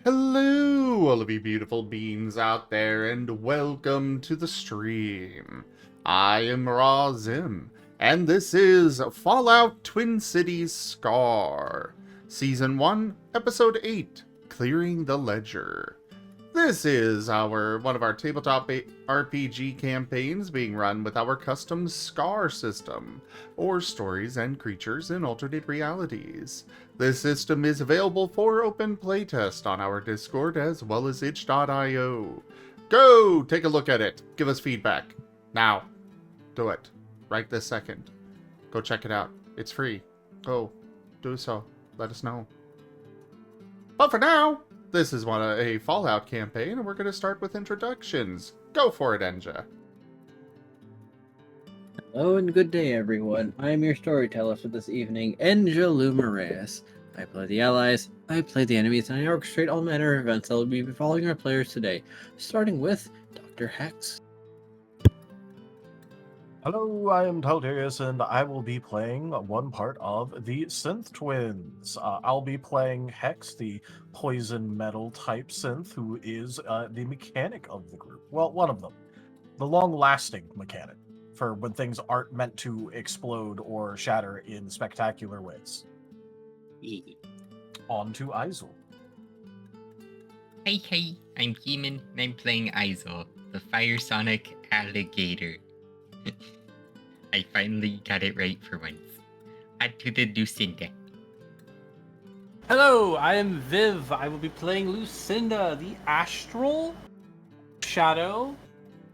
Hello, all of you beautiful beings out there, and welcome to the stream. I am Zim, and this is Fallout Twin Cities Scar, Season 1, Episode 8, Clearing the Ledger. This is one of our tabletop RPG campaigns being run with our custom SCAR system, or Stories and Creatures in Alternate Realities. This system is available for open playtest on our Discord as well as itch.io. Go take a look at it. Give us feedback. Now. Do it. Right this second. Go check it out. It's free. Go. Do so. Let us know. But for now, this is a Fallout campaign, and we're going to start with introductions. Go for it, Enja. Hello and good day, everyone. I am your storyteller for this evening, Enja Lumareus. I play the allies, I play the enemies, and I orchestrate all manner of events that will be befalling our players today, starting with Dr. Hex. Hello, I am Talterius, and I will be playing one part of the Synth Twins. I'll be playing Hex, the poison metal type synth, who is the mechanic of the group. Well, one of them. The long-lasting mechanic, for when things aren't meant to explode or shatter in spectacular ways. On to Izul. Hey, I'm Gimund, and I'm playing Izul, the Fire Sonic Alligator. I finally got it right for once. Add to the Luecinda. Hello, I am Viv. I will be playing Luecinda, the Astral Shadow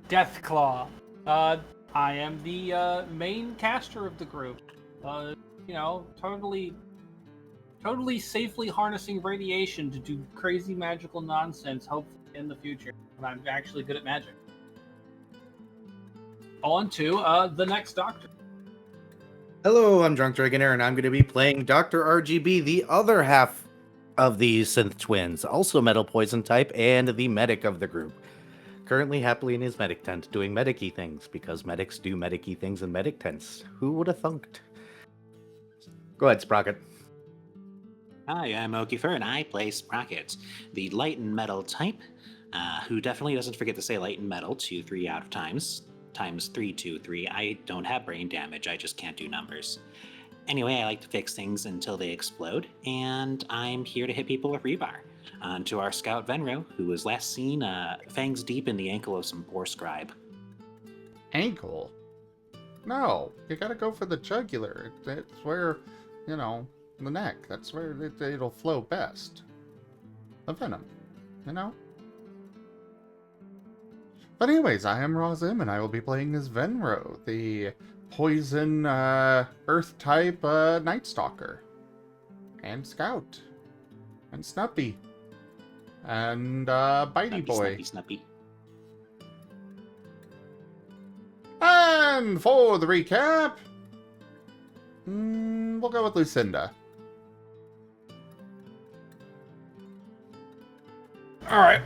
Deathclaw. I am the main caster of the group. Totally safely harnessing radiation to do crazy magical nonsense, hopefully in the future, when I'm actually good at magic. On to the next Doctor. Hello, I'm Drunk Dragonair, and I'm going to be playing Dr. RGB, the other half of the Synth Twins, also Metal Poison type, and the medic of the group. Currently happily in his medic tent, doing medic-y things, because medics do medic-y things in medic tents. Who would have thunked? Go ahead, Sprocket. Hi, I'm Okifer, and I play Sprocket, the light and metal type, who definitely doesn't forget to say light and metal 2-3 out of times 3-2-3. I don't have brain damage, I just can't do numbers. Anyway, I like to fix things until they explode, and I'm here to hit people with rebar. On to our scout Venrho, who was last seen fangs deep in the ankle of some poor scribe. Ankle? No, you gotta go for the jugular. It's where, the neck. That's where it'll flow best. The venom, But anyways, I am Zim, and I will be playing as Venrho, the poison earth-type Night Stalker. And Scout. And Snuppy. And Bitey Boy. Snuppy. And for the recap, we'll go with Luecinda. Alright.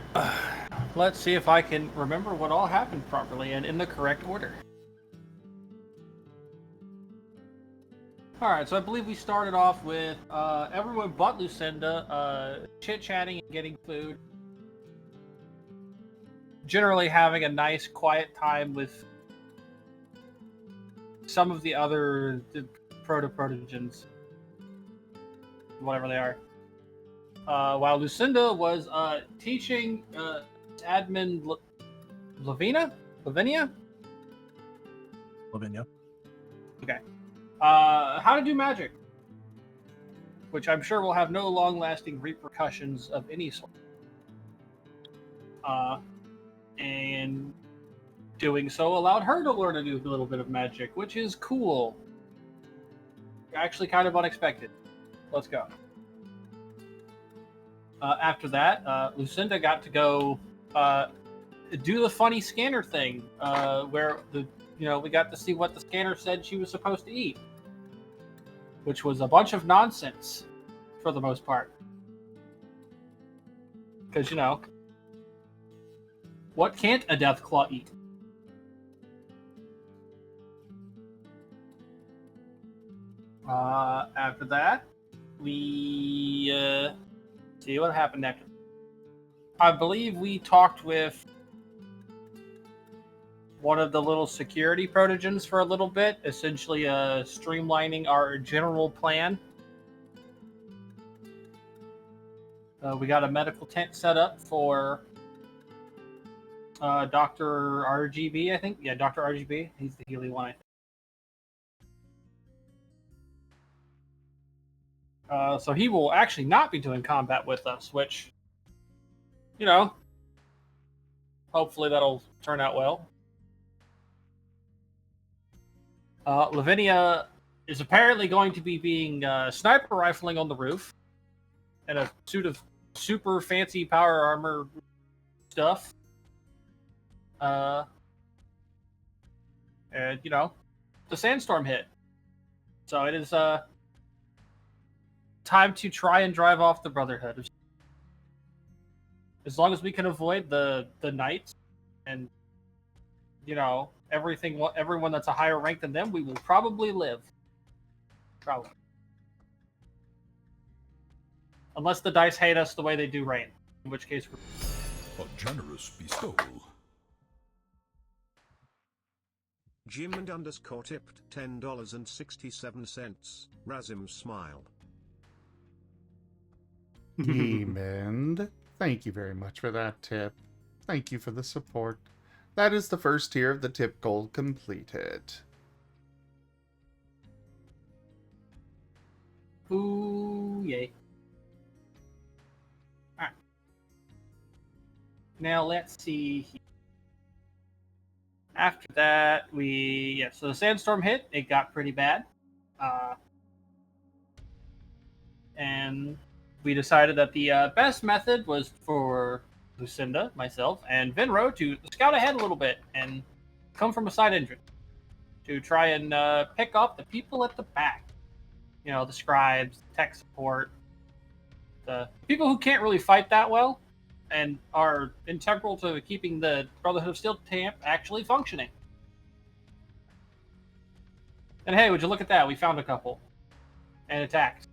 Let's see if I can remember what all happened properly and in the correct order. Alright, so I believe we started off with everyone but Luecinda chit-chatting and getting food. Generally having a nice, quiet time with some of the other protogens. Whatever they are. While Luecinda was teaching admin Lavinia? Lavinia. Okay. How to do magic. Which I'm sure will have no long-lasting repercussions of any sort. And doing so allowed her to learn to do a little bit of magic, which is cool. Actually kind of unexpected. Let's go. After that, Luecinda got to go do the funny scanner thing, where we got to see what the scanner said she was supposed to eat, which was a bunch of nonsense for the most part. Because what can't a Deathclaw eat? After that, we see what happened after. I believe we talked with one of the little security protogens for a little bit, essentially streamlining our general plan. We got a medical tent set up for Dr. RGB, I think. Yeah, Dr. RGB. He's the Healy one, I think. So he will actually not be doing combat with us, which, you know, hopefully that'll turn out well. Lavinia is apparently going to be being sniper rifling on the roof in a suit of super fancy power armor stuff. And, you know, the sandstorm hit. So it is time to try and drive off the Brotherhood. As long as we can avoid the knights and, you know, everyone that's a higher rank than them, we will probably live. Probably. Unless the dice hate us the way they do Rain, in which case we're... A generous bestowal. Gimund _ tipped $10.67. Razim smile. Gimund, thank you very much for that tip. Thank you for the support. That is the first tier of the tip goal completed. Ooh, yay. Alright. Now let's see. After that, so the sandstorm hit. It got pretty bad. And we decided that the best method was for Luecinda, myself, and Venrho to scout ahead a little bit and come from a side entrance to try and pick up the people at the back. You know, the scribes, the tech support, the people who can't really fight that well and are integral to keeping the Brotherhood of Steel camp actually functioning. And hey, would you look at that? We found a couple and attacked.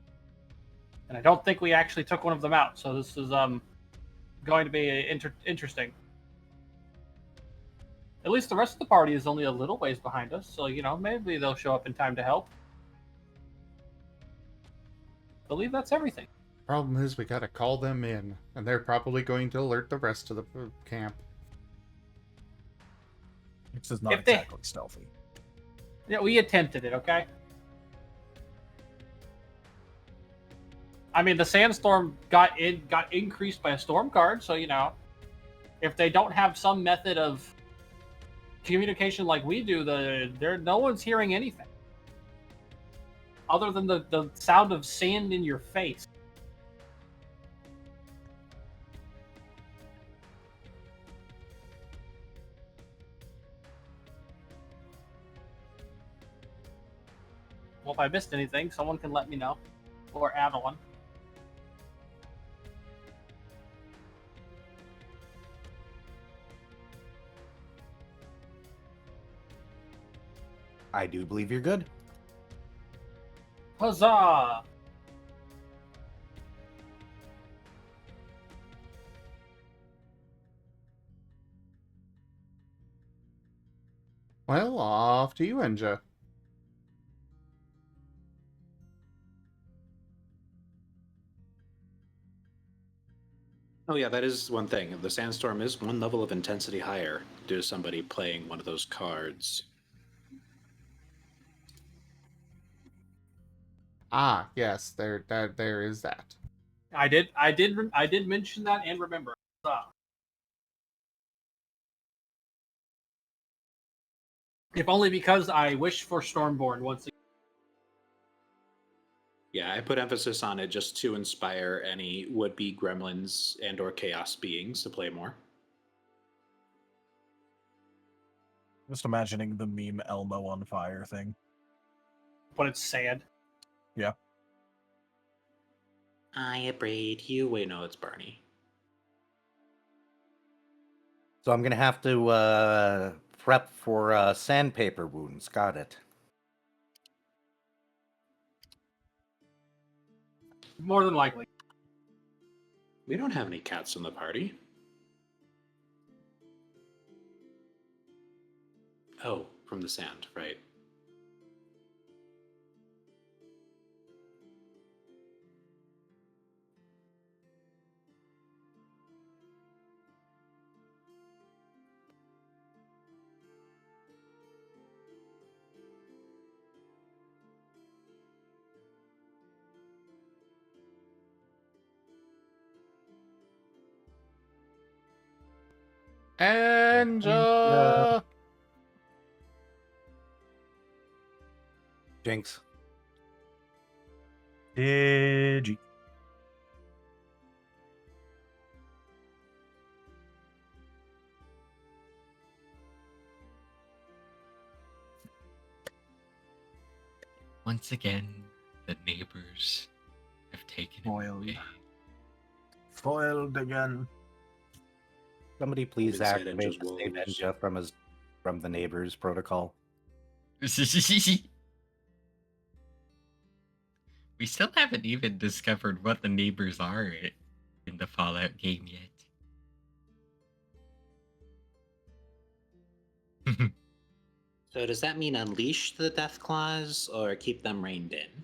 And I don't think we actually took one of them out, so this is going to be interesting. At least the rest of the party is only a little ways behind us, so, you know, maybe they'll show up in time to help. I believe that's everything. Problem is, we gotta call them in, and they're probably going to alert the rest of the camp. This is not exactly stealthy. Yeah, we attempted it, okay? I mean, the sandstorm got increased by a storm card, so, you know, if they don't have some method of communication like we do, no one's hearing anything other than the sound of sand in your face. Well, if I missed anything, someone can let me know, or add one. I do believe you're good. Huzzah! Well, off to you, Enja. Oh yeah, that is one thing. The sandstorm is one level of intensity higher due to somebody playing one of those cards. Ah, yes, there is that. I did mention that and remember. Huzzah. If only because I wish for Stormborn once again. Yeah, I put emphasis on it just to inspire any would-be gremlins and or chaos beings to play more. Just imagining the meme Elmo on fire thing. But it's sand. Yeah. I abrade you. Wait, no, it's Barney. So I'm going to have to prep for sandpaper wounds. Got it. More than likely. We don't have any cats in the party. Oh, from the sand, right. Anja! Jinx. Digi. Once again, the neighbors have taken him Foiled. away. Foiled again. Somebody please Inside activate Enja's the save woes. Enja from the neighbors protocol. We still haven't even discovered what the neighbors are in the Fallout game yet. So does that mean unleash the death claws or keep them reined in?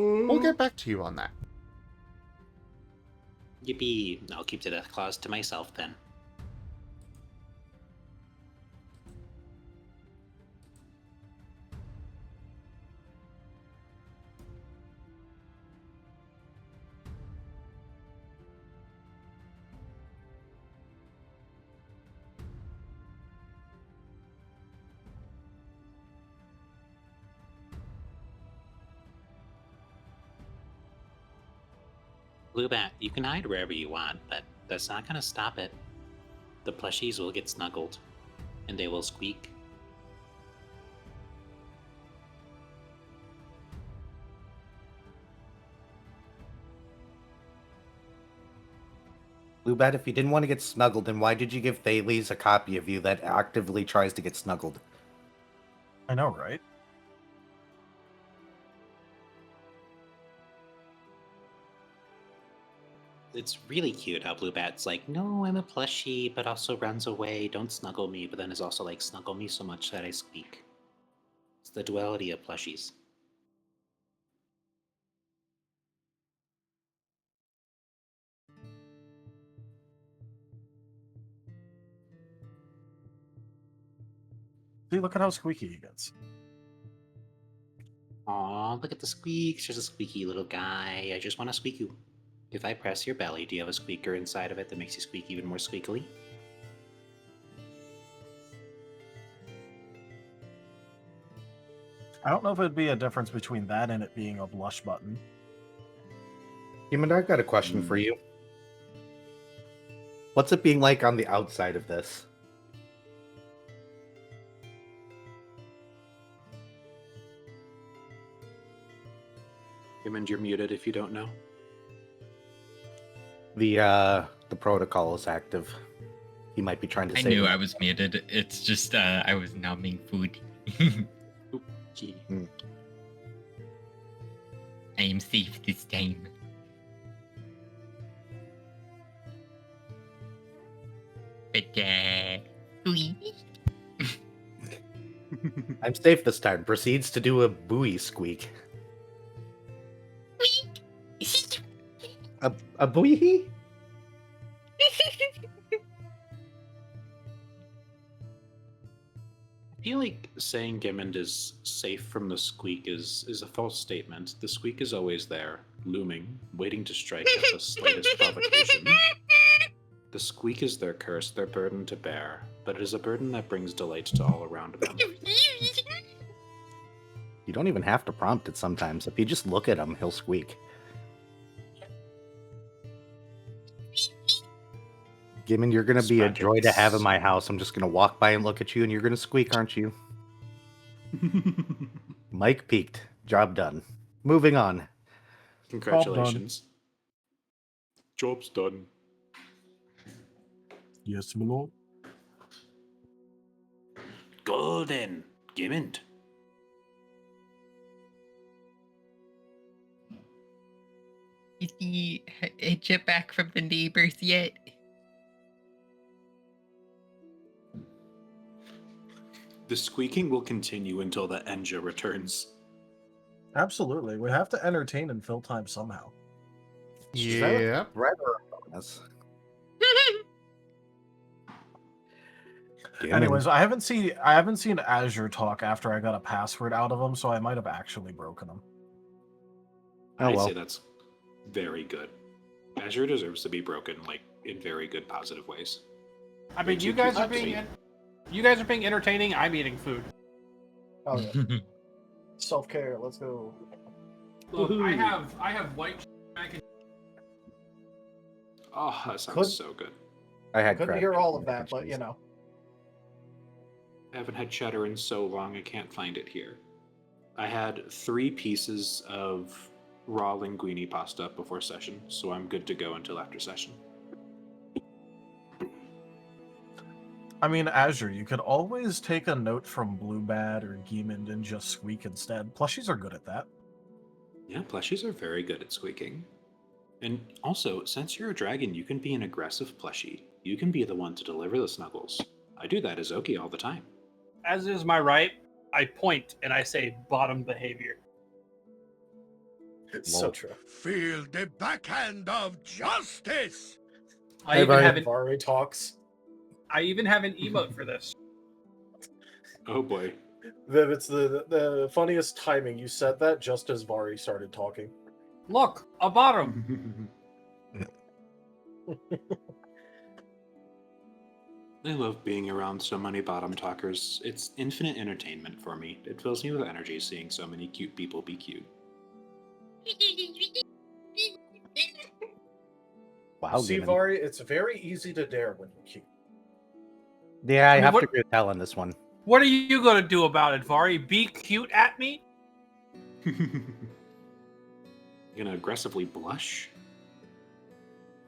We'll get back to you on that. Yippee! I'll keep the death claws to myself then. Bluebat, you can hide wherever you want, but that's not gonna stop it. The plushies will get snuggled, and they will squeak. Bluebat, if you didn't want to get snuggled, then why did you give Thales a copy of you that actively tries to get snuggled? I know, right? It's really cute how Bluebat's like, no, I'm a plushie, but also runs away, don't snuggle me, but then is also like, snuggle me so much that I squeak. It's the duality of plushies. See, look at how squeaky he gets. Aw, look at the squeaks. There's a squeaky little guy. I just want to squeak you. If I press your belly, do you have a squeaker inside of it that makes you squeak even more squeakily? I don't know if it'd be a difference between that and it being a blush button. Gimund, I've got a question for you. What's it being like on the outside of this? Gimund, you're muted if you don't know. The protocol is active. He might be trying to I say knew that. I was muted. It's just I was numbing food. Gee. I am safe this time. But sweet. I'm safe this time. Proceeds to do a buoy squeak. A buoy? I feel like saying Gimund is safe from the squeak is a false statement. The squeak is always there, looming, waiting to strike at the slightest provocation. The squeak is their curse, their burden to bear, but it is a burden that brings delight to all around them. You don't even have to prompt it sometimes. If you just look at him, he'll squeak. Gimund, you're going to be a joy to have in my house. I'm just going to walk by and look at you, and you're going to squeak, aren't you? Mike peaked. Job done. Moving on. Congratulations. Job's done. Yes, my lord. golden. Gimund. Is the Edja back from the neighbors yet? The squeaking will continue until the Enja returns. Absolutely. We have to entertain and fill time somehow. Yeah. Right or a bonus? Anyways, I haven't seen Azure talk after I got a password out of him, so I might have actually broken him. Oh, well. Say that's very good. Azure deserves to be broken, like, in very good, positive ways. I mean, you guys are being entertaining. I'm eating food. Oh yeah. Self-care, let's go. Look, I have white mac and Oh, that sounds so good. I had Couldn't crab hear all of and that, but cheese. you know. I haven't had cheddar in so long, I can't find it here. I had 3 pieces of raw linguine pasta before session, so I'm good to go until after session. I mean, Azure, you could always take a note from Bluebad or Gimund and just squeak instead. Plushies are good at that. Yeah, plushies are very good at squeaking. And also, since you're a dragon, you can be an aggressive plushie. You can be the one to deliver the snuggles. I do that as Oki all the time. as is my right, I point and I say bottom behavior. So true. Feel the backhand of justice! I even have an Vari talks. I even have an emote for this. Oh boy. Viv, it's the funniest timing. You said that just as Vari started talking. Look, a bottom. I love being around so many bottom talkers. It's infinite entertainment for me. It fills me with energy seeing so many cute people be cute. Wow, See, Gimund. Vari, it's very easy to dare when you're cute. Yeah, I mean, have what- to agree with Hal on this one. What are you gonna do about it, Vari? Be cute at me? Gonna aggressively blush?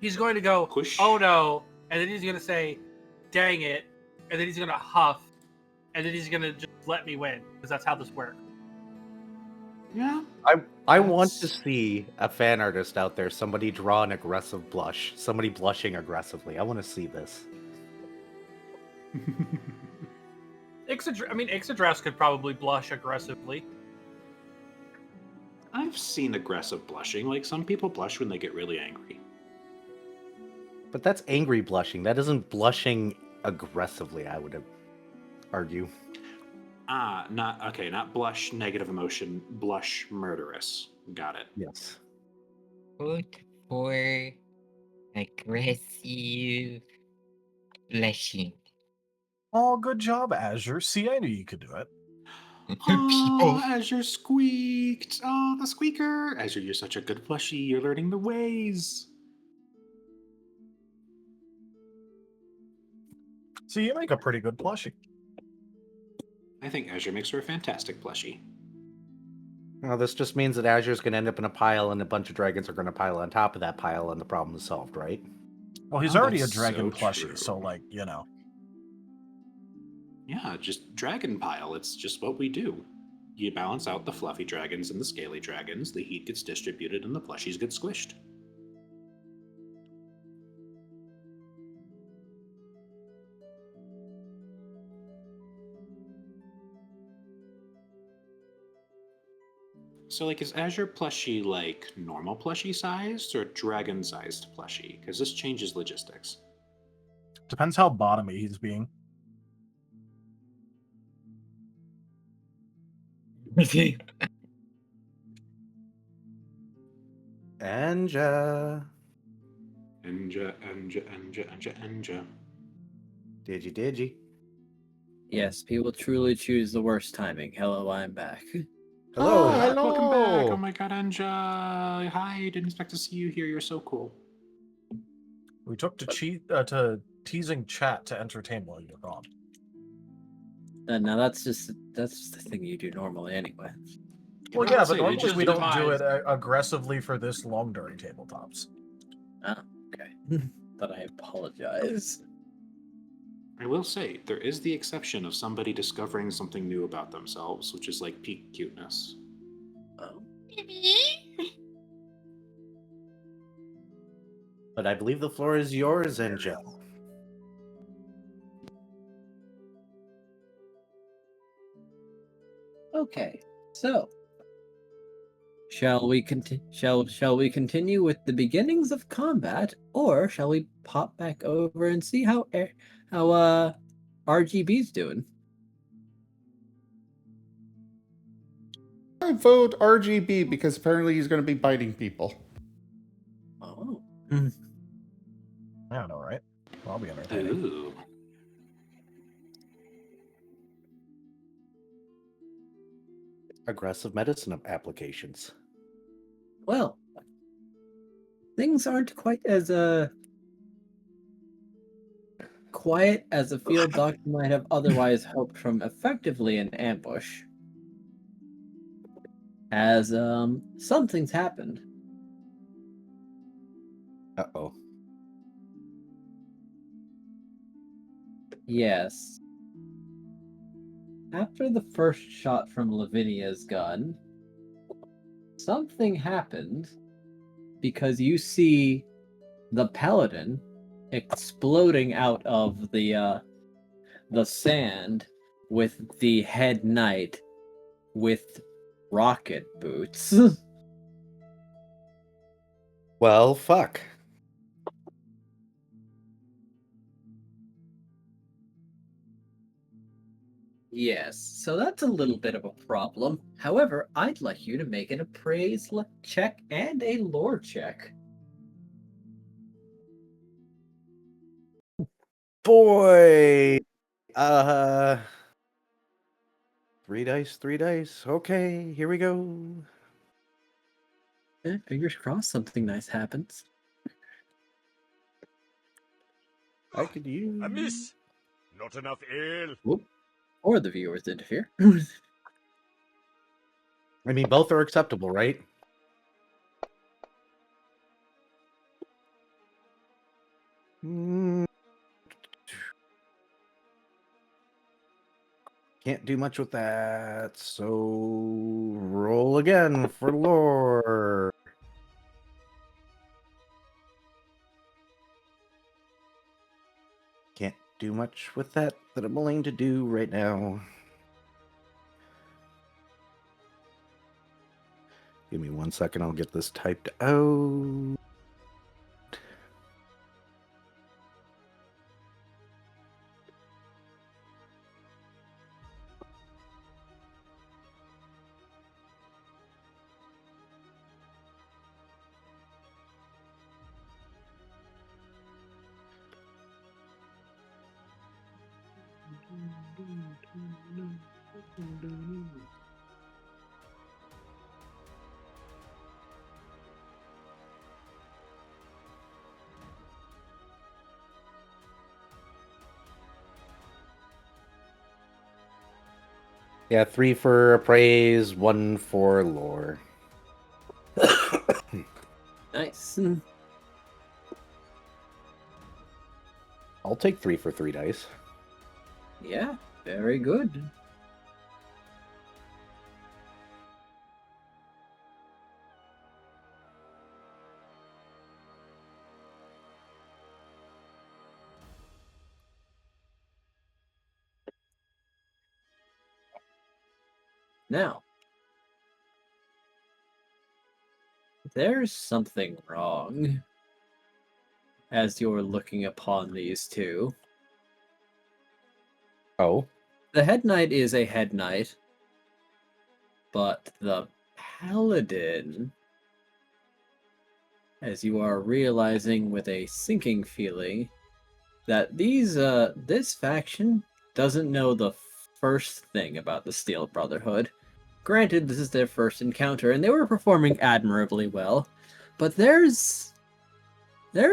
He's going to go, Push. oh no, and then he's gonna say, dang it, and then he's gonna huff, and then he's gonna just let me win, because that's how this works. Yeah. I want to see a fan artist out there, somebody draw an aggressive blush, somebody blushing aggressively. I want to see this. Ixodras could probably blush aggressively. I've seen aggressive blushing. Like, some people blush when they get really angry. But that's angry blushing. That isn't blushing aggressively, I would argue. Not blush negative emotion, blush murderous. Got it. Yes. Vote for aggressive blushing. Oh, good job, Azure. See, I knew you could do it. Oh, Azure squeaked. Oh, the squeaker. Azure, you're such a good plushie. You're learning the ways. See, you make a pretty good plushie. I think Azure makes her a fantastic plushie. Well, this just means that Azure's going to end up in a pile, and a bunch of dragons are going to pile on top of that pile, and the problem is solved, right? Well, he's Oh, already a that's dragon so plushie, true. so, like, you know. Yeah, just dragon pile. It's just what we do. You balance out the fluffy dragons and the scaly dragons, the heat gets distributed, and the plushies get squished. So, like, is Azure plushie, like, normal plushie sized or dragon sized plushie? Because this changes logistics. Depends how bottomy he's being. Anja. Enja. Digi. Yes, people truly choose the worst timing. Hello, I'm back. Hello. Oh, hello. Welcome back. Oh my god, Enja. Hi, didn't expect to see you here. You're so cool. We took to teasing chat to entertain while you're gone. Now that's just the thing you do normally anyway. Well, Can I yeah, say, but normally just we don't do demise. it aggressively for this long during tabletops. Okay. But I apologize. I will say, there is the exception of somebody discovering something new about themselves, which is like peak cuteness. Oh. But I believe the floor is yours, Angel. Okay, so shall we continue with the beginnings of combat, or shall we pop back over and see how RGB's doing? I vote RGB because apparently he's going to be biting people. Oh, I don't know, right? I'll be entertaining. Ooh. Aggressive medicine applications. well, things aren't quite as quiet as a field doctor might have otherwise hoped from effectively an ambush. As something's happened. Uh-oh. Yes. After the first shot from Lavinia's gun, something happened because you see the paladin exploding out of the sand with the head knight with rocket boots. Well, fuck. Yes, so that's a little bit of a problem. However, I'd like you to make an appraise check and a lore check. Boy! 3 dice, 3 dice. Okay, here we go. Fingers crossed something nice happens. I could use... A miss. Not enough ale. Whoop. Or the viewers interfere. I mean, both are acceptable, right? Can't do much with that, so roll again for lore. Can't do much with that I'm willing to do right now. Give me 1 second, I'll get this typed out. Yeah, 3 for appraise, 1 for lore. Nice. I'll take 3 for 3 dice. Yeah, very good. Now, there's something wrong as you're looking upon these two. Oh? The head knight is a head knight, but the paladin, as you are realizing with a sinking feeling, that this faction doesn't know the first thing about the Steel Brotherhood. Granted, this is their first encounter, and they were performing admirably well, but there's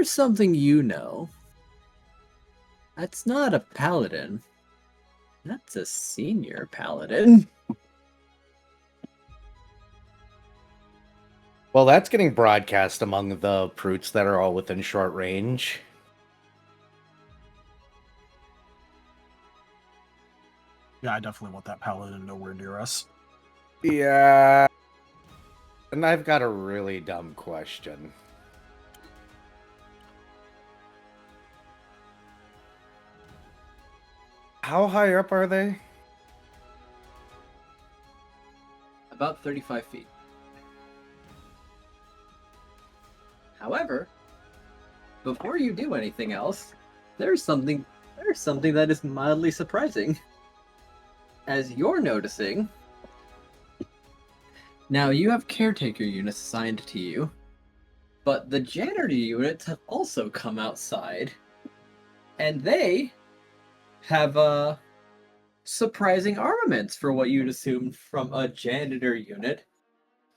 something you know. That's not a paladin. That's a senior paladin. Well, that's getting broadcast among the brutes that are all within short range. Yeah, I definitely want that paladin nowhere near us. Yeah. And I've got a really dumb question. How high up are they? About 35 feet. However, before you do anything else, there's something that is mildly surprising. As you're noticing, now you have caretaker units assigned to you, but the janitor units have also come outside, and they have surprising armaments for what you'd assume from a janitor unit,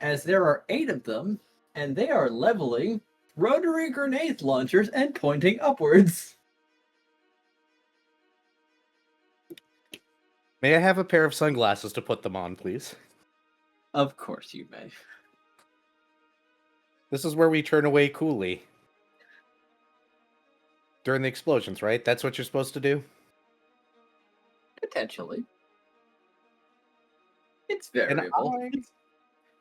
as there are 8 of them, and they are leveling rotary grenade launchers and pointing upwards. May I have a pair of sunglasses to put them on, please? Of course you may. This is where we turn away coolly. During the explosions, right? That's what you're supposed to do? Potentially. It's And variable.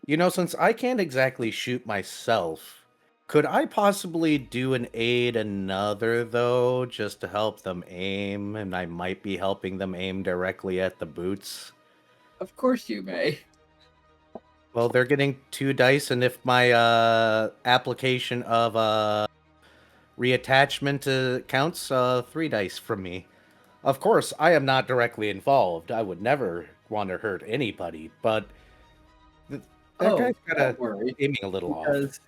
You know, since I can't exactly shoot myself, could I possibly do an aid another, though, just to help them aim? And I might be helping them aim directly at the boots. Of course you may. Well, they're getting 2 dice, and if my application of reattachment counts, 3 dice from me. Of course, I am not directly involved. I would never want to hurt anybody, but that guy's don't gotta worry. aiming a little off.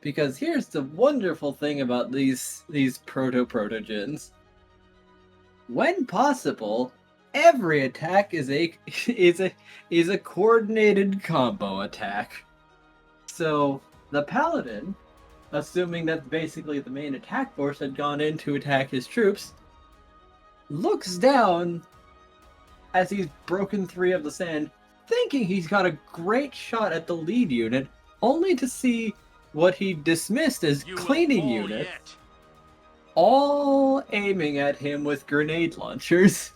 Because here's the wonderful thing about these protogens. When possible, every attack is a is a coordinated combo attack. So the paladin, assuming that basically the main attack force had gone in to attack his troops, looks down as he's broken 3 of the sand, thinking he's got a great shot at the lead unit, only to see what he dismissed as cleaning units, all aiming at him with grenade launchers.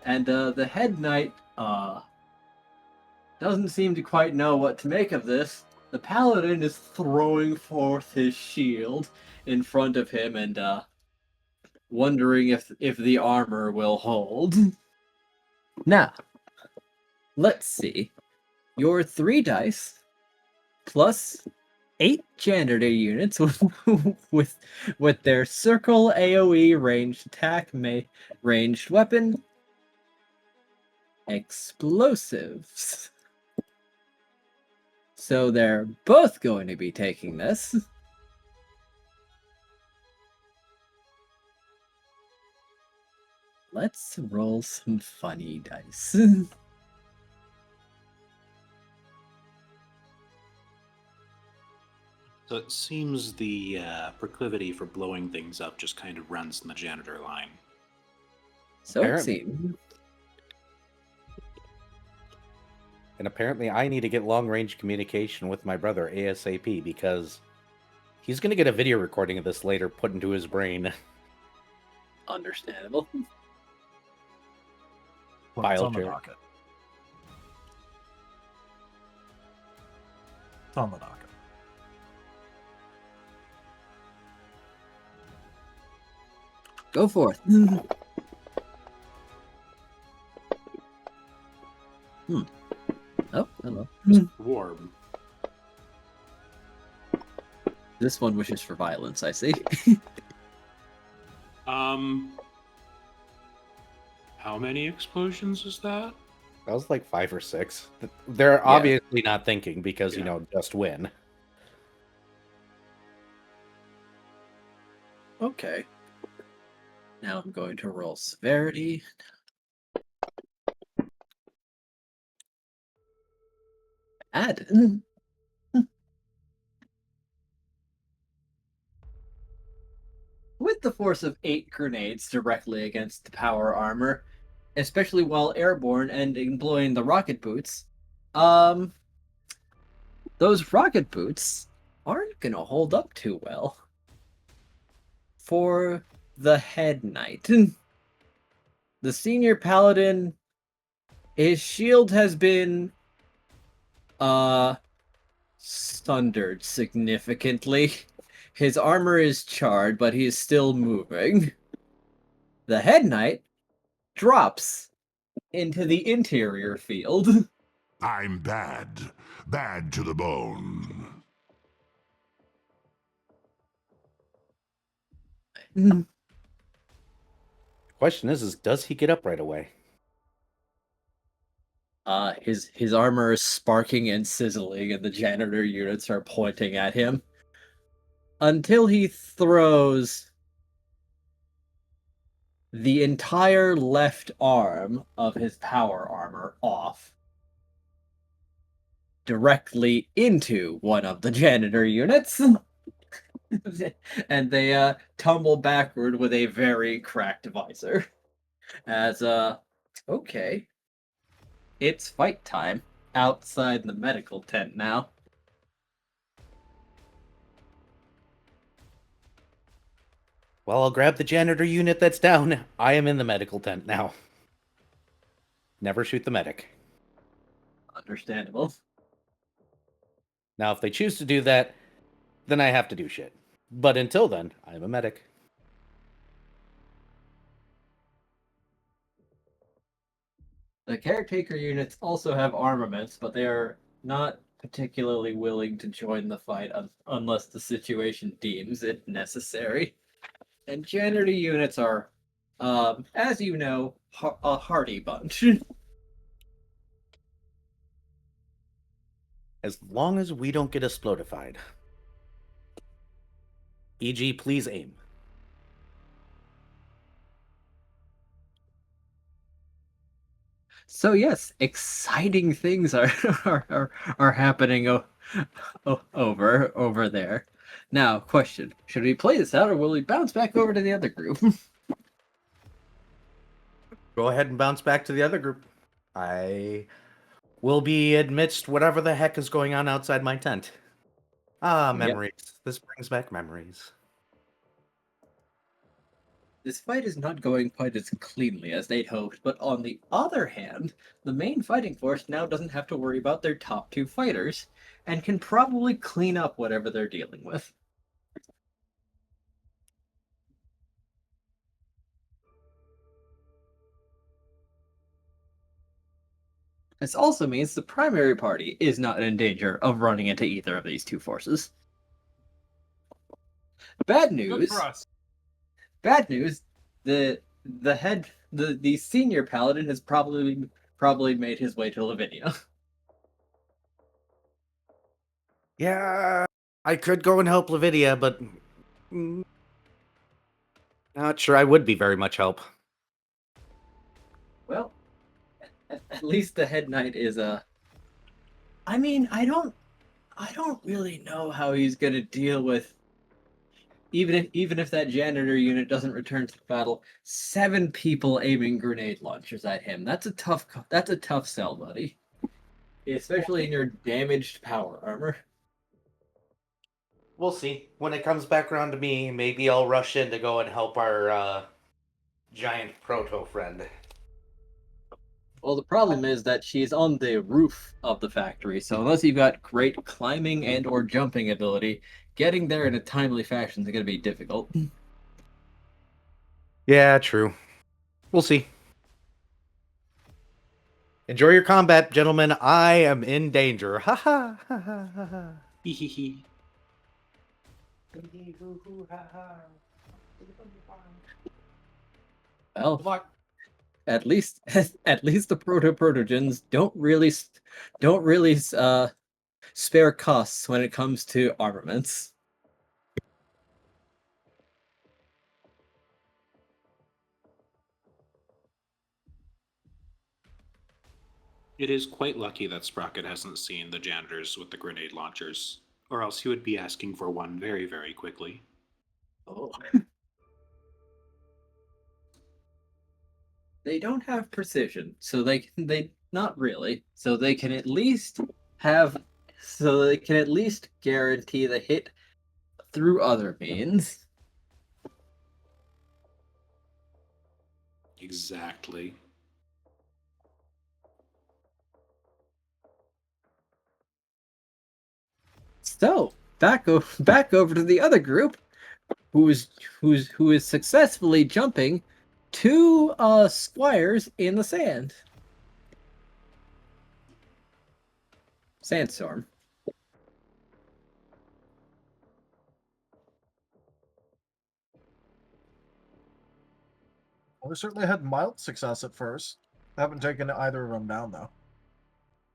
And the head knight doesn't seem to quite know what to make of this. The paladin is throwing forth his shield in front of him and wondering if the armor will hold. Now, let's see. Your 3 dice plus 8 janitor units with their circle AoE ranged attack, ranged weapon, explosives. So they're both going to be taking this. Let's roll some funny dice. So it seems the proclivity for blowing things up just kind of runs in the janitor line. So it Apparently. seems. And apparently I need to get long-range communication with my brother ASAP, because he's going to get a video recording of this later put into his brain. Understandable. Well, it's File on the share. docket. It's on the docket. Go forth. Oh, hello. Warm. This one wishes for violence, I see. How many explosions is that? That was like 5 or 6. They're obviously not thinking because, you know, just win. Okay. Now I'm going to roll severity. Add. With the force of 8 grenades directly against the power armor, especially while airborne and employing the rocket boots, those rocket boots aren't gonna hold up too well. for the head knight. The senior paladin, his shield has been sundered significantly. His armor is charred, but he is still moving. The head knight drops into the interior field. I'm bad. Bad to the bone. Question is does he get up right away? His armor is sparking and sizzling, and the janitor units are pointing at him until he throws the entire left arm of his power armor off directly into one of the janitor units. And they tumble backward with a very cracked visor. As okay. It's fight time outside the medical tent now. Well, I'll grab the janitor unit that's down. I am in the medical tent now. Never shoot the medic. Understandable. Now, if they choose to do that, then I have to do shit. But until then, I'm a medic. The caretaker units also have armaments, but they are not particularly willing to join the fight unless the situation deems it necessary. And janitor units are, as you know, a hardy bunch. As long as we don't get explodified. E.g., please aim. So yes, exciting things are happening over there. Now, question: should we play this out, or will we bounce back over to the other group? Go ahead and bounce back to the other group. I will be amidst whatever the heck is going on outside my tent. Ah, memories. Yep. This brings back memories. This fight is not going quite as cleanly as they'd hoped, but on the other hand, the main fighting force now doesn't have to worry about their top two fighters, and can probably clean up whatever they're dealing with. This also means the primary party is not in danger of running into either of these two forces. Bad news. Good for us. Bad news. The senior paladin has probably made his way to Lavinia. Yeah, I could go and help Lavinia, but not sure I would be very much help. Well, at least the head knight is I mean, I don't really know how he's gonna deal with. Even if that janitor unit doesn't return to battle, 7 people aiming grenade launchers at him. That's a tough sell, buddy. Especially in your damaged power armor. We'll see. When it comes back around to me, maybe I'll rush in to go and help our giant proto friend. Well, the problem is that she's on the roof of the factory, so unless you've got great climbing and or jumping ability, getting there in a timely fashion is going to be difficult. Yeah, true. We'll see. Enjoy your combat, gentlemen. I am in danger. Ha ha ha ha ha ha. Hee hee hee. Well, at least the protogens don't really spare costs when it comes to armaments. It is quite lucky that Sprocket hasn't seen the janitors with the grenade launchers, or else he would be asking for one very, very quickly. Oh. They don't have precision, so they not really. So they can at least guarantee the hit through other means. Exactly. So back over to the other group, who is successfully jumping two squires in the sand. Sandstorm. Well, we certainly had mild success at first. Haven't taken either of them down though.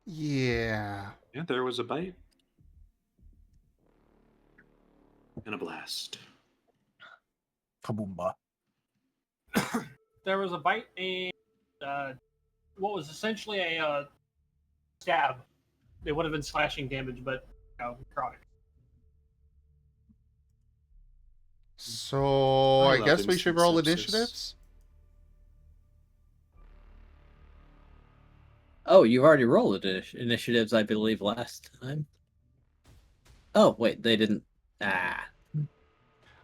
Yeah. Yeah, there was a bite. And a blast. Kaboomba. There was a bite and what was essentially a stab. It would have been slashing damage, but necrotic. So I love guess we should roll instant sepsis. initiatives. Oh, you already rolled initiatives, I believe, last time. Oh, wait, they didn't. Ah.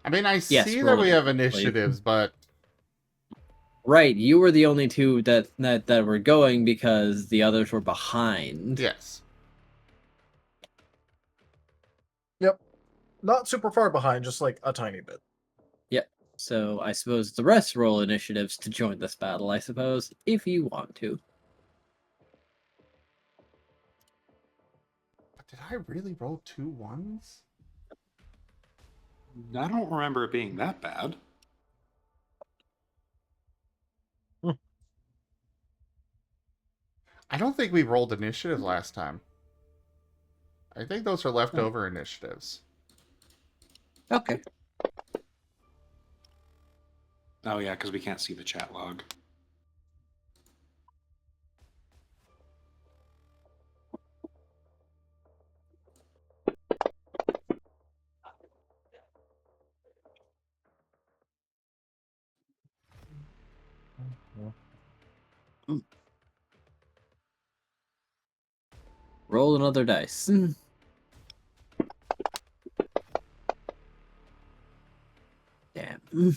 I mean, I Yes, see that roll we have initiative, please. initiatives, but Right, you were the only two that were going because the others were behind. yes. Yep. Not super far behind, just like a tiny bit. Yep. So I suppose the rest roll initiatives to join this battle, I suppose, if you want to. But did I really roll 2 1s? I don't remember it being that bad. I don't think we rolled initiative last time. I think those are leftover initiatives. Okay. Oh yeah, because we can't see the chat log. Roll another dice. Damn.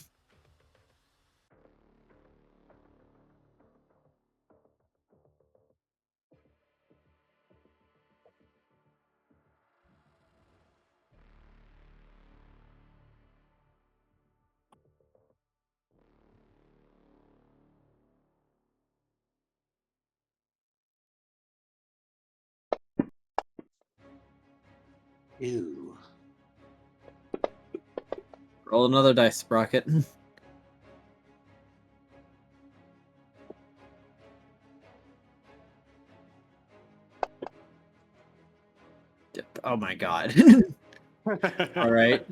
Ew. Roll another dice, Sprocket. Oh my god. All right.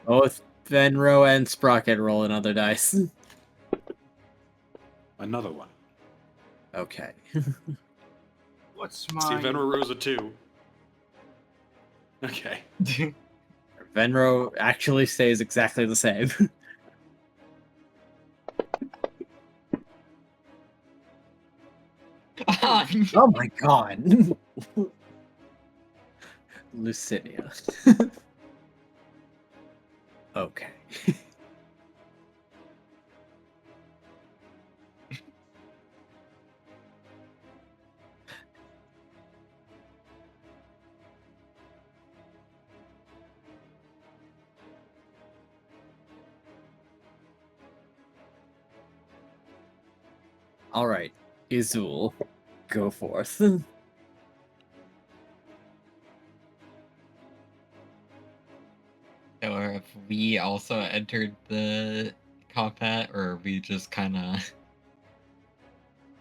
Both Venrho and Sprocket roll another dice. Another one. Okay. What's See, my Venrho rose a 2. Okay. Venrho actually stays exactly the same. Oh my god. Lucinia. Okay. All right, Izul, go forth. So have we also entered the combat, or are we just kind of...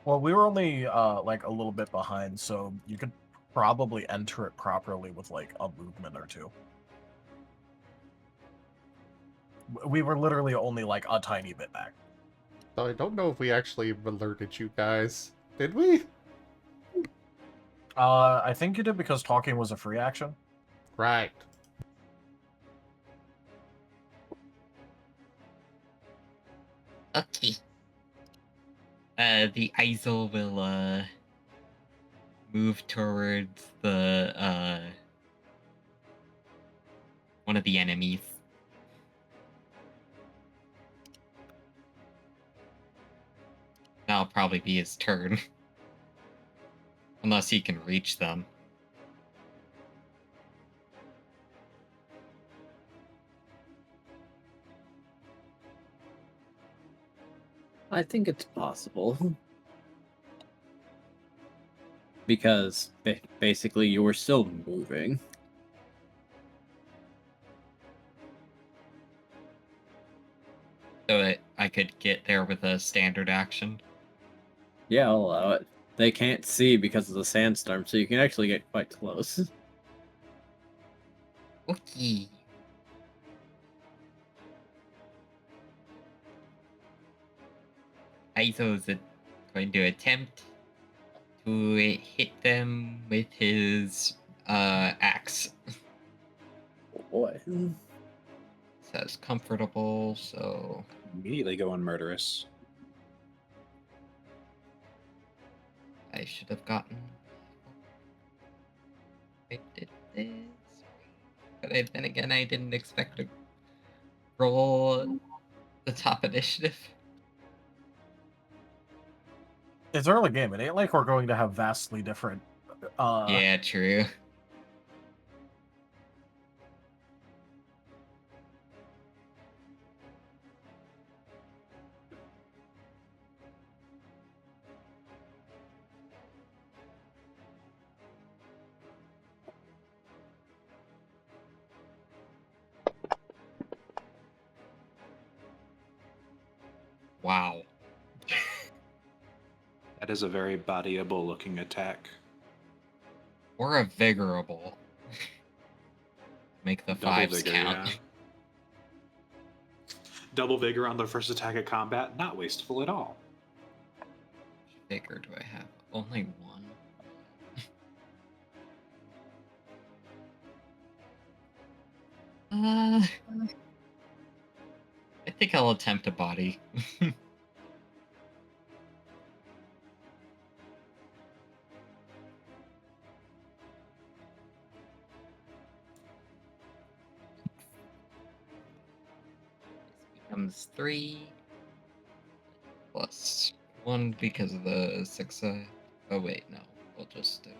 Well, we were only like a little bit behind, so you could probably enter it properly with like a movement or two. We were literally only like a tiny bit back. So I don't know if we actually alerted you guys. Did we? I think you did because talking was a free action. Right. Okay. The Izul will move towards the one of the enemies. probably be his turn. Unless he can reach them. I think it's possible. Because basically you were still moving. So I could get there with a standard action. Yeah, I'll allow it. They can't see because of the sandstorm, so you can actually get quite close. Okay. Aizo is going to attempt to hit them with his axe. Oh boy. Says comfortable, so Immediately going murderous. I should have gotten. I did this, but then again, I didn't expect to roll the top initiative. It's early game. It ain't like we're going to have vastly different. Yeah, true. Wow. That is a very bodyable looking attack. Or a vigorable. Make the Double fives vigor, count. yeah. Double vigor on the first attack at combat, not wasteful at all. Which vigor do I have? Only one. I think I'll attempt a body. Becomes 3 plus 1 because of the 6. Oh wait, no. We'll just do.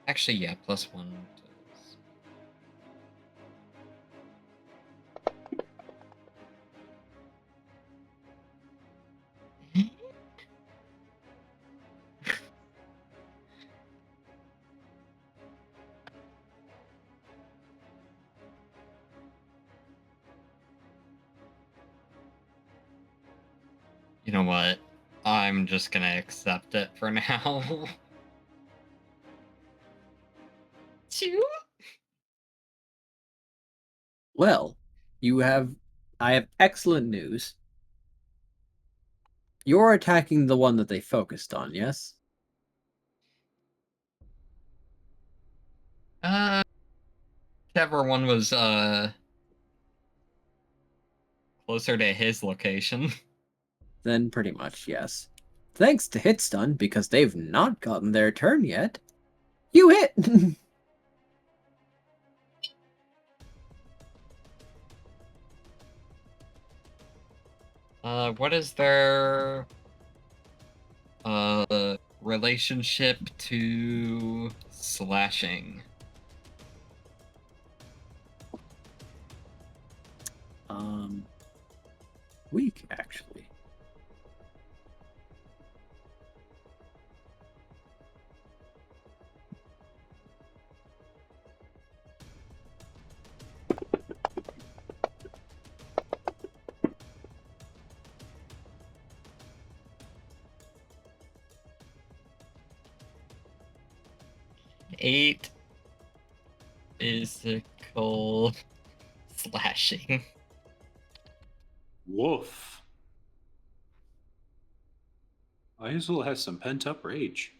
Actually, yeah, plus 1. You know what? I'm just gonna accept it for now. 2? Well, I have excellent news. You're attacking the one that they focused on, yes? Whichever one was closer to his location. Then pretty much, yes. Thanks to Hitstun, because they've not gotten their turn yet. You hit! What is their relationship to slashing? Weak, actually. Eight physical slashing. Woof. Izul has some pent up rage.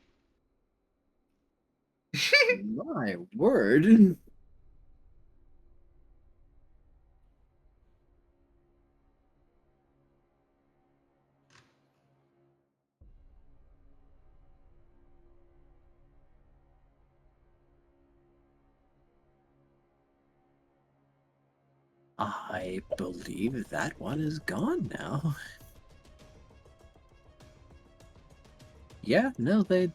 My word. I believe that one is gone now. Yeah, no, they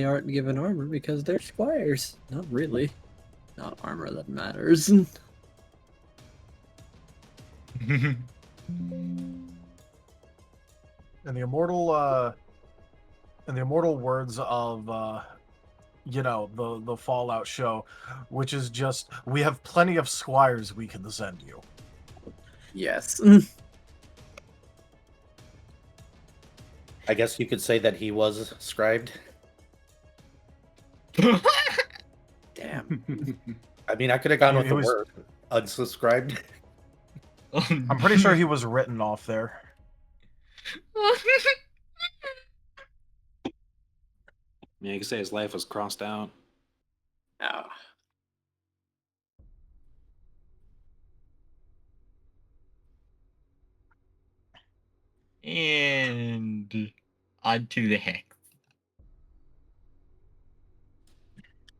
aren't given armor because they're squires. Not really. Not armor that matters. In the immortal words of the Fallout show, which is just, we have plenty of squires we can send you. Yes. I guess you could say that he was scribed. Damn. I mean, I could have gone with He the was- word unsubscribed. I'm pretty sure he was written off there. Yeah, you could say his life was crossed out. Oh. And on to the hex.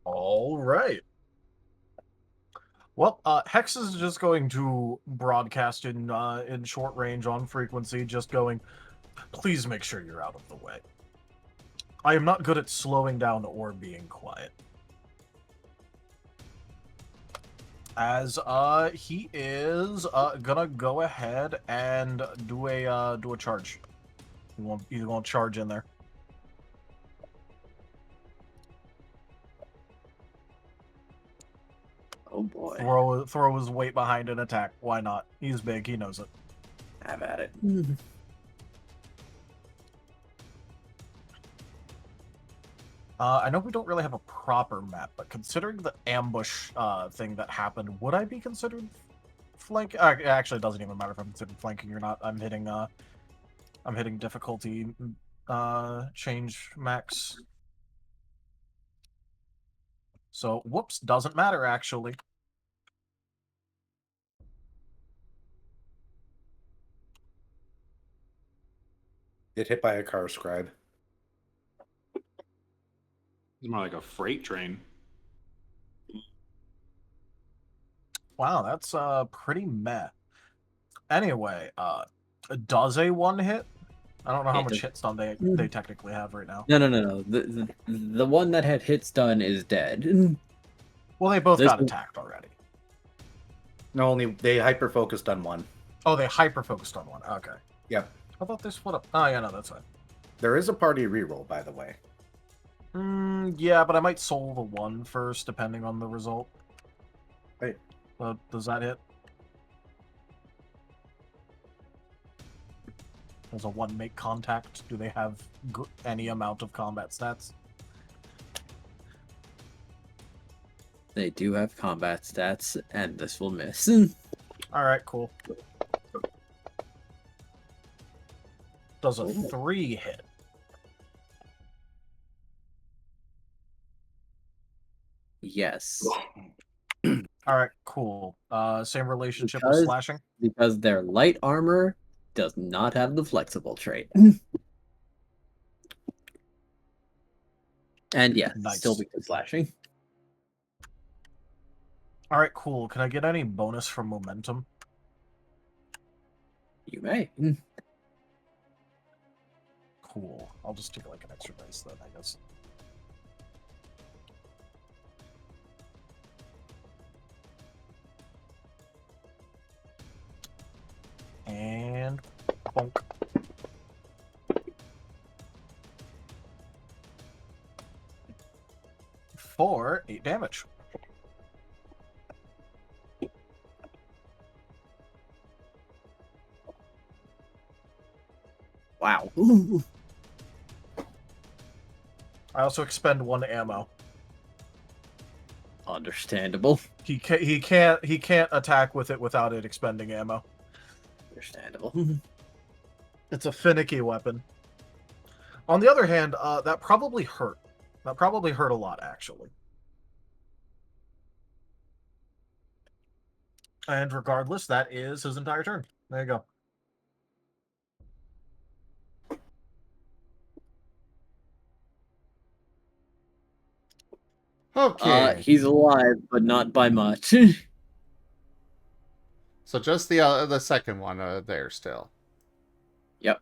All right. Well, Hex is just going to broadcast in short range on frequency, just going, please make sure you're out of the way. I am not good at slowing down or being quiet. As he is gonna go ahead and do a charge. He's gonna charge in there. Oh boy. Throw his weight behind an attack. Why not? He's big. He knows it. Have at it. I know we don't really have a proper map, but considering the ambush thing that happened, would I be considered flank? Actually, it doesn't even matter if I'm considered flanking or not. I'm hitting difficulty change max. So, whoops, doesn't matter actually. Get hit by a car scribe. It's more like a freight train. Wow, that's pretty meh. Anyway, does a one hit? I don't know how It much does- hit stun they technically have right now. No. The one that had hit stun is dead. Well, they both This got one- attacked already. No, only they hyper focused on one. Oh, they hyper focused on one. Okay. Yep. How about they split up? Oh yeah, no, that's fine. There is a party reroll, by the way. Yeah, but I might soul the one first, depending on the result. Right. Does that hit? Does a one make contact? Do they have any amount of combat stats? They do have combat stats, and this will miss. All right, cool. Does a Ooh. 3 hit? Yes. All right, cool. Same relationship with Because- slashing. Because their light armor does not have the flexible trait. And yeah, Nice. still weak to slashing. All right, cool. Can I get any bonus from momentum? You may. Cool. I'll just take like an extra dice then, I guess. And bonk. For 8 damage. Wow. I also expend 1 ammo. Understandable. He can't attack with it without it expending ammo. Understandable. It's a finicky weapon. On the other hand, that probably hurt. That probably hurt a lot, actually. And regardless, that is his entire turn. There you go. Okay. He's alive, but not by much. So just the second one there still. Yep.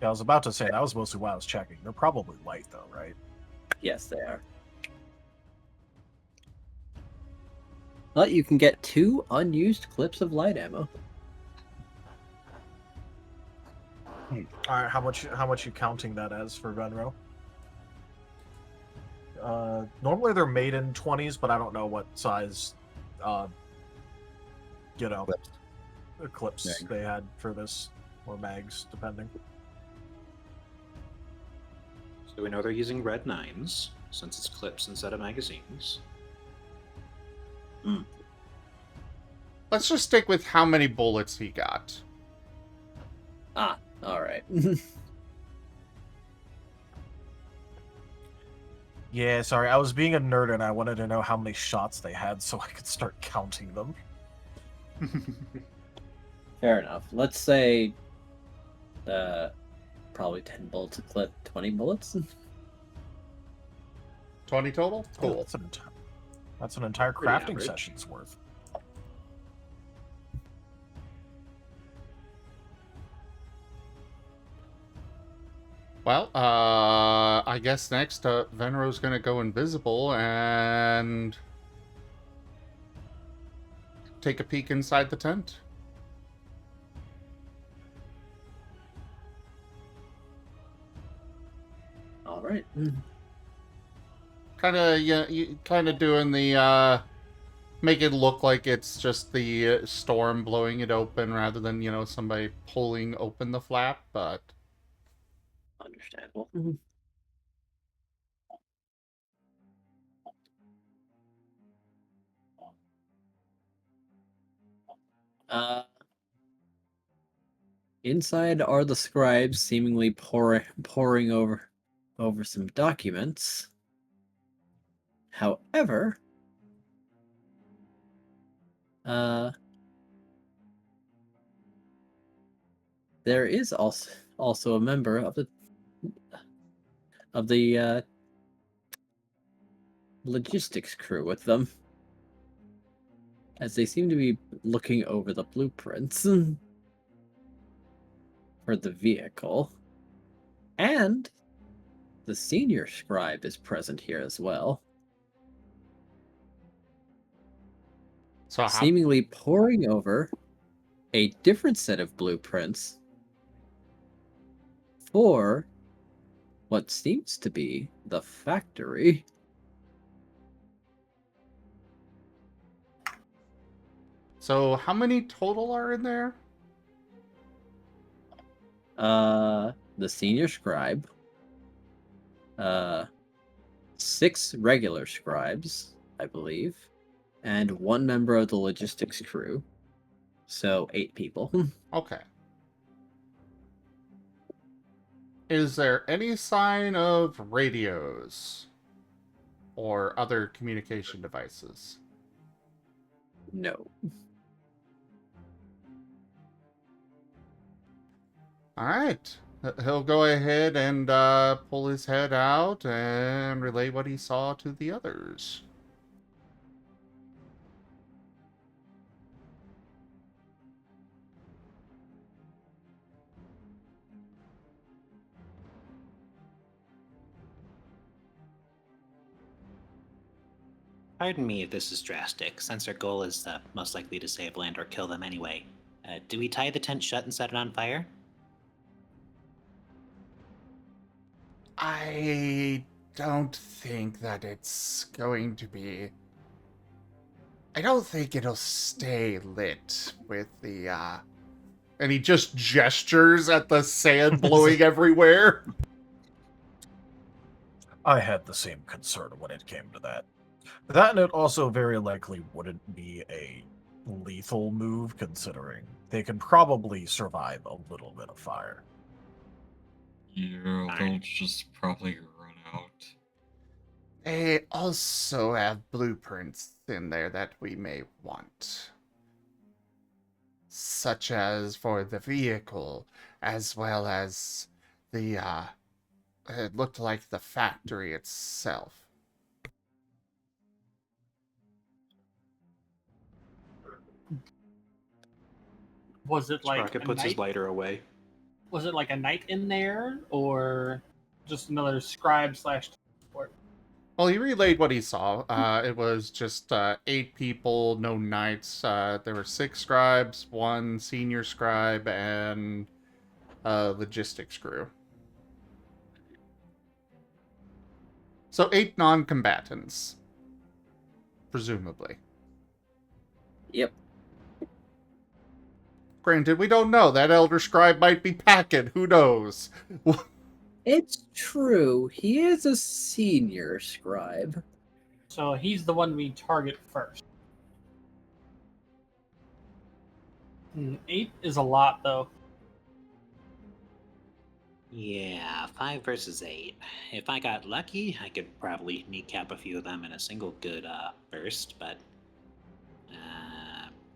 Yeah, I was about to say that was mostly why I was checking. They're probably light though, right? Yes, they are. But you can get 2 unused clips of light ammo. All right, how much you counting that as for Venrho? Normally they're made in 20s, but I don't know what size, clips Mag. they had for this, or mags, depending. So we know they're using red 9s, since it's clips instead of magazines. Let's just stick with how many bullets he got. Ah, alright. Yeah, sorry, I was being a nerd and I wanted to know how many shots they had so I could start counting them. Fair enough. Let's say probably 10 bullets a clip, 20 bullets. 20 total? Oh, Cool. that's an entire Pretty crafting average. session's worth. Well, I guess next, Venro's gonna go invisible and take a peek inside the tent. Alright. Kind of, yeah, kind of doing the, make it look like it's just the storm blowing it open rather than, somebody pulling open the flap, but... Understandable. Inside are the scribes seemingly poring over some documents. However, there is also a member of the logistics crew with them, as they seem to be looking over the blueprints for the vehicle. And the senior scribe is present here as well, So how... seemingly poring over a different set of blueprints for what seems to be the factory. So how many total are in there? The senior scribe, 6 regular scribes, I believe, and 1 member of the logistics crew. So 8 people. Okay. Is there any sign of radios or other communication devices? No. All right. He'll go ahead and pull his head out and relay what he saw to the others. Pardon me if this is drastic, since our goal is most likely to save land or kill them anyway. Do we tie the tent shut and set it on fire? I don't think that it's going to be... I don't think it'll stay lit with the, And he just gestures at the sand blowing everywhere. I had the same concern when it came to that. That, and it also very likely wouldn't be a lethal move, considering they can probably survive a little bit of fire. Yeah, they'll just probably run out. They also have blueprints in there that we may want. Such as for the vehicle, as well as the, it looked like the factory itself. Was it like Sprocket a puts his night? lighter away. was it like a knight in there, or just another scribe slash support? Well, he relayed what he saw. It was just 8 people, no knights. There were 6 scribes, 1 senior scribe, and logistics crew. So 8 non-combatants, presumably. Yep. Granted, we don't know. That elder scribe might be packing. Who knows? It's true. He is a senior scribe. So he's the one we target first. 8 is a lot, though. Yeah, 5 versus 8. If I got lucky, I could probably kneecap a few of them in a single good burst, but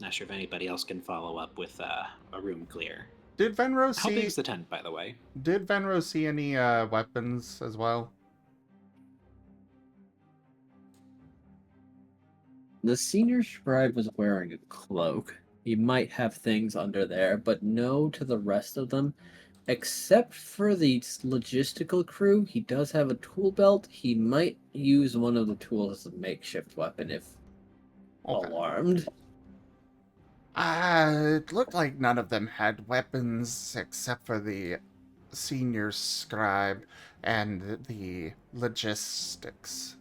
not sure if anybody else can follow up with a room clear. Did Venrho How big see? is the tent, by the way? Did Venrho see any weapons as well? The senior scribe was wearing a cloak. He might have things under there, but no to the rest of them. Except for the logistical crew, he does have a tool belt. He might use one of the tools as a makeshift weapon if alarmed. It looked like none of them had weapons except for the senior scribe and the logistics.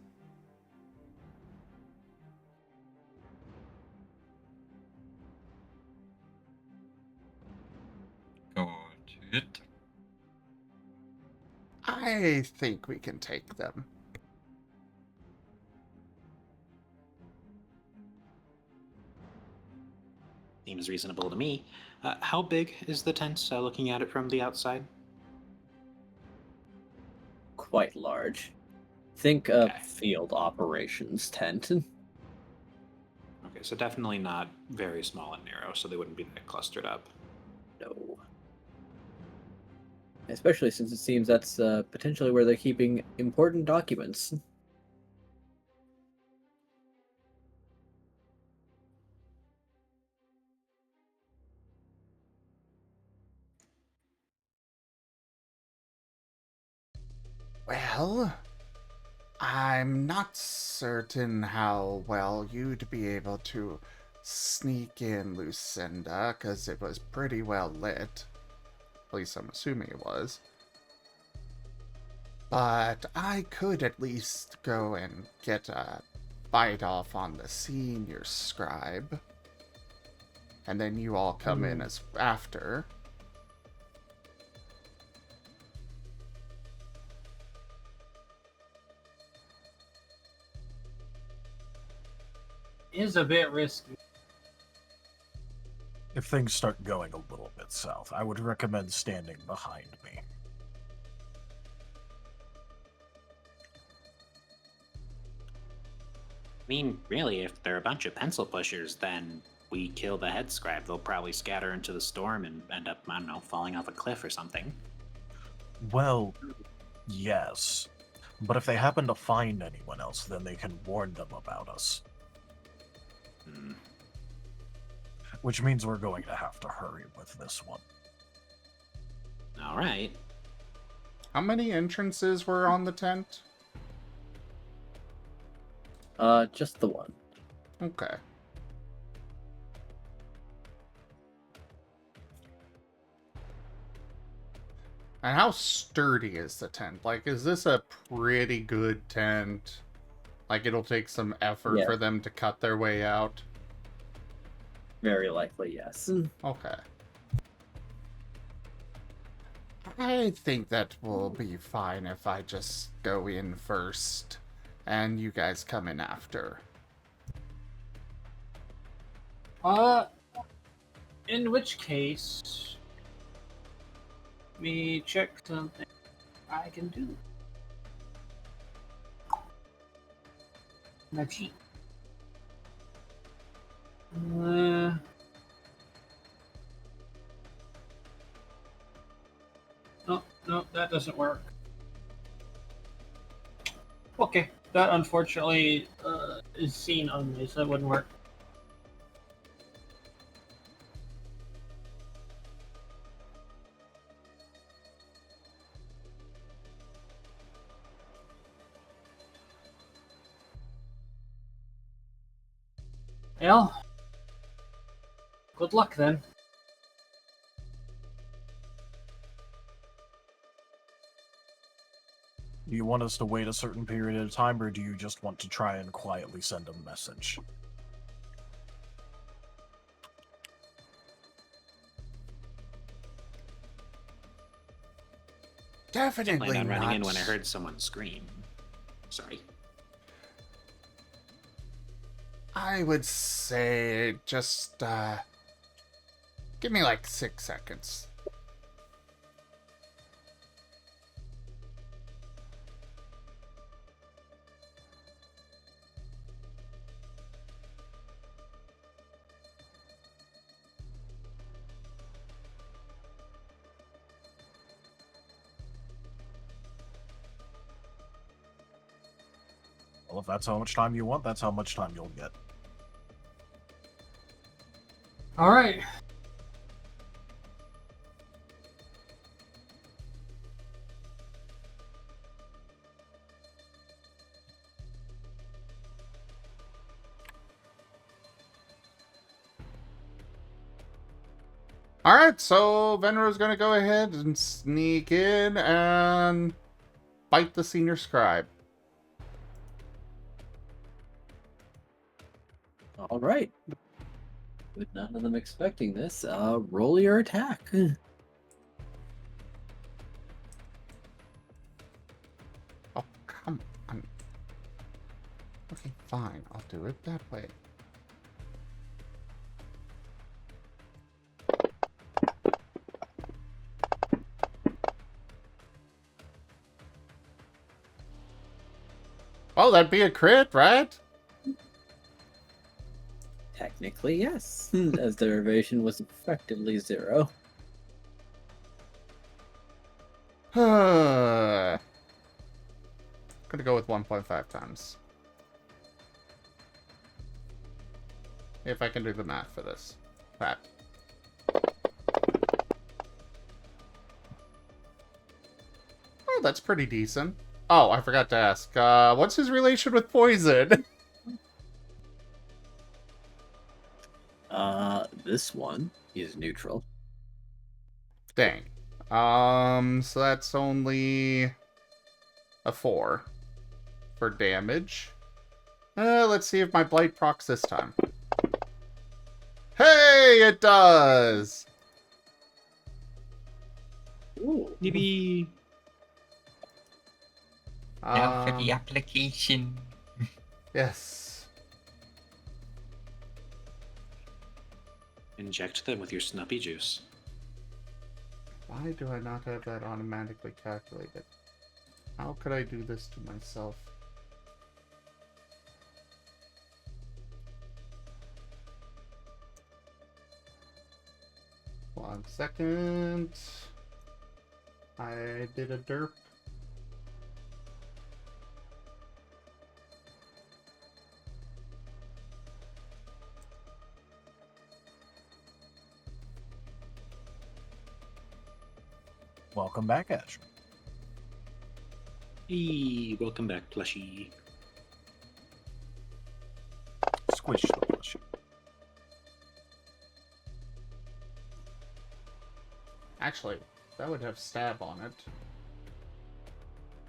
Got it. I think we can take them. Seems reasonable to me. How big is the tent, looking at it from the outside? Quite large. Think a Okay. field operations tent. Okay, so definitely not very small and narrow, so they wouldn't be that clustered up. No. Especially since it seems that's potentially where they're keeping important documents. Well, I'm not certain how well you'd be able to sneak in, Luecinda, because it was pretty well lit. At least I'm assuming it was. But I could at least go and get a bite off on the senior scribe. And then you all come in as after. Is a bit risky. If things start going a little bit south, I would recommend standing behind me. I mean, really, if they're a bunch of pencil pushers, then we kill the head scribe. They'll probably scatter into the storm and end up, I don't know, falling off a cliff or something. Well, yes. But if they happen to find anyone else, then they can warn them about us. Hmm. Which means we're going to have to hurry with this one. All right. How many entrances were on the tent? Just the one. Okay. And how sturdy is the tent? Like, is this a pretty good tent? Like, it'll take some effort Yeah. for them to cut their way out? Very likely, yes. Okay. I think that will be fine if I just go in first, and you guys come in after. In which case, let me check something I can do. My cheat. No, that doesn't work. Okay, that unfortunately is seen only, so that wouldn't work. Well, good luck then. Do you want us to wait a certain period of time, or do you just want to try and quietly send a message? Definitely Planned on running in not. when I heard someone scream. Sorry. I would say just, give me like 6 seconds. Well, if that's how much time you want, that's how much time you'll get. All right. Alright, so Venro's gonna go ahead and sneak in and bite the senior scribe. All right. With none of them expecting this, roll your attack. Oh, come on. Okay, fine. I'll do it that way. Oh, that'd be a crit, right? Technically, yes, as the derivation was effectively 0. Gonna go with 1.5 times. If I can do the math for this. That. Oh, that's pretty decent. Oh, I forgot to ask. What's his relation with poison? This one is neutral. Dang. So that's only a 4 for damage. Let's see if my blight procs this time. Hey, it does! Ooh. Maybe. Now for the application. Yes. Inject them with your snuppy juice. Why do I not have that automatically calculated? How could I do this to myself? One second. I did a derp. Welcome back, Ash. Hey, welcome back, plushie. Squish the plushie. Actually, that would have stab on it.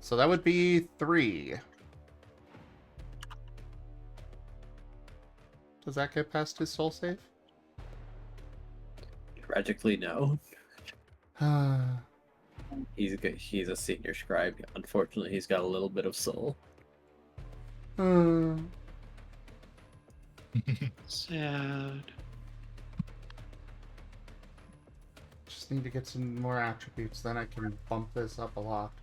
So that would be 3. Does that get past his soul save? Tragically, no. He's a senior scribe. Unfortunately, he's got a little bit of soul. Sad. Just need to get some more attributes, then I can bump this up a lot.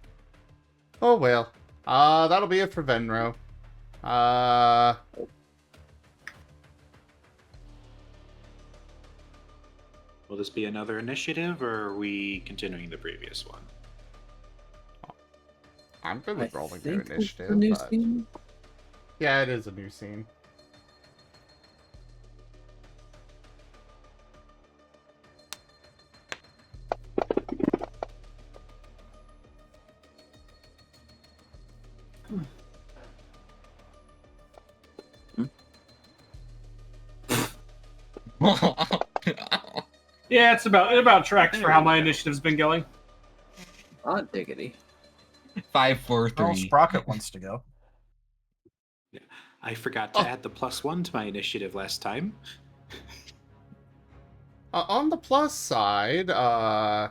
Oh well. That'll be it for Venro. Will this be another initiative, or are we continuing the previous one? I'm good with rolling new think it's initiative, the new but... scene. Yeah, it is a new scene. Yeah, it about tracks There for how we my go. initiative's been going. Hot diggity. 5, 4, Girl 3. Sprocket wants to go. I forgot to Oh. add the +1 to my initiative last time. On the plus side, at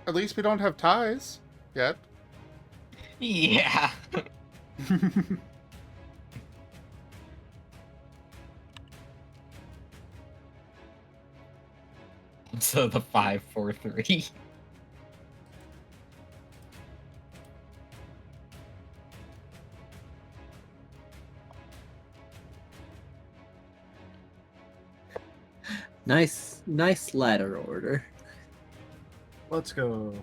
least we don't have ties yet. Yeah. So the 5, 4, 3. Nice ladder order. Let's go.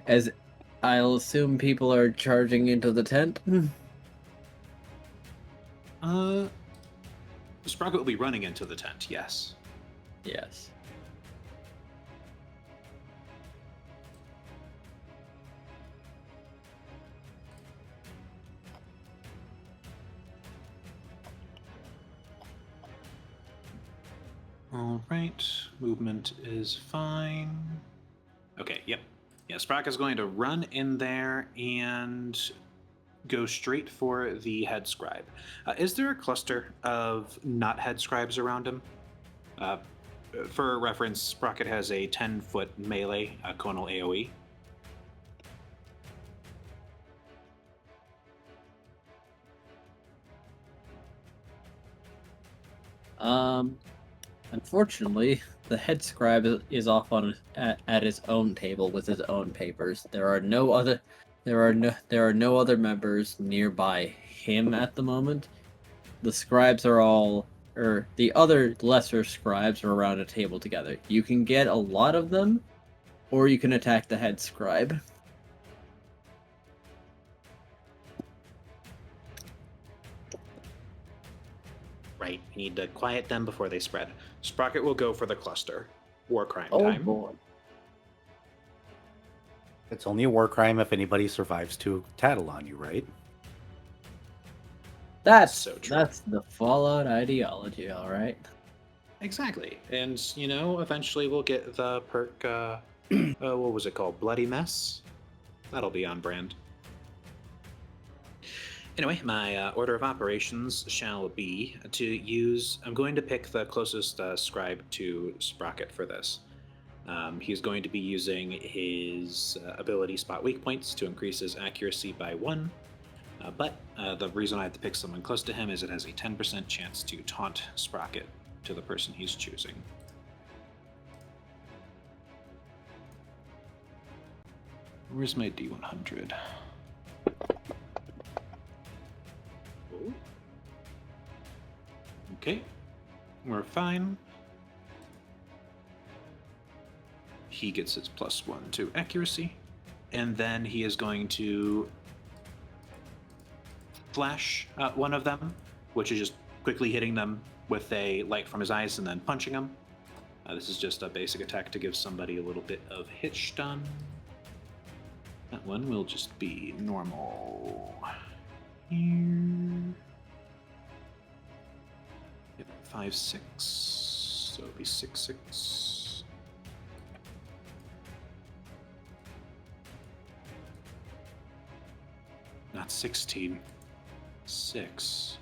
As I'll assume people are charging into the tent. Sprocket will be running into the tent, yes. Yes. All right, movement is fine. Okay, yep. Yeah, Sprocket's going to run in there and go straight for the head scribe. Is there a cluster of not head scribes around him? For reference, Sprocket has a 10-foot melee conal AoE. Unfortunately, the head scribe is off on at his own table with his own papers. There are no other members nearby him at the moment. The scribes are all, or the other lesser scribes are around a table together. You can get a lot of them, or you can attack the head scribe. Right, we need to quiet them before they spread. Sprocket will go for the cluster. War crime Oh time. boy. It's only a war crime if anybody survives to tattle on you, right? That's So true. That's the Fallout ideology, all right. Exactly. And, you know, eventually we'll get the perk, what was it called? Bloody Mess? That'll be on brand. Anyway, my order of operations shall be to use... I'm going to pick the closest scribe to Sprocket for this. He's going to be using his ability Spot Weak Points to increase his accuracy by 1. But the reason I have to pick someone close to him is it has a 10% chance to taunt Sprocket to the person he's choosing. Where's my D100? Okay, we're fine. He gets his +1 to accuracy, and then he is going to flash one of them, which is just quickly hitting them with a light from his eyes and then punching them. This is just a basic attack to give somebody a little bit of hit stun. That one will just be normal. Here. Yep, 5, 6. So it'll be 6, 6. Not 16. 6.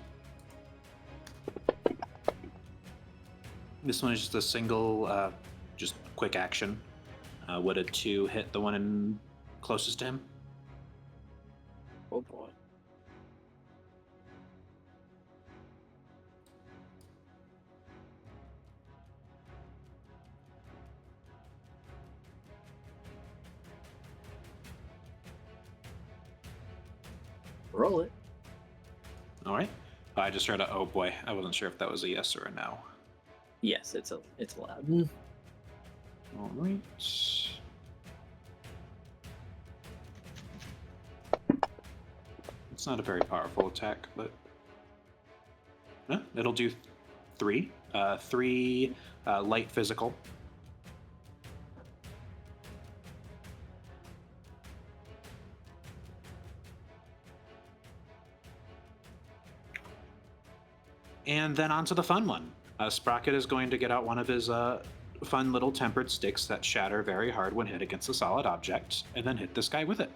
This one is just a single, just quick action. Would a 2 hit the one closest to him? Oh boy. Roll it. All right. I just heard a oh boy. I wasn't sure if that was a yes or a no. Yes, it's allowed. All right. Let's It's not a very powerful attack, but it'll do 3. 3 light physical. And then on to the fun one. Sprocket is going to get out one of his fun little tempered sticks that shatter very hard when hit against a solid object, and then hit this guy with it.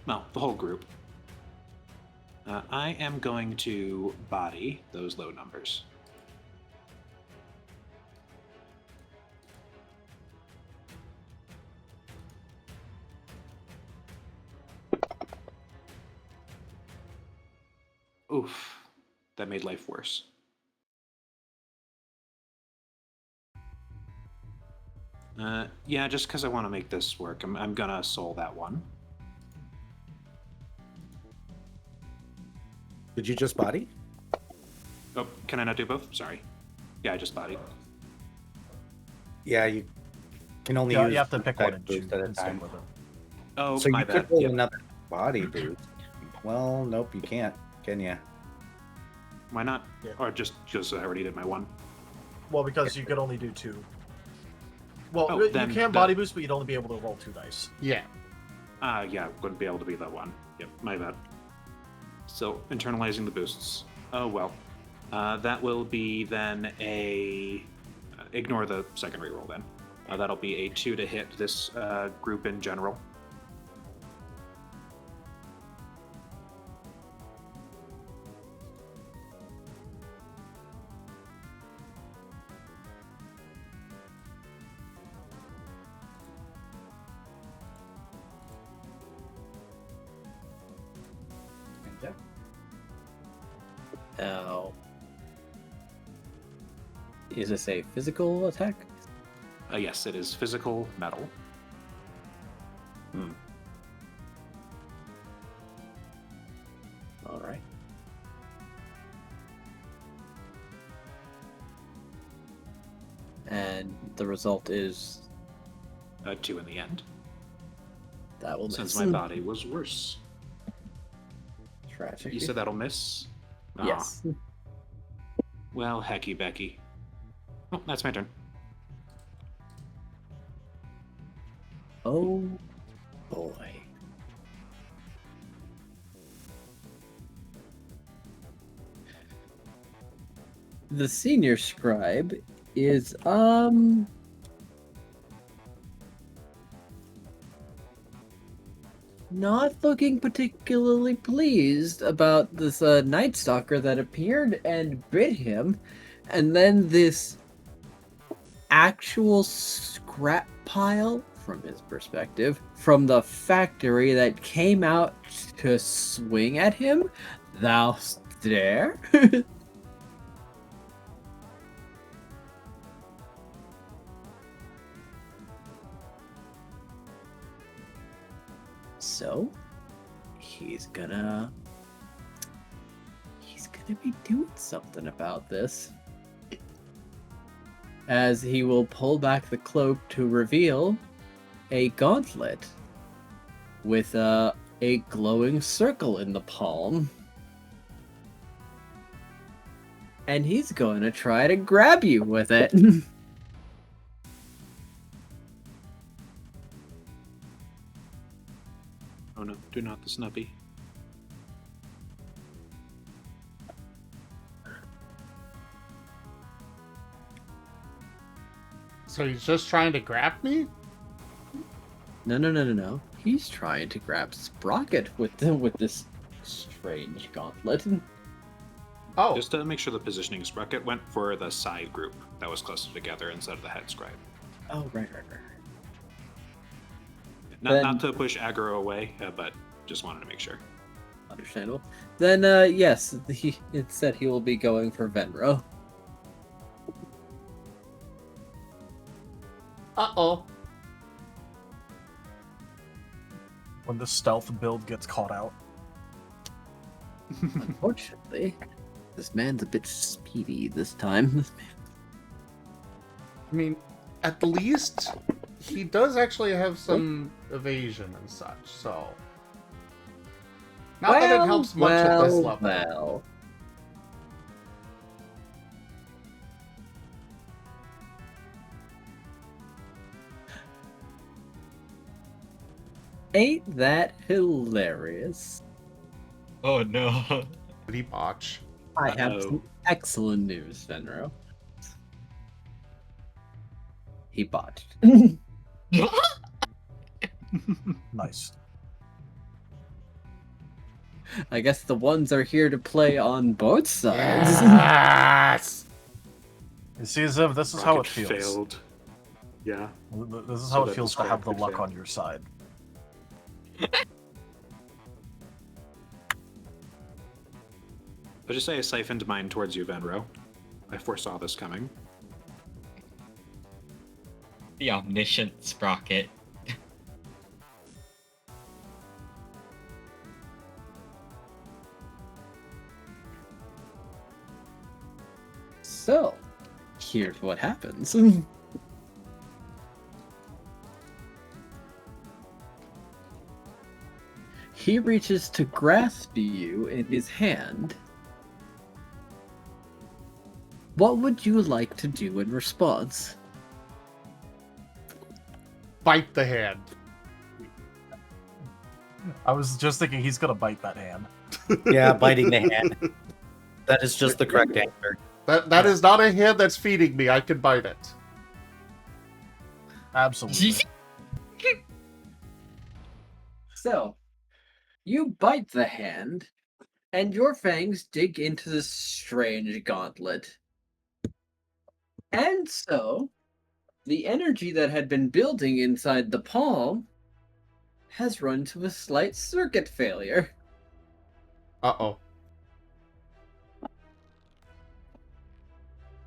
Well, the whole group. I am going to body those low numbers. Oof, that made life worse. Yeah, just because I want to make this work, I'm gonna soul that one. Did you just body? Oh, can I not do both? Sorry. Yeah, I just bodied. Yeah, you can only Yeah, use you have to pick one type and boost choose at a and stick time. with it. Oh, So my you bad. could roll Yep. another body boost. Well, nope, you can't, can you? Why not? Yeah. Or just I already did my one. Well, because you could only do 2. Well, Oh, you then can the- body boost, but you'd only be able to roll 2 dice. Yeah. Yeah, wouldn't be able to be that one. Yep, my bad. So, internalizing the boosts. Oh, well. That will be then a... ignore the second reroll then. That'll be a 2 to hit this group in general. Now, is this a physical attack? Yes, it is physical metal. All right. And the result is 2 in the end. that will miss. Since my body was worse. Tragic. You said that'll miss? Aw. Yes. Well, hecky Becky. Oh, that's my turn. Oh boy. The senior scribe is not looking particularly pleased about this Night Stalker that appeared and bit him, and then this actual scrap pile, from his perspective, from the factory that came out to swing at him. Thou there? So, he's gonna be doing something about this. As he will pull back the cloak to reveal a gauntlet with a glowing circle in the palm. And he's going to try to grab you with it. Oh no, do not the snubby. So he's just trying to grab me? No. He's trying to grab Sprocket with this strange gauntlet. Oh, Just to make sure the positioning Sprocket went for the side group that was closer together instead of the head scribe. Oh, right. Not to push aggro away, but just wanted to make sure. Understandable. Then, yes, it said he will be going for Venrho. uh-oh. When the stealth build gets caught out. Unfortunately, this man's a bit speedy this time. I mean, at least he does actually have some evasion and such, so... Not that it helps much at this level. Well. Ain't that hilarious? Oh no. Did he botch? I have Uh-oh. some excellent news, Venrho. He botched. Nice. I guess the ones are here to play on both sides. Yes! You see, Ziv, this is how it Rocket feels. failed. Yeah. This is So how that it feels the to have the squad could luck fail. on your side. Let's just say I siphoned mine towards you, Venrho. I foresaw this coming. The omniscient Sprocket. So, here's what happens. He reaches to grasp you in his hand. What would you like to do in response? Bite the hand. I was just thinking he's gonna bite that hand. Yeah, biting the hand. That is just the correct answer. That is not a hand that's feeding me. I can bite it. Absolutely. So, you bite the hand, and your fangs dig into this strange gauntlet. And so, the energy that had been building inside the palm has run to a slight circuit failure. Uh-oh.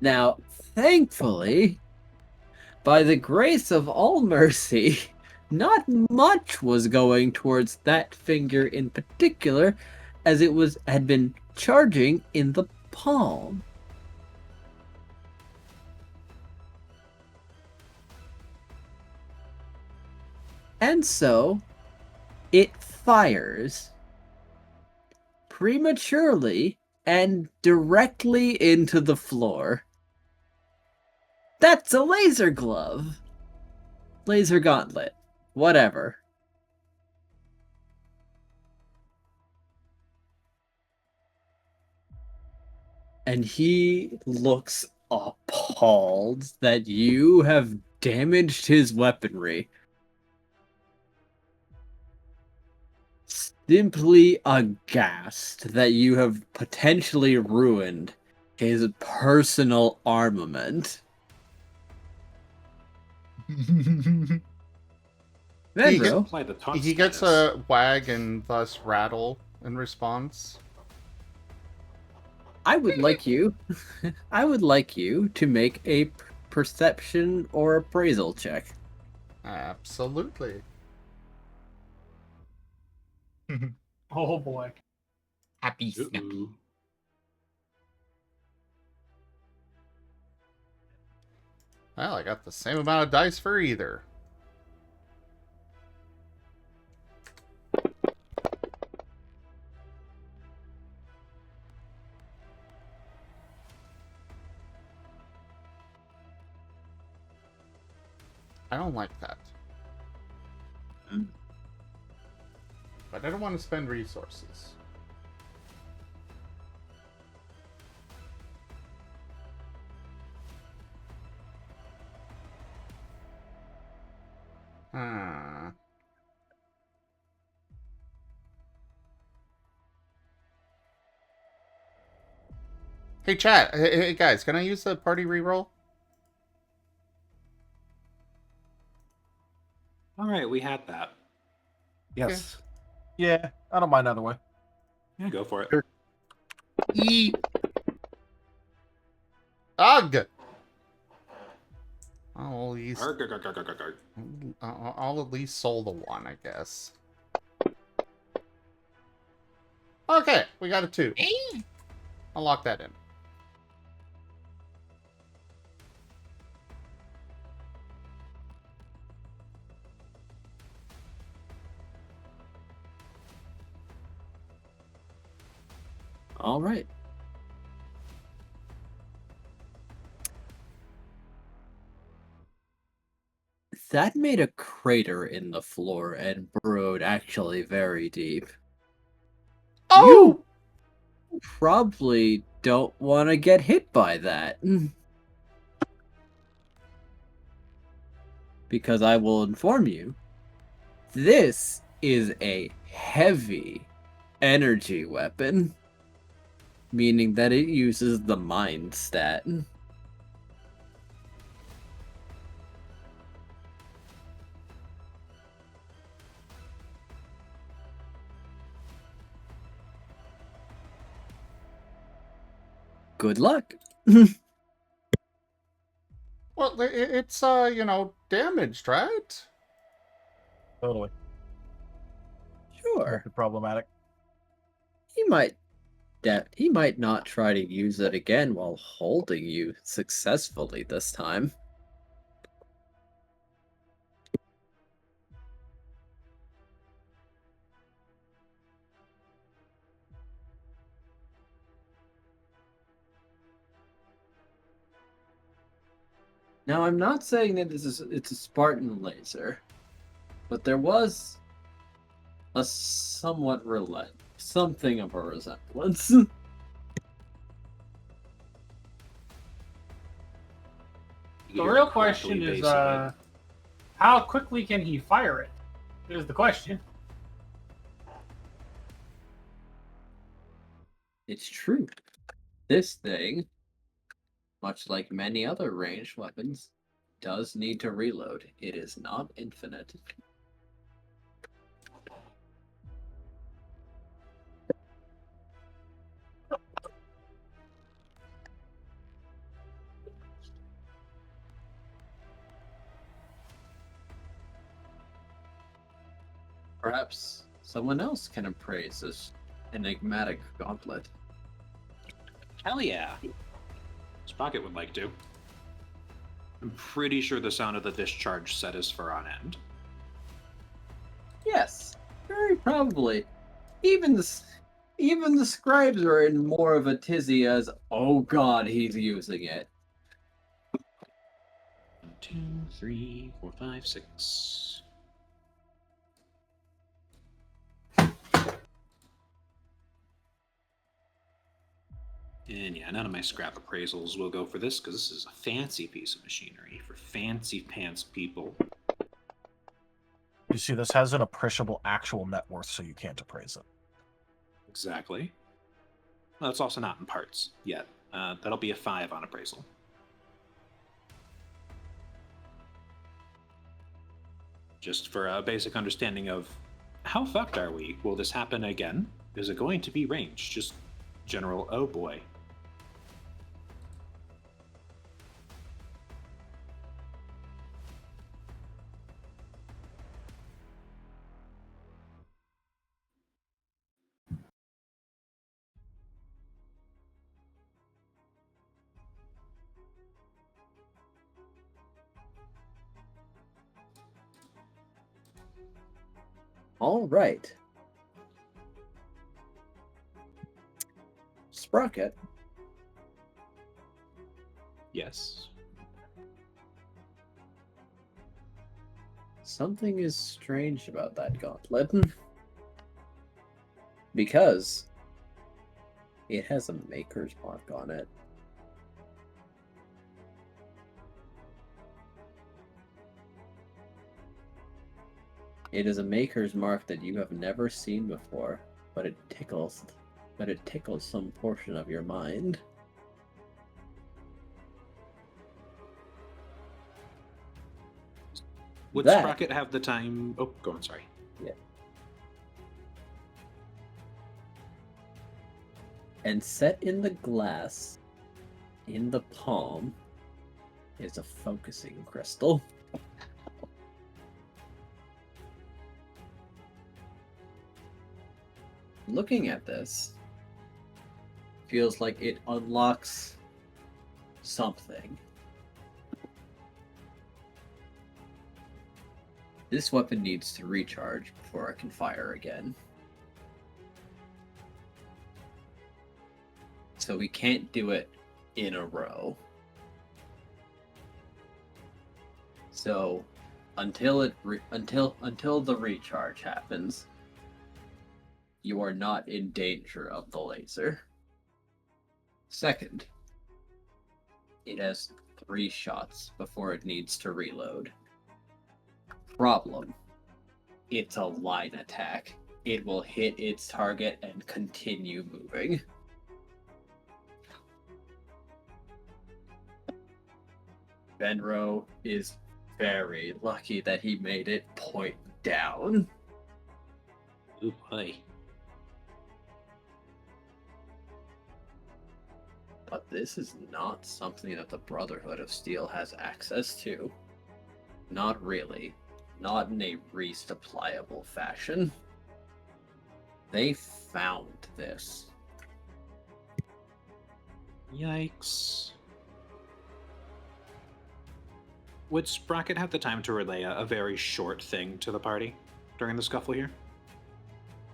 Now, thankfully, by the grace of all mercy, not much was going towards that finger in particular, as it had been charging in the palm. And so, it fires prematurely and directly into the floor. That's a laser glove. Laser gauntlet. Whatever. And he looks appalled that you have damaged his weaponry. Simply aghast that you have potentially ruined his personal armament. Venrho, Apply the taunt He gets status. a wag and thus rattle in response. I would like you to make a perception or appraisal check. Absolutely. Oh boy. Happy snappy. Uh-oh. Well, I got the same amount of dice for either. I don't like that. But I don't want to spend resources. Hmm. Hey chat, hey guys, can I use the party reroll? All right, we had that. Yes. Yeah, I don't mind either way. Yeah, go for it. Sure. Ugh! I'll at least, Arg, arg, arg, arg, arg, arg. I'll at least soul the one, I guess. Okay, we got a 2. I'll lock that in. All right. That made a crater in the floor and burrowed actually very deep. Oh! You probably don't want to get hit by that. Because I will inform you, this is a heavy energy weapon, meaning that it uses the mind stat. Good luck. Well, it's, damaged, right? Totally. Sure. Might be problematic. He might not try to use it again while holding you successfully this time. Now, I'm not saying that it's a Spartan laser, but there was a something of a resemblance. The real question is, how quickly can he fire it? Is the question. It's true. This thing, much like many other ranged weapons, does need to reload. It is not infinite. Perhaps someone else can appraise this enigmatic gauntlet. Hell yeah. Sprocket would like to. I'm pretty sure the sound of the discharge set is for on end. Yes, very probably. Even the scribes are in more of a tizzy as, oh god, he's using it. 1, 2, 3, 4, 5, 6. And yeah, none of my scrap appraisals will go for this because this is a fancy piece of machinery for fancy pants people. You see, this has an appreciable actual net worth, so you can't appraise it. Exactly. Well, it's also not in parts yet. That'll be a 5 on appraisal. Just for a basic understanding of how fucked are we? Will this happen again? Is it going to be ranged? Just general, oh boy. All right. Sprocket, Yes. something is strange about that gauntlet. Because it has a maker's mark on it. It is a maker's mark that you have never seen before, but it tickles some portion of your mind. Would That- Sprocket have the time? Oh, go on, sorry. And set in the glass, in the palm, is a focusing crystal. Looking at this, feels like it unlocks something. This weapon needs to recharge before it can fire again. So we can't do it in a row. So until the recharge happens, you are not in danger of the laser. Second, it has 3 shots before it needs to reload. Problem: it's a line attack. It will hit its target and continue moving. Venrho is very lucky that he made it point down. Ooh, boy. But this is not something that the Brotherhood of Steel has access to. Not really. Not in a resupplyable fashion. They found this. Yikes. Would Sprocket have the time to relay a very short thing to the party during the scuffle here?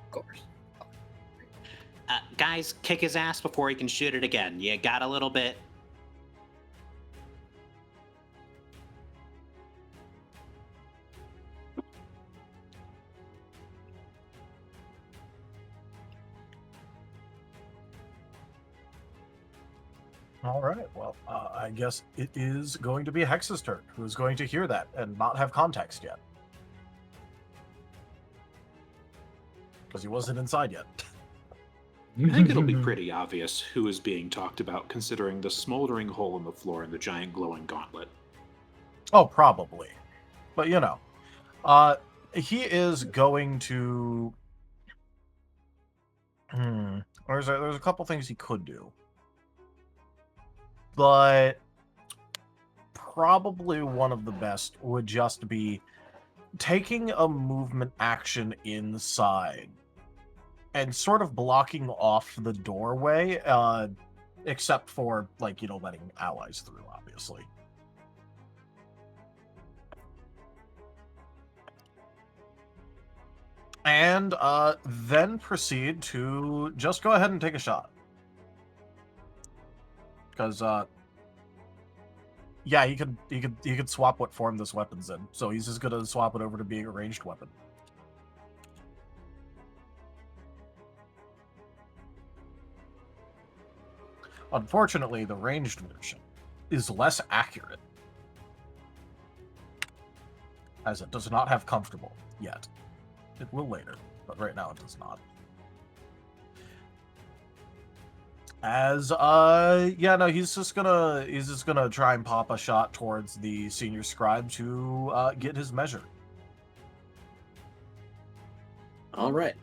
Of course. Guys, kick his ass before he can shoot it again. You got a little bit. All right. Well, I guess it is going to be Hex's turn, who is going to hear that and not have context yet. Because he wasn't inside yet. I think it'll be pretty obvious who is being talked about, considering the smoldering hole in the floor and the giant glowing gauntlet. Oh, probably. But, you know. He is going to... There's a couple things he could do. But probably one of the best would just be taking a movement action inside and sort of blocking off the doorway, except for, like, letting allies through, obviously. And then proceed to just go ahead and take a shot. Because, yeah, he could swap what form this weapon's in. So he's just gonna swap it over to being a ranged weapon. Unfortunately, the ranged version is less accurate, as it does not have comfortable yet. It will later, but right now it does not. As yeah, no, he's just gonna try and pop a shot towards the senior scribe to get his measure. All right.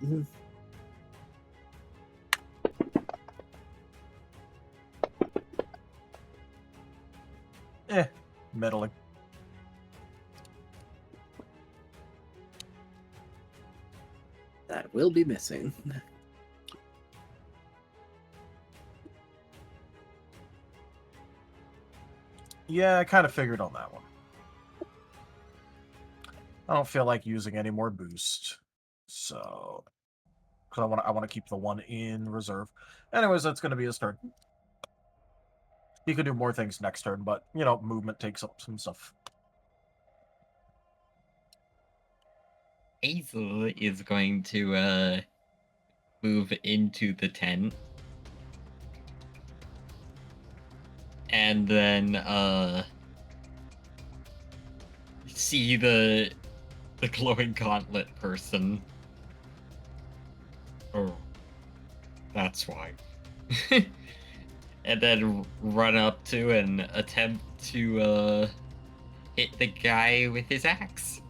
Meddling. That will be missing. Yeah, I kind of figured on that one. I don't feel like using any more boost, so because I want to keep the one in reserve. Anyways, that's going to be his turn. He could do more things next turn, but movement takes up some stuff. Izul is going to move into the tent. And then see the glowing gauntlet person. Oh, that's why. And then run up to and attempt to hit the guy with his axe.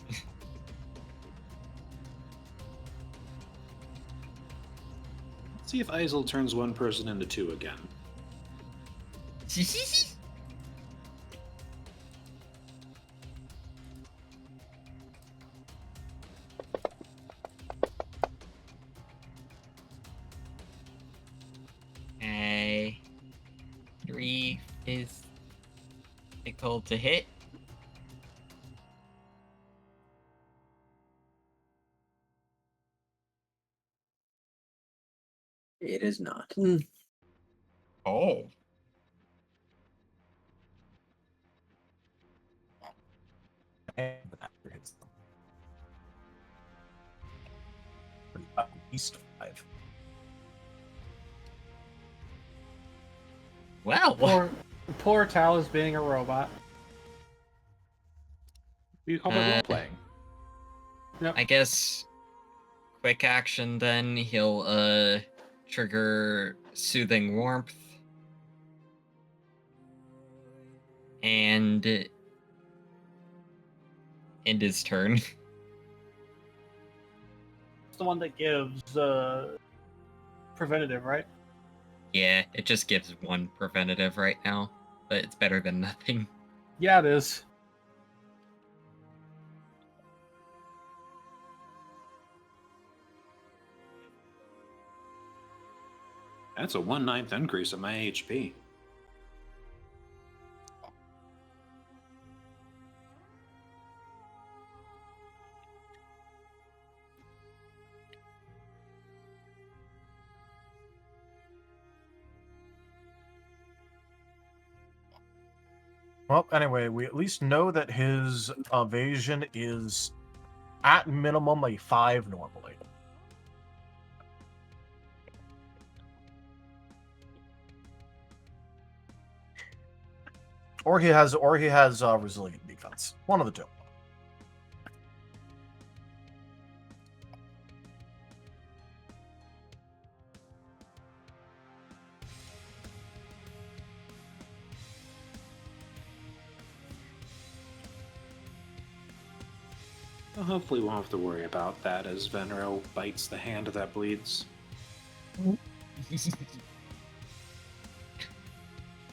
Let's see if Izul turns one person into two again. Okay. 3 is difficult to hit. It is not. Oh. And that hits them. At least 5. Well. Poor Tal is being a robot. You call that role playing? I guess quick action then he'll trigger soothing warmth and end his turn. It's the one that gives preventative, right? Yeah, it just gives 1 preventative right now, but it's better than nothing. Yeah, it is. That's a 1/9 increase in my HP. Well, anyway, we at least know that his evasion is at minimum a 5 normally. Or he has resilient defense. One of the two. Well, hopefully we won't have to worry about that as Venrho bites the hand that bleeds.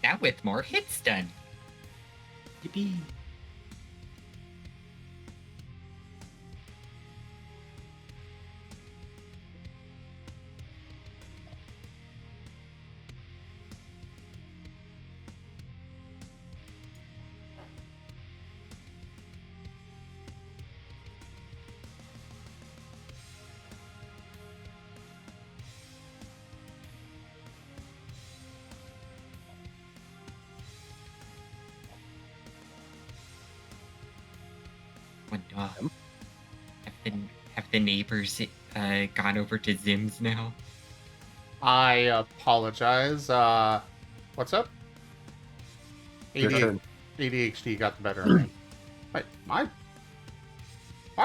Now with more hits done. Yippee! Have the neighbors gone over to Zim's now? I apologize. What's up? Your turn. ADHD got the better of me. Wait, why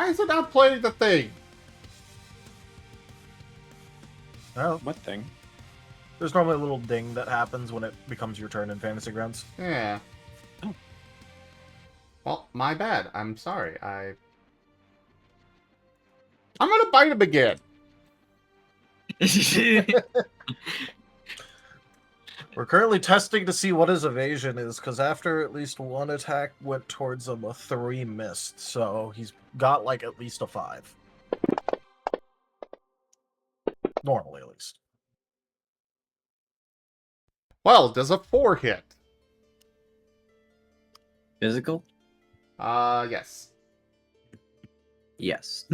is it not playing the thing? Oh, What thing? there's normally a little ding that happens when it becomes your turn in Fantasy Grounds. Yeah. Oh. Well, my bad. I'm sorry. I'm gonna bite him again. We're currently testing to see what his evasion is, because after at least one attack went towards him, a 3 missed, so he's got like at least a 5. Normally, at least. Well, does a 4 hit? Physical? Yes. Yes.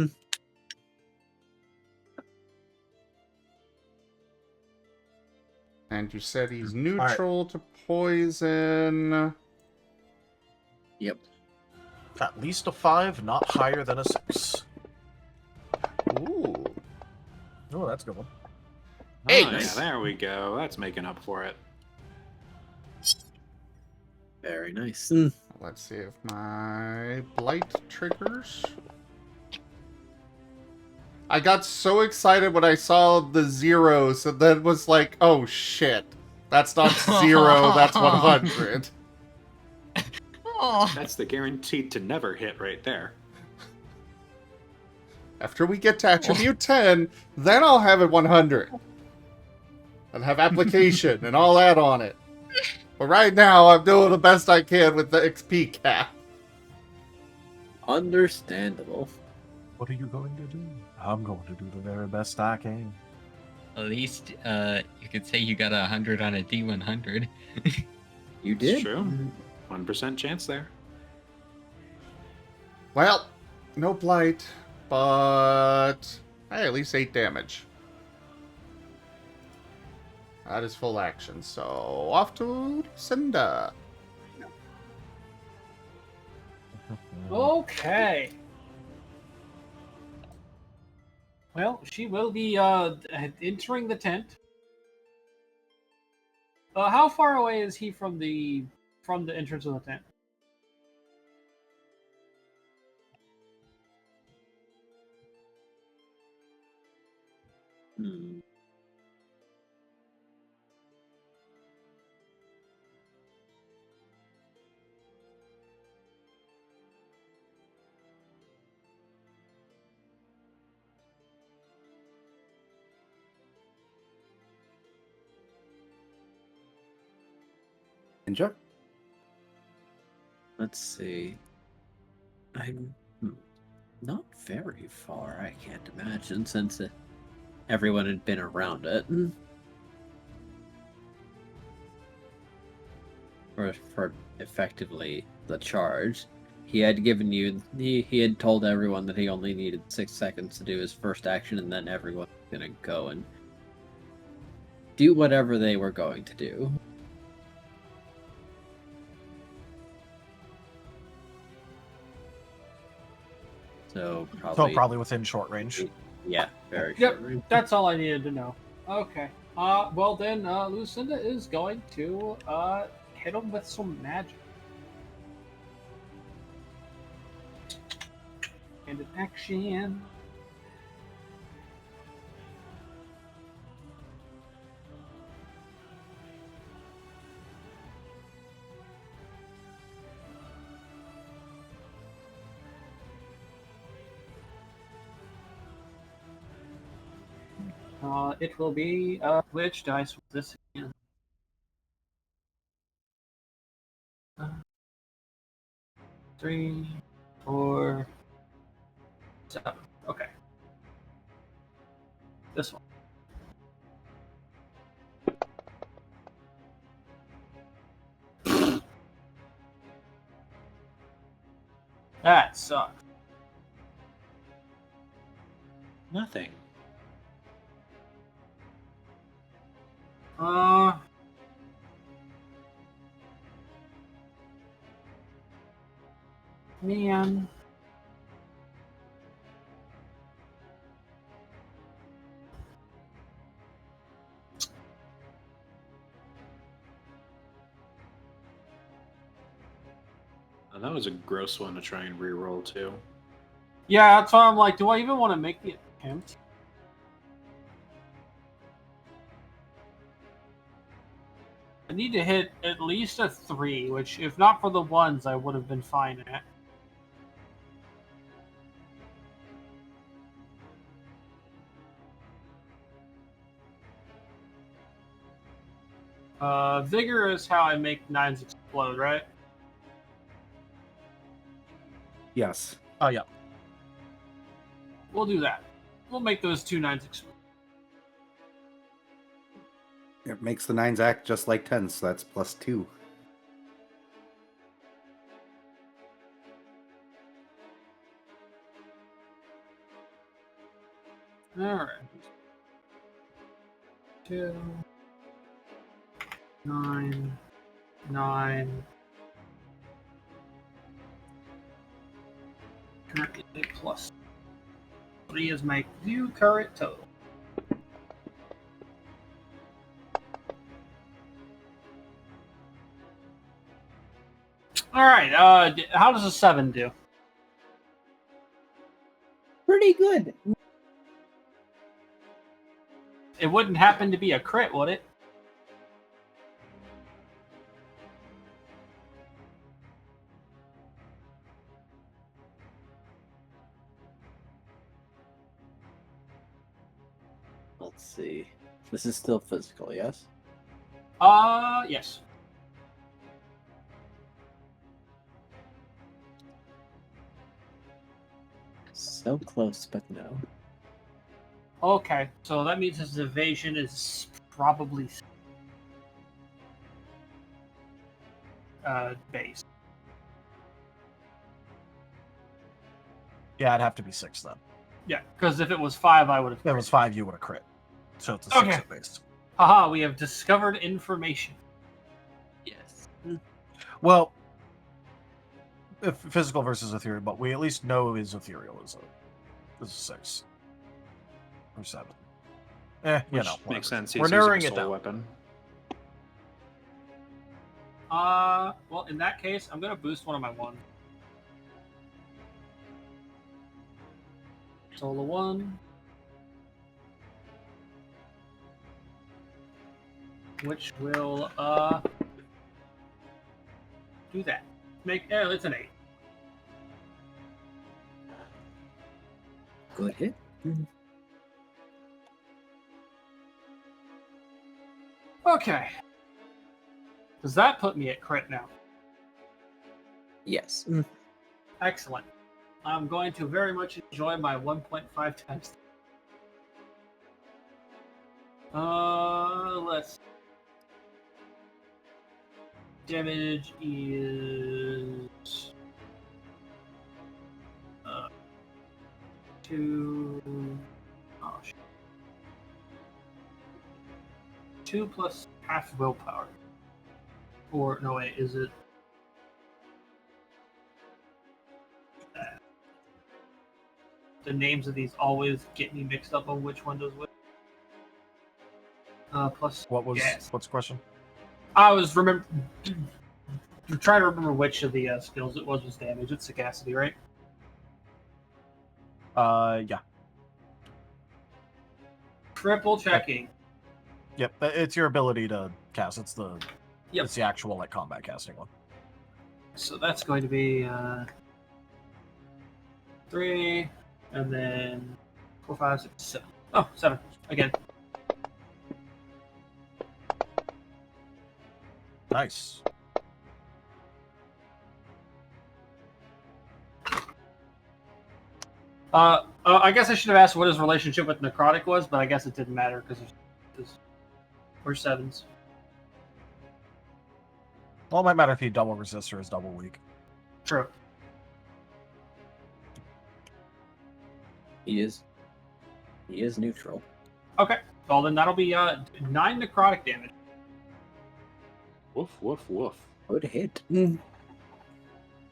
And you said he's neutral to poison. Yep. At least a 5, not higher than a 6. Ooh. Oh, that's a good one. Hey, Oh, nice. yeah, there we go. That's making up for it. Very nice. Let's see if my blight triggers. I got so excited when I saw the zeros, and then was like, oh shit. That's not 0, that's 100. Oh. That's the guaranteed to never hit right there. After we get to attribute 10, then I'll have it 100. And have application and all that on it. But right now, I'm doing the best I can with the XP cap. Understandable. What are you going to do? I'm going to do the very best I can. At least you could say you got 100 on a D100. You did? It's true. 1% chance there. Well, no blight, but hey, at least 8 damage. That is full action. So off to Lucinda. Okay. Well, she will be entering the tent. How far away is he from the entrance of the tent? Hmm. Ninja? Let's see. I'm not very far, I can't imagine, since everyone had been around it. For effectively the charge. He had given you, he had told everyone that he only needed 6 seconds to do his first action, and then everyone was going to go and do whatever they were going to do. So probably within short range. Yeah, very Yep, short range. that's all I needed to know. Okay. Well then, Lucinda is going to hit him with some magic. And an action. It will be which dice was this again? 3, 4, 7. Okay. This one. That sucks. Nothing. Man. Oh, that was a gross one to try and re-roll too. Yeah, that's why I'm like, do I even want to make the attempt? I need to hit at least a 3, which, if not for the ones, I would have been fine at. Vigor is how I make 9s explode, right? Yes. Oh, yeah. We'll do that. We'll make those 2 9s explode. It makes the 9s act just like 10s, so that's +2. Alright. 2, 9, 9. Currently plus 3 is my new current total. Alright, how does a 7 do? Pretty good. It wouldn't happen to be a crit, would it? Let's see. This is still physical, yes? Yes. So close, but no. Okay, so that means his evasion is probably base. Yeah, it'd have to be 6 then. Yeah, because if it was 5, I would have. If it was 5, you would have crit. So it's a 6 Okay. at base. Haha, we have discovered information. Yes. Well, if physical versus ethereal, but we at least know his ethereal is a 6 or 7. Which whatever. makes sense. He's We're narrowing using it a soul down. weapon. Well, in that case, I'm gonna boost one of my ones. Solo 1. Which will, do that. It's an 8. Good hit. Okay. Does that put me at crit now? Yes. Excellent. I'm going to very much enjoy my 1.5 times. Let's. Damage is 2. Oh shit. 2 plus half willpower. Or no wait, is it? The names of these always get me mixed up on which one does what. Plus. What's gas. the question? I was trying to remember which of the skills it was damage. It's sagacity, right? Yeah. Triple checking. Yep, it's your ability to cast. It's the Yep. it's the actual like combat casting one. So that's going to be 3, and then 4, 5, 6, 7. Oh, 7 again. Nice. I guess I should have asked what his relationship with necrotic was, but I guess it didn't matter because we're 7s. Well, it might matter if he double resist or is double weak. True. He is neutral. Okay. Well, then that'll be 9 necrotic damage. Woof, woof, woof. Good hit.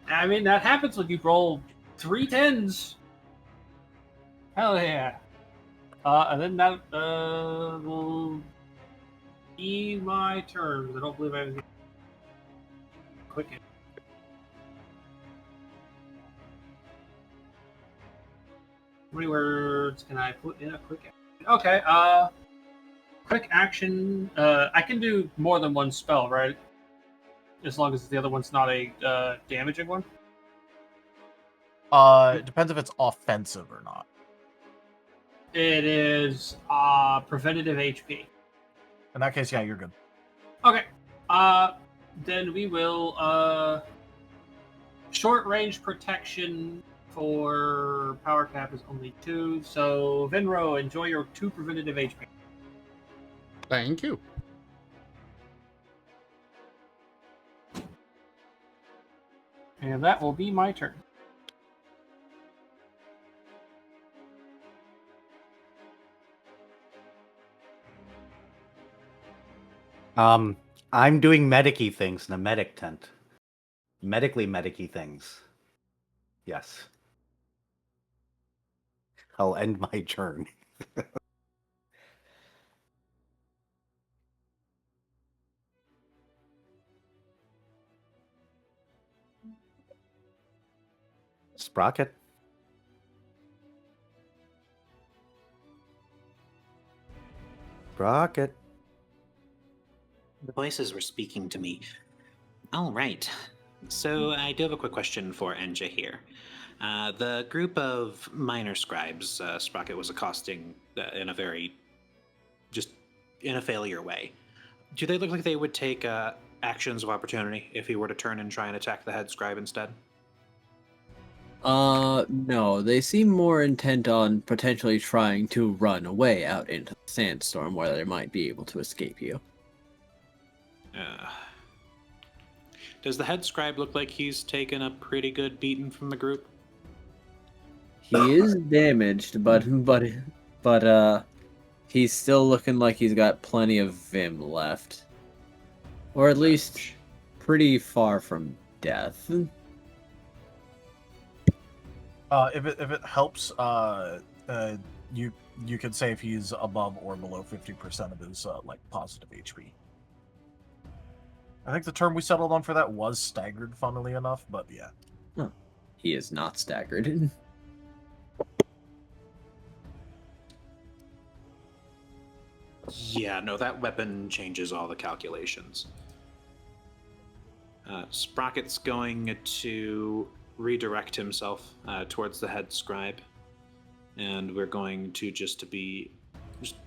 I mean, that happens when you roll 3 10s. Hell yeah. And then that will be my turn. I don't believe I have quick hit. How many words can I put in a quick action? Okay, quick action. I can do more than one spell, right? As long as the other one's not a damaging one. It depends if it's offensive or not. It is preventative HP. In that case, yeah, you're good. Okay. Then we will short range protection for power cap is only 2. So Venrho, enjoy your 2 preventative HP. Thank you. And that will be my turn. I'm doing medic-y things in a medic tent. Medically medic-y things. Yes. I'll end my turn. Sprocket. Sprocket. The voices were speaking to me. All right. So I do have a quick question for Enja here. The group of minor scribes Sprocket was accosting in a very, just in a failure way. Do they look like they would take actions of opportunity if he were to turn and try and attack the head scribe instead? No, they seem more intent on potentially trying to run away out into the sandstorm where they might be able to escape you. Does the head scribe look like he's taken a pretty good beating from the group? He is damaged, but He's still looking like he's got plenty of vim left. Or at least pretty far from death. If it helps, you could say if he's above or below 50% of his like positive HP. I think the term we settled on for that was staggered, funnily enough, but yeah. Huh. He is not staggered. Yeah, no, that weapon changes all the calculations. Sprocket's going to redirect himself towards the head scribe, and we're going to just be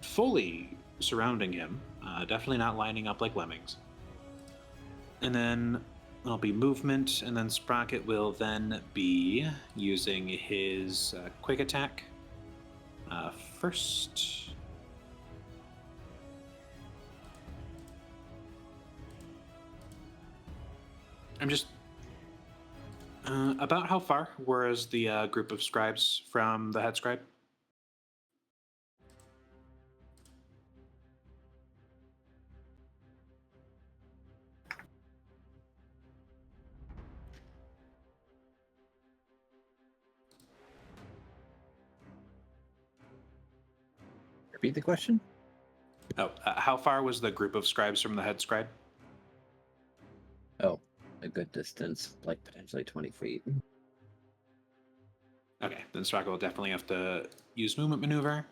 fully surrounding him, definitely not lining up like lemmings. And then there'll be movement, and then Sprocket will then be using his quick attack first. I'm just about how far was the group of scribes from the head scribe? Repeat the question? Oh, how far was the group of scribes from the head scribe? Oh, a good distance, like potentially 20 feet. Okay, then Sprocket will definitely have to use movement maneuver.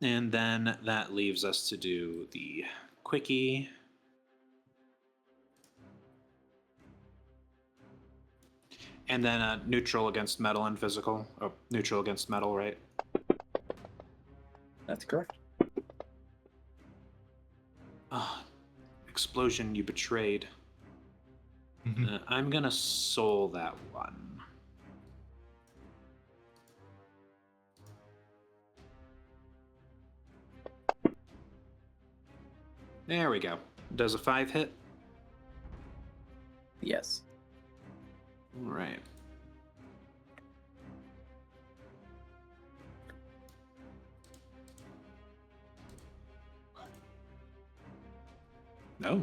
And then that leaves us to do the quickie. And then neutral against metal and physical. Oh, neutral against metal, right? That's correct. Ah, explosion, you betrayed. I'm gonna soul that one. There we go. Does a 5 hit? Yes. All right. No.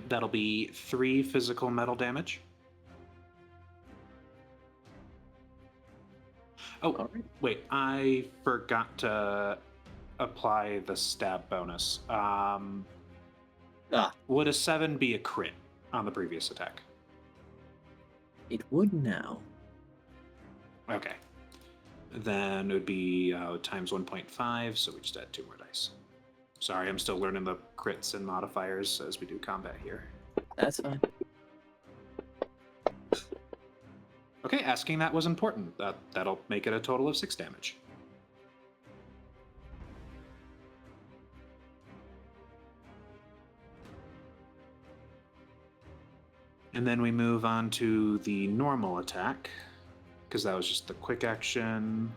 That'll be 3 physical metal damage. Oh, Alright. wait, I forgot to apply the stab bonus. Would a 7 be a crit on the previous attack? It would now. Okay. Then it would be times 1.5, so we just add 2 more dice. Sorry, I'm still learning the crits and modifiers as we do combat here. That's fine. Okay, asking that was important. That'll make it a total of 6 damage. And then we move on to the normal attack, because that was just the quick action.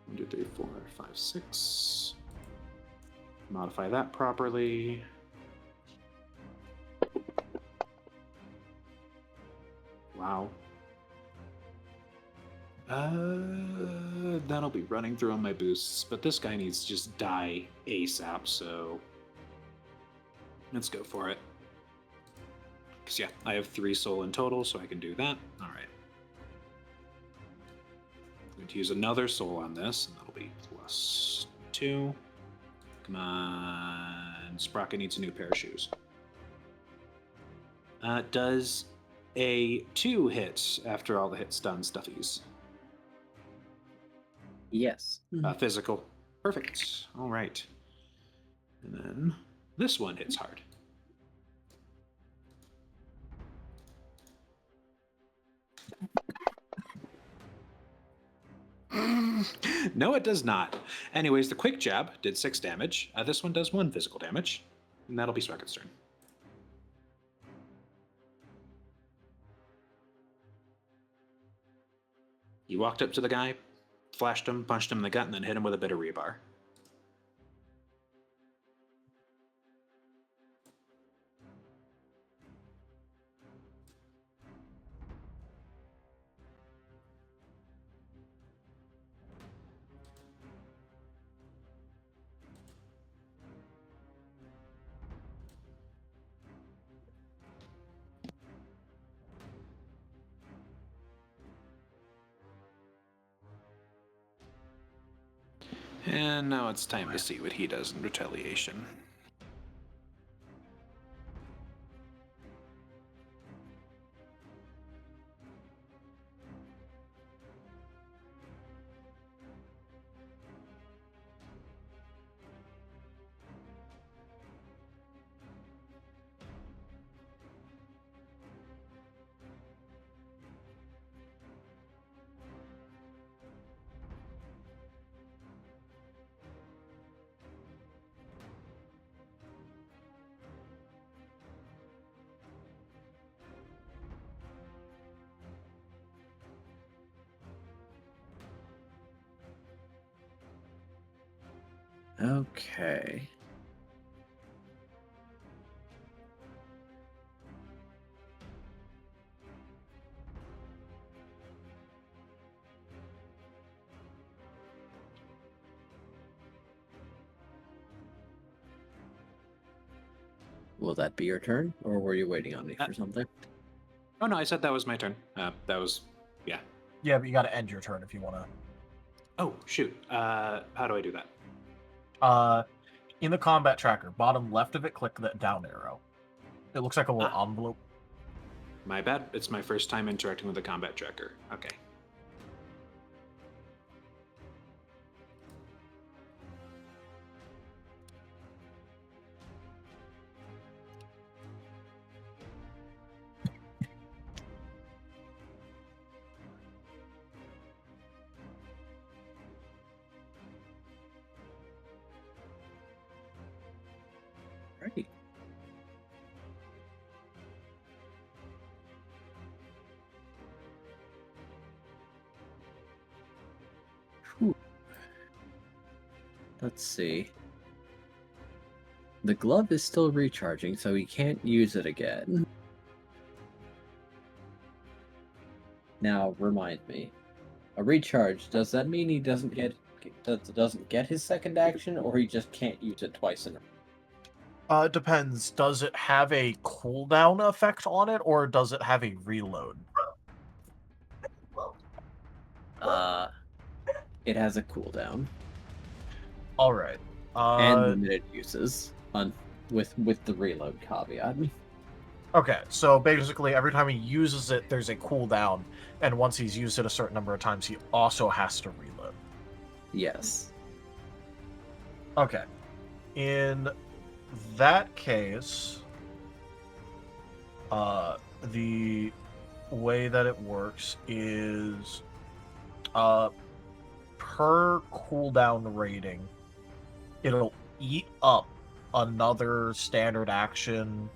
1, 2, 3, 4, 5, 6. Modify that properly. Wow. That'll be running through on my boosts, but this guy needs to just die ASAP, so let's go for it. Because, yeah, I have 3 soul in total, so I can do that. All right. I'm going to use another soul on this, and that'll be +2. Come on. Sprocket needs a new pair of shoes. Does a 2 hit after all the hits done, stuffies? Yes. Physical. Perfect. All right. And then this one hits hard. No, it does not. Anyways, the quick jab did 6 damage. This one does 1 physical damage. And that'll be Sprocket's turn. You walked up to the guy, flashed him, punched him in the gut, and then hit him with a bit of rebar. And now it's time to see what he does in retaliation. Okay. Will that be your turn, or were you waiting on me for something? Oh no, I said that was my turn. That was, yeah. Yeah, but you got to end your turn if you want to. Oh shoot. How do I do that? In the combat tracker, bottom left of it, click that down arrow. It looks like a little envelope. My bad. It's my first time interacting with the combat tracker. Okay. Right. Whew. Let's see. The glove is still recharging, so he can't use it again. Now, remind me. A recharge, does that mean he doesn't get his second action, or he just can't use it twice in a row? It depends. Does it have a cooldown effect on it, or does it have a reload? It has a cooldown. All right. And limited uses with the reload caveat. Okay, so basically every time he uses it, there's a cooldown, and once he's used it a certain number of times, he also has to reload. Yes. Okay. In that case, the way that it works is per cooldown rating, it'll eat up another standard action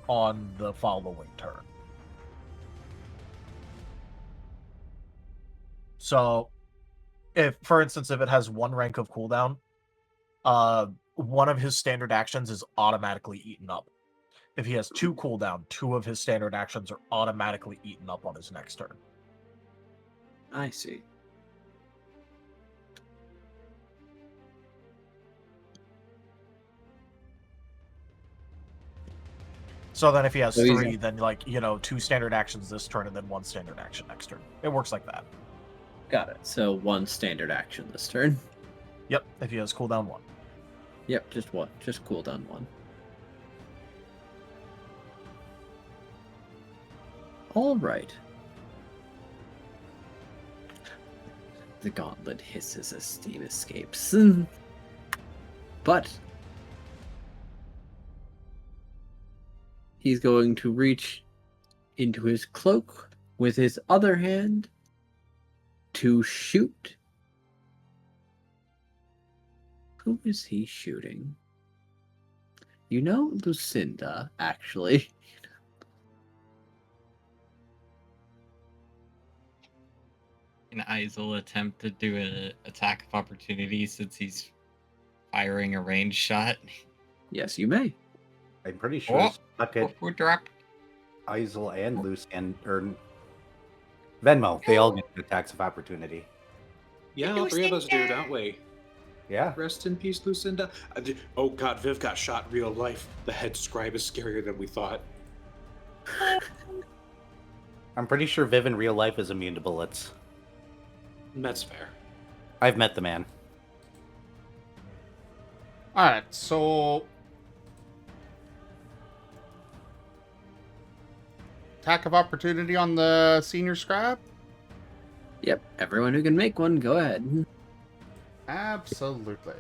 on the following turn. So, if, for instance, if it has one rank of cooldown, one of his standard actions is automatically eaten up. If he has 2 cooldown, 2 of his standard actions are automatically eaten up on his next turn. I see. So then if he has So he's 3, then, like, 2 standard actions this turn and then 1 standard action next turn. It works like that. Got it. So 1 standard action this turn. Yep, if he has cooldown 1. Yep, just 1. Just cooldown 1. All right. The gauntlet hisses as steam escapes. But he's going to reach into his cloak with his other hand to shoot. Who is he shooting? You know Luecinda, actually. Can Izul attempt to do an attack of opportunity since he's firing a range shot? Yes, you may. I'm pretty sure Sprocket, Who dropped? Izul, and Lucian or Venmo, they all get attacks of opportunity. Yeah, all three of us do, don't we? Yeah. Rest in peace, Lucinda. Oh god, Viv got shot in real life. The head scribe is scarier than we thought. I'm pretty sure Viv in real life is immune to bullets. That's fair. I've met the man. Alright, so... Attack of opportunity on the senior scribe? Yep, everyone who can make one, go ahead. Absolutely.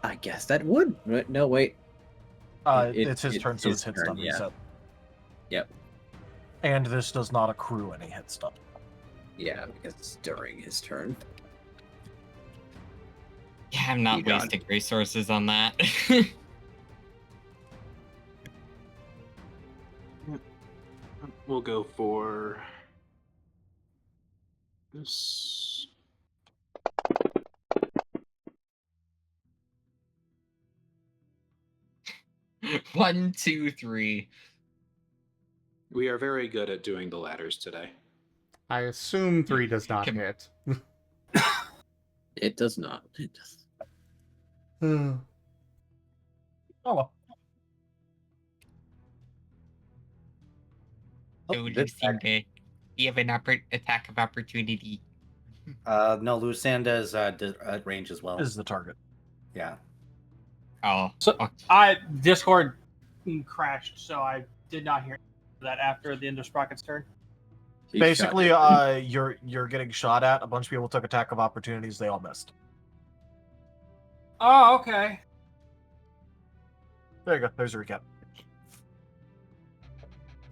I guess that would. No, wait. It's his turn, so it's hit turn, stun yeah. reset. Yep. And this does not accrue any hit stun. Yeah, because it's during his turn. Yeah, I'm not You got wasting resources on that. We'll go for this. One, two, three. We are very good at doing the ladders today. I assume 3 does not Can- hit. It does not. It does. Oh well. So, this Lucinda, you have an attack of opportunity. No, Lucinda's at range as well. Is the target. Yeah. Oh, So okay. Discord crashed, so I did not hear that after the end of Sprocket's turn. He Basically, shot it. you're getting shot at. A bunch of people took attack of opportunities. They all missed. Oh, okay. There you go. There's a recap.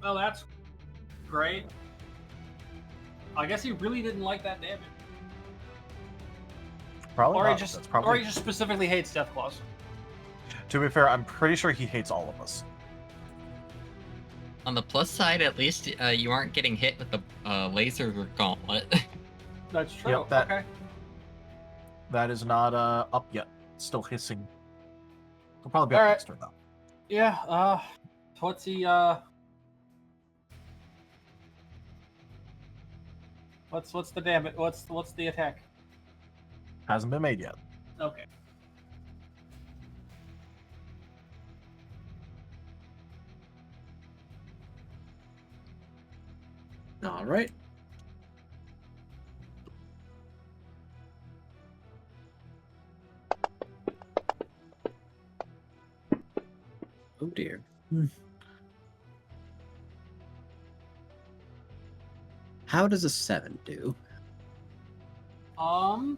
Well, that's great. I guess he really didn't like that damage. Probably Or not. he just, That's or probably. he just specifically hates Death Claws. To be fair, I'm pretty sure he hates all of us. On the plus side, at least you aren't getting hit with the laser gauntlet. That's true. Yep, that- Okay. That is not up yet. It's still hissing. It'll probably be up All right. next turn though. Yeah. What's he? What's the damage? What's the attack? Hasn't been made yet. Okay. All right. Oh dear. How does a 7 do? Well,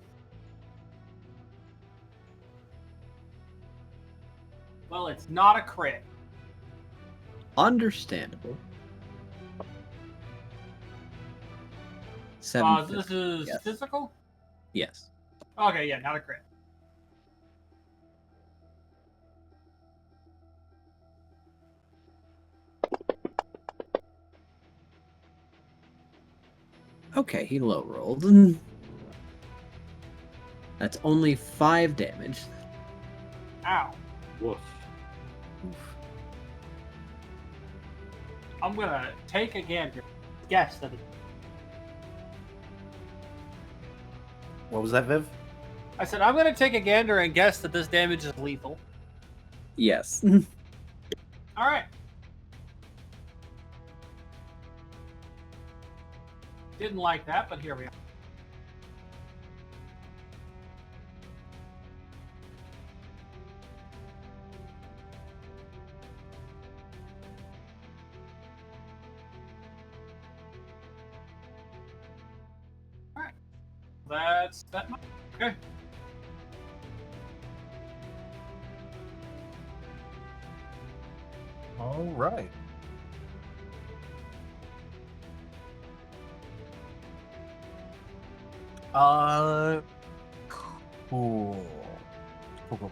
it's not a crit. Understandable. 7. This is yes. physical. Yes. Okay, yeah, not a crit. Okay, he low rolled. That's only 5 damage. Ow. Woof. I'm gonna take a gander. Guess that. What was that, Viv? I said I'm gonna take a gander and guess that this damage is lethal. Yes. All right. Didn't like that, but here we are. All right. That's that much. Okay. All right. Cool. Cool.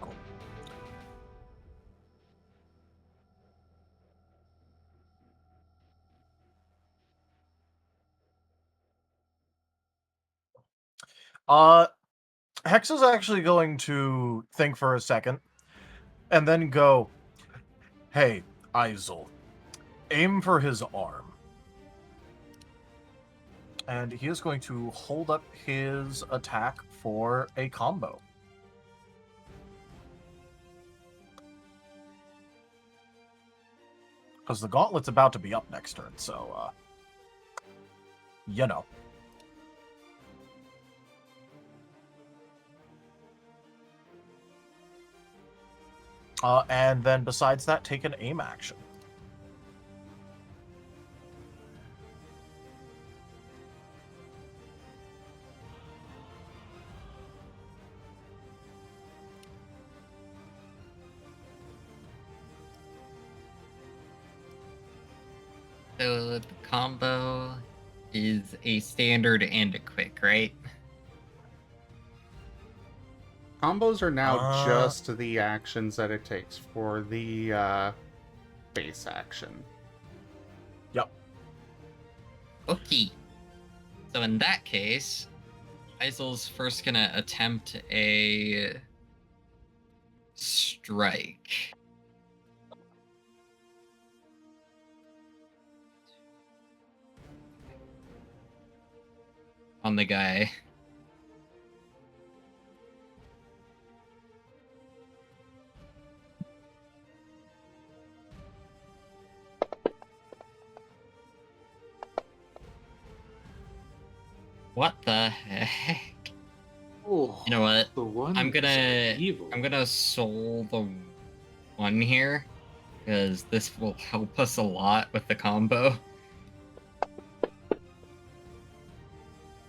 Hex is actually going to think for a second, and then go, "Hey, Izul, aim for his arm." And he is going to hold up his attack for a combo. Because the gauntlet's about to be up next turn, so, you know. And then besides that, take an aim action. So the combo is a standard and a quick, right? Combos are now Uh, just the actions that it takes for the base action. Yep. Okay. So in that case, Izul's first gonna attempt a strike. On the guy. What the heck? Oh, You know what? the one I'm evil. gonna soul the one here, because this will help us a lot with the combo.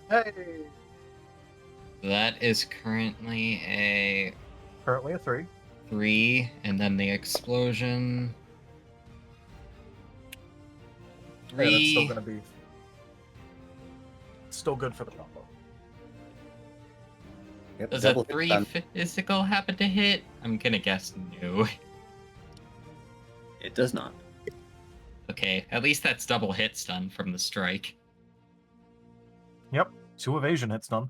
Hey! That is currently a Currently a 3. 3, and then the explosion. Yeah, that's still 3. going to be... Still good for the combo. Yep, Does a double hit 3 done. physical happen to hit? I'm gonna guess no. It does not. Okay, at least that's double hit stun from the strike. Yep, 2 evasion hits done.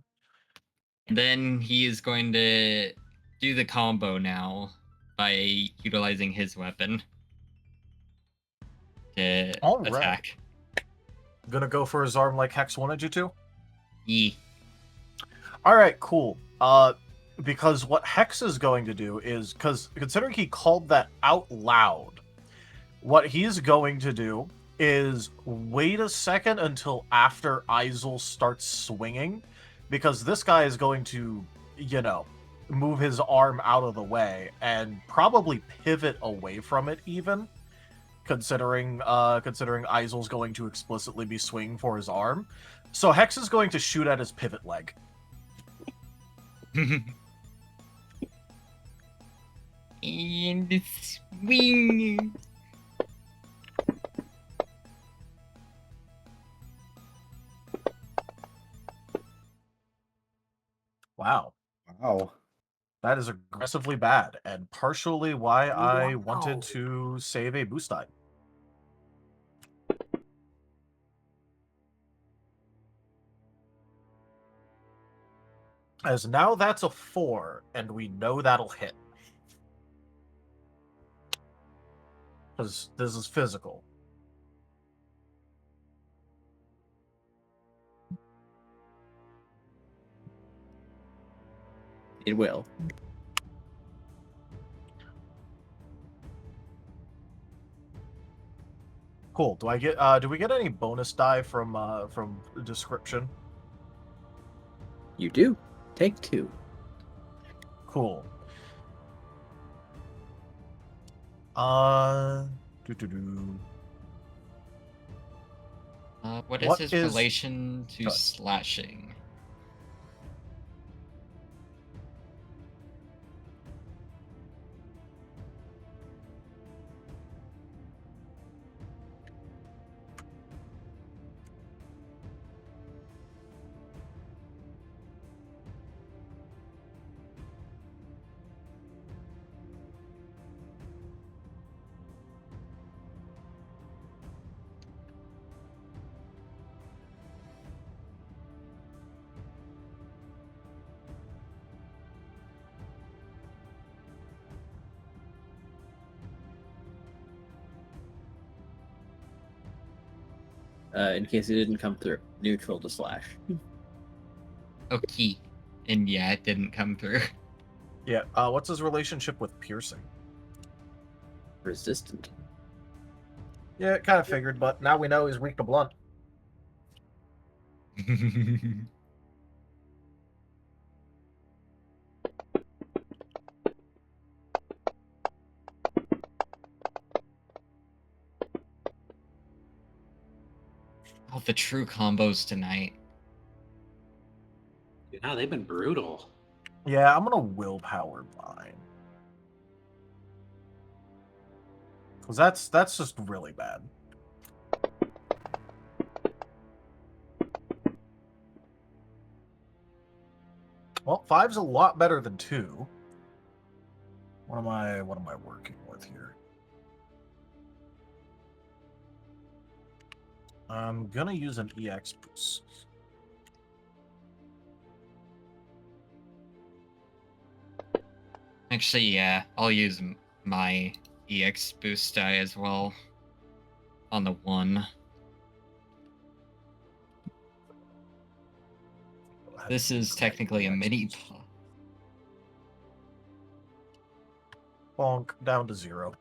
Then he is going to do the combo now by utilizing his weapon to All right. attack. Gonna go for his arm like Hex wanted you to? Yee. Alright, cool. Because what Hex is going to do is, because considering he called that out loud, what he's going to do is wait a second until after Izul starts swinging, because this guy is going to, you know, move his arm out of the way and probably pivot away from it even, considering Izul's going to explicitly be swinging for his arm. So Hex is going to shoot at his pivot leg. And swing. Wow. Wow. That is aggressively bad, and partially why I Wow. wanted to save a boost die. As now that's a 4, and we know that'll hit. Because this is physical. It will. Cool. Do we get any bonus die from the description? You do. Take 2. Cool. Doo-doo-doo. What is What his is- relation to Good. slashing? in case it didn't come through. Neutral to slash. Okay. And yeah, it didn't come through. Yeah. What's his relationship with piercing? Resistant. Yeah, kind of figured, but now we know he's weak to blunt. Oh, the true combos tonight. Yeah, they've been brutal. Yeah, I'm gonna willpower mine. Because that's just really bad. Well, 5's a lot better than 2. What am I working with here? I'm gonna use an EX boost. Actually, yeah, I'll use my EX boost die as well. On the 1. This is technically a mini buff. Bonk, down to 0.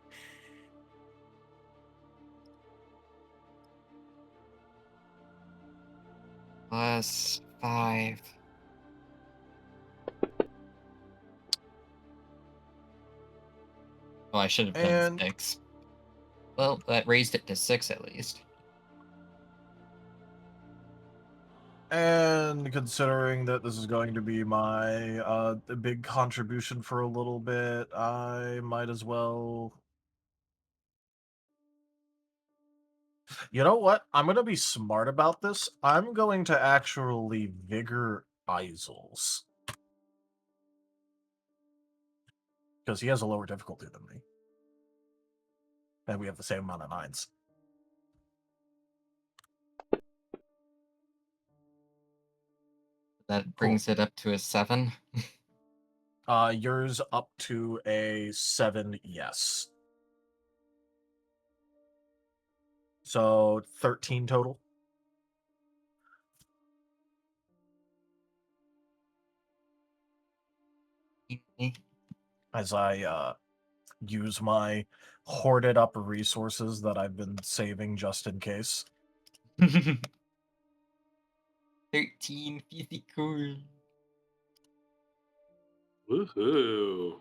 Plus 5. Oh, I should have done And- 6. Well, that raised it to 6 at least. And considering that this is going to be my big contribution for a little bit, I might as well... You know what? I'm going to be smart about this. I'm going to actually Vigor Izul's. Because he has a lower difficulty than me. And we have the same amount of 9s. That brings it up to a 7. Yours up to a 7, yes. So 13 total. As I use my hoarded up resources that I've been saving just in case. 13 physical. Woohoo!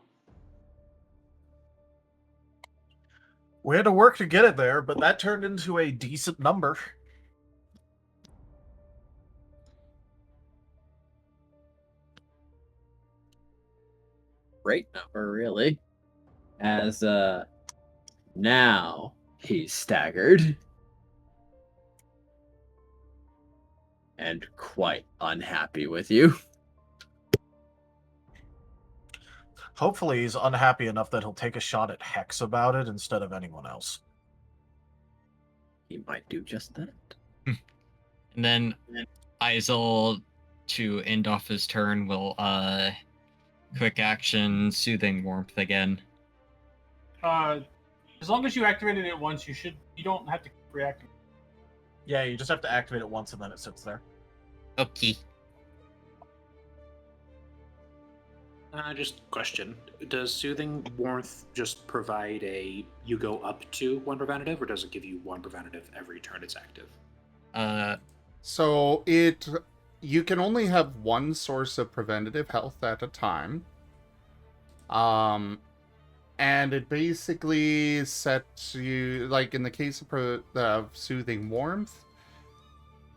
We had to work to get it there, but that turned into a decent number. Great number, really. As now he's staggered and quite unhappy with you. Hopefully he's unhappy enough that he'll take a shot at Hex about it instead of anyone else. He might do just that. And then Izul, to end off his turn, will quick action Soothing Warmth again. As long as you activated it once, you don't have to reactivate. Yeah, you just have to activate it once and then it sits there. Okay. Just question. Does Soothing Warmth just provide you go up to 1 preventative, or does it give you 1 preventative every turn it's active? So you can only have one source of preventative health at a time. And it basically sets you, like in the case of Soothing Warmth,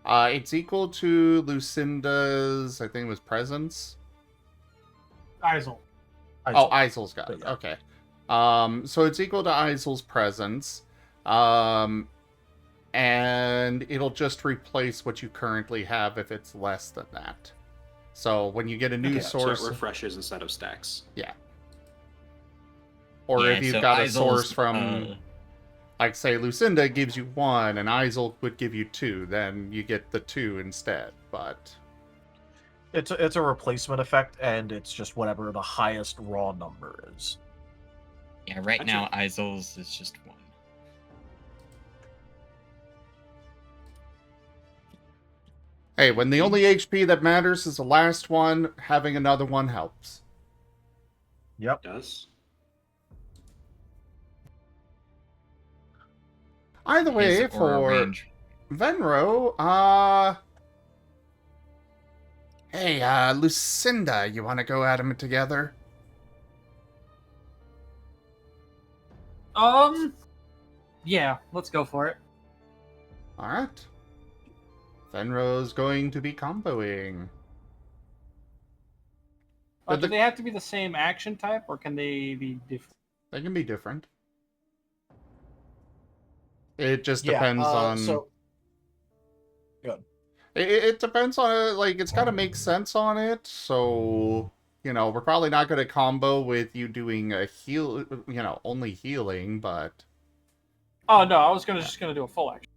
it's equal to Luecinda's, I think it was Presence. Izul. Oh, Izul's got it. Yeah. Okay. So it's equal to Izul's Presence. And it'll just replace what you currently have if it's less than that. So when you get a new source... So it refreshes instead of stacks. Yeah. Or Yeah, if you've so got a Izul's, source from... like, say, Luecinda gives you 1, and Izul would give you 2, then you get the 2 instead, but... It's a replacement effect, and it's just whatever the highest raw number is. Yeah, right now Izul's is just 1. Hey, when the only HP that matters is the last one, having another one helps. Yep. Does. Either way, His aura for range. Venrho, hey, Luecinda, you want to go at them together? Yeah, let's go for it. Alright. Venro's going to be comboing. Do they have to be the same action type, or can they be different? They can be different. It just depends on... So, good. It depends on it, like, it's gotta make sense on it, so... You know, we're probably not gonna combo with you doing a heal, you know, only healing, but... Oh no, I was just gonna do a full action.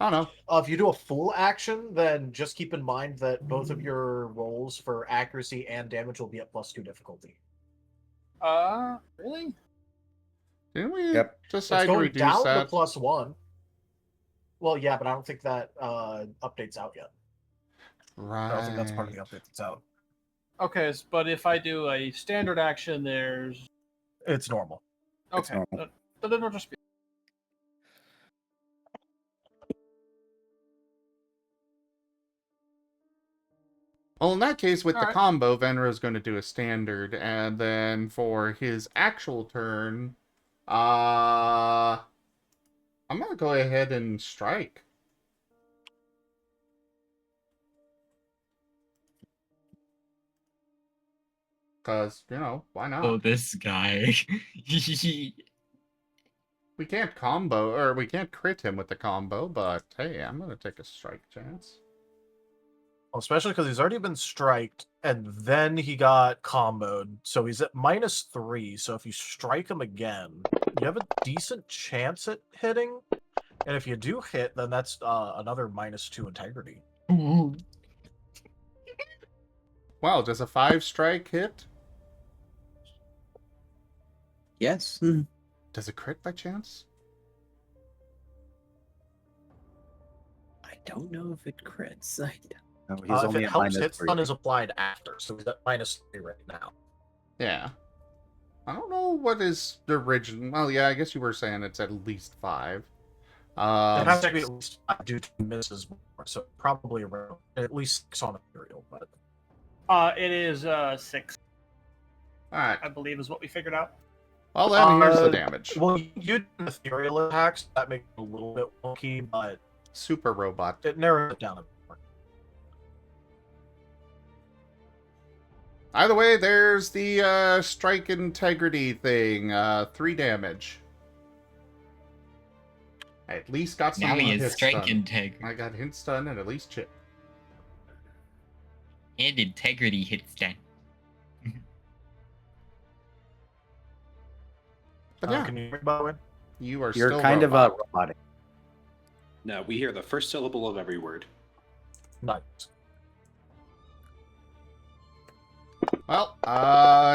I don't know. If you do a full action, then just keep in mind that both of your rolls for accuracy and damage will be at +2 difficulty. Really? Didn't we Yep. decide It's to going reduce down that? to +1. Well, yeah, but I don't think that update's out yet. Right. I don't think that's part of the update that's out. Okay, but if I do a standard action, there's It's normal. It's okay. normal. Then it'll just be. Well, in that case, with the Alright. combo, Venro's going to do a standard, and then for his actual turn, I'm going to go ahead and strike. Because, you know, why not? Oh, this guy. We can't combo, or we can't crit him with the combo, but hey, I'm going to take a strike chance. Well, especially because he's already been striked, and then he got comboed, so he's at -3. So if you strike him again, you have a decent chance at hitting. And if you do hit, then that's another -2 integrity. Wow, does a 5-strike hit? Yes. Does it crit by chance? I don't know if it crits. No, he's If only it at helps, hit -3. stun is applied after, so he's at -3 right now. Yeah. I don't know what is the original... Well, yeah, I guess you were saying it's at least 5. It has to be at least 5 due to misses more, so probably around at least 6 on Imperial. But It is 6, Alright. I believe, is what we figured out. Well, then here's the damage. well, you do ethereal attacks, that makes it a little bit wonky, but Super robot. it narrows it down a bit more. Either way, there's the strike integrity thing. 3 damage. I at least got some Now he hit has strike stun. integrity. I got hit stun and at least chip. And integrity hit stun. But yeah, Can you hear me, by the way? you are You're still kind robot. of robotic. No, we hear the first syllable of every word. Nice. Well,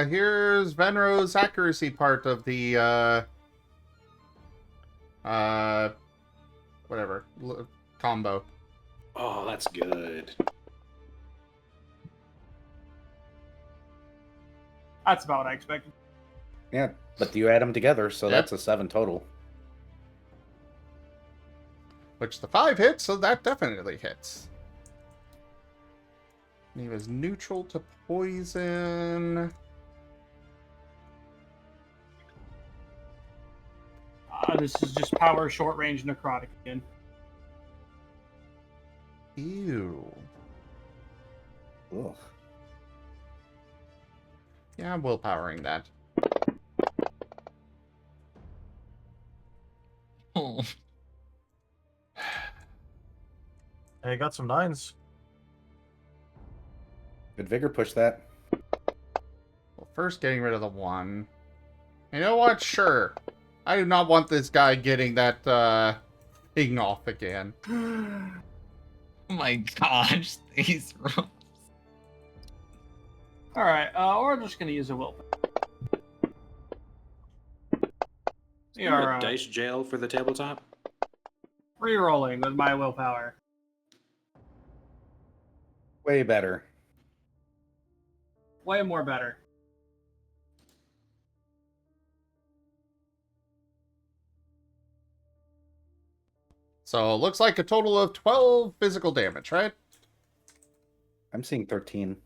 here's Venro's accuracy part of the, whatever, combo. Oh, that's good. That's about what I expected. Yeah, but you add them together, so Yep. that's a 7 total. Which the 5 hits, so that definitely hits. And he was neutral to poison. This is just power short range necrotic again. Ew. Ugh. Yeah, I'm willpowering that. Oh. Hey, got some 9s. Good vigor push that. Well, first getting rid of the 1. You know what? Sure. I do not want this guy getting that, thing off again. Oh my gosh, these rolls. Alright, we're just gonna use a willpower. We Is there are a dice jail for the tabletop? re-rolling with my willpower. Way better. Way more better. So it looks like a total of 12 physical damage, right? I'm seeing 13.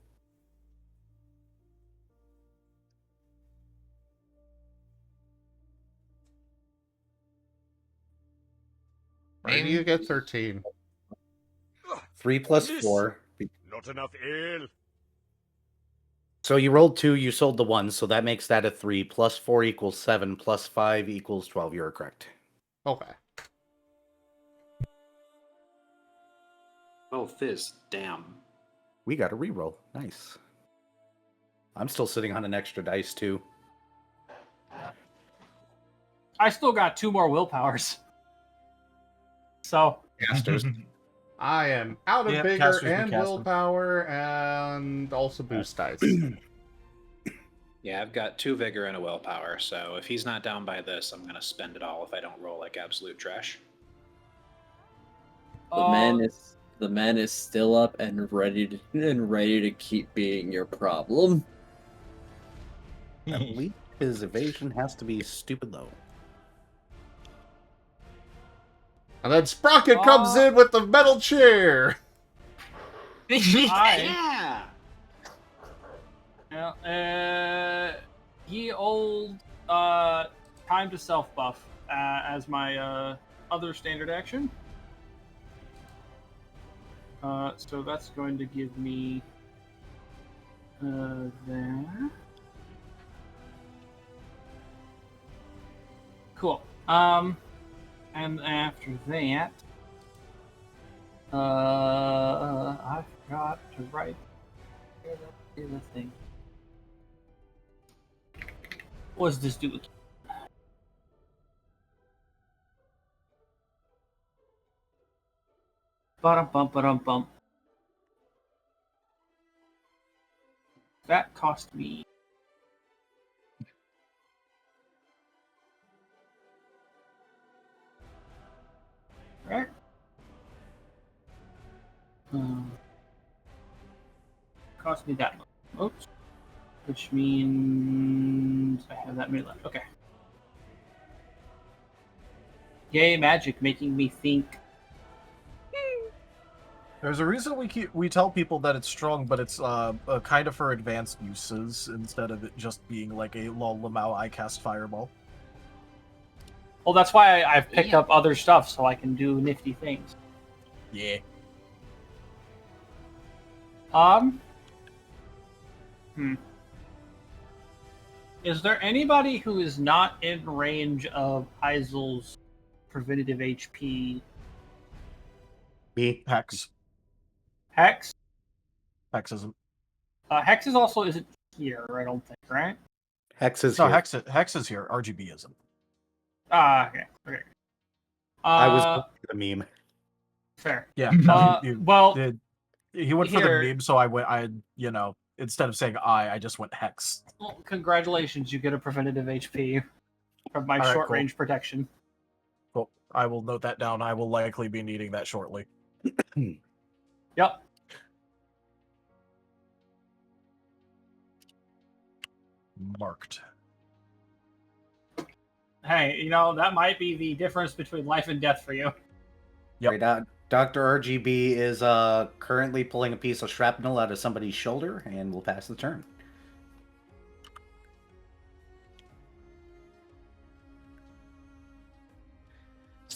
Where do you get 13? 3 plus Miss. 4. Not enough ale. So you rolled 2, you sold the 1, so that makes that a 3. Plus 4 equals 7, plus 5 equals 12. You're correct. Okay. Oh, fizz. Damn. We got a reroll. Nice. I'm still sitting on an extra dice, too. I still got 2 more willpowers. So, Casters. I am out of Yeah, vigor casters be and casting. willpower and also boost dice. Yeah, I've got 2 vigor and a willpower, so if he's not down by this, I'm gonna spend it all if I don't roll like absolute trash. The man is still up and ready to keep being your problem. At least his evasion has to be stupid low. And then Sprocket comes in with the metal chair. Yeah! Ye old time to self buff as my other standard action. So that's going to give me there. Cool. And after that, I forgot to write the thing. What does this do again? Ba-dum-bum. That cost me. Right? Cost me that much. Oops. Which means I have that many left. Okay. Yay, magic, making me think. There's a reason we tell people that it's strong, but it's kind of for advanced uses instead of it just being like a lol lamau I cast fireball. Well, that's why I've picked up other stuff so I can do nifty things. Yeah. Is there anybody who is not in range of Izul's preventative HP? Me. Hex. Hex? Hex isn't. Hex is also isn't here, I don't think, right? Hex is No, here. Hex is here. RGB isn't. Okay. I was the meme. Fair. Yeah. He went for here- the meme, so instead of saying I just went Hex. Well, congratulations, you get a preventative HP from my All right, short cool. range protection. Cool. I will note that down. I will likely be needing that shortly. Yep. Marked. Hey, that might be the difference between life and death for you. Yep. Right, Dr. RGB is currently pulling a piece of shrapnel out of somebody's shoulder and will pass the turn.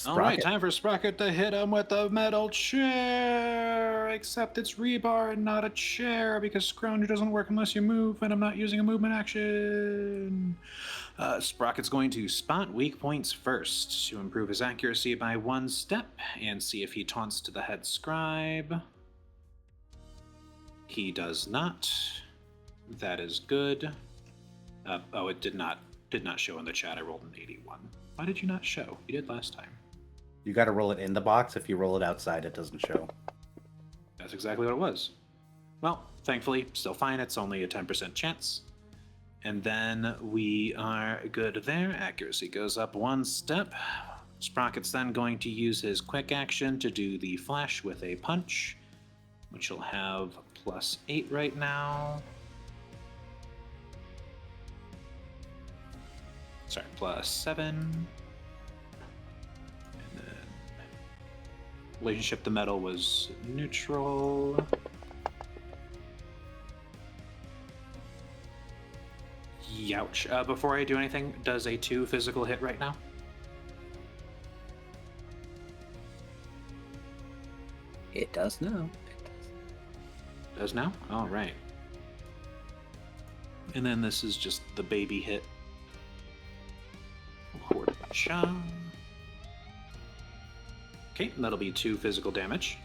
All right, Sprocket. time for Sprocket to hit him with a metal chair. Except it's rebar and not a chair because Scrounger doesn't work unless you move, and I'm not using a movement action. Sprocket's going to spot weak points first to improve his accuracy by 1 step and see if he taunts to the head scribe. He does not. That is good. It did not show in the chat. I rolled an 81. Why did you not show? You did last time. You got to roll it in the box. If you roll it outside, it doesn't show. That's exactly what it was. Well, thankfully, still fine. It's only a 10% chance. And then we are good there. Accuracy goes up 1 step. Sprocket's then going to use his quick action to do the flash with a punch, which will have +8 right now. Sorry, +7. And then relationship to metal was neutral. Youch. Before I do anything, does a 2 physical hit right now? It does now. Does now? All right. And then this is just the baby hit. Cha. Okay, that'll be 2 physical damage.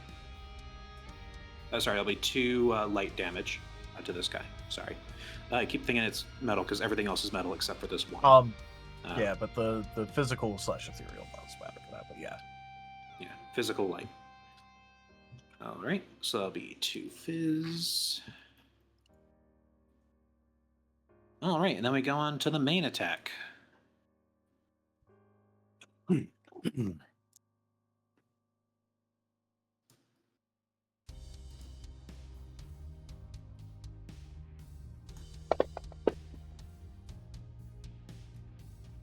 Sorry, that'll be 2 light damage to this guy. Sorry. I keep thinking it's metal because everything else is metal except for this one. Yeah, but the physical / ethereal does matter for that, but yeah. Yeah, physical light. All right, so that'll be 2 fizz. All right, and then we go on to the main attack.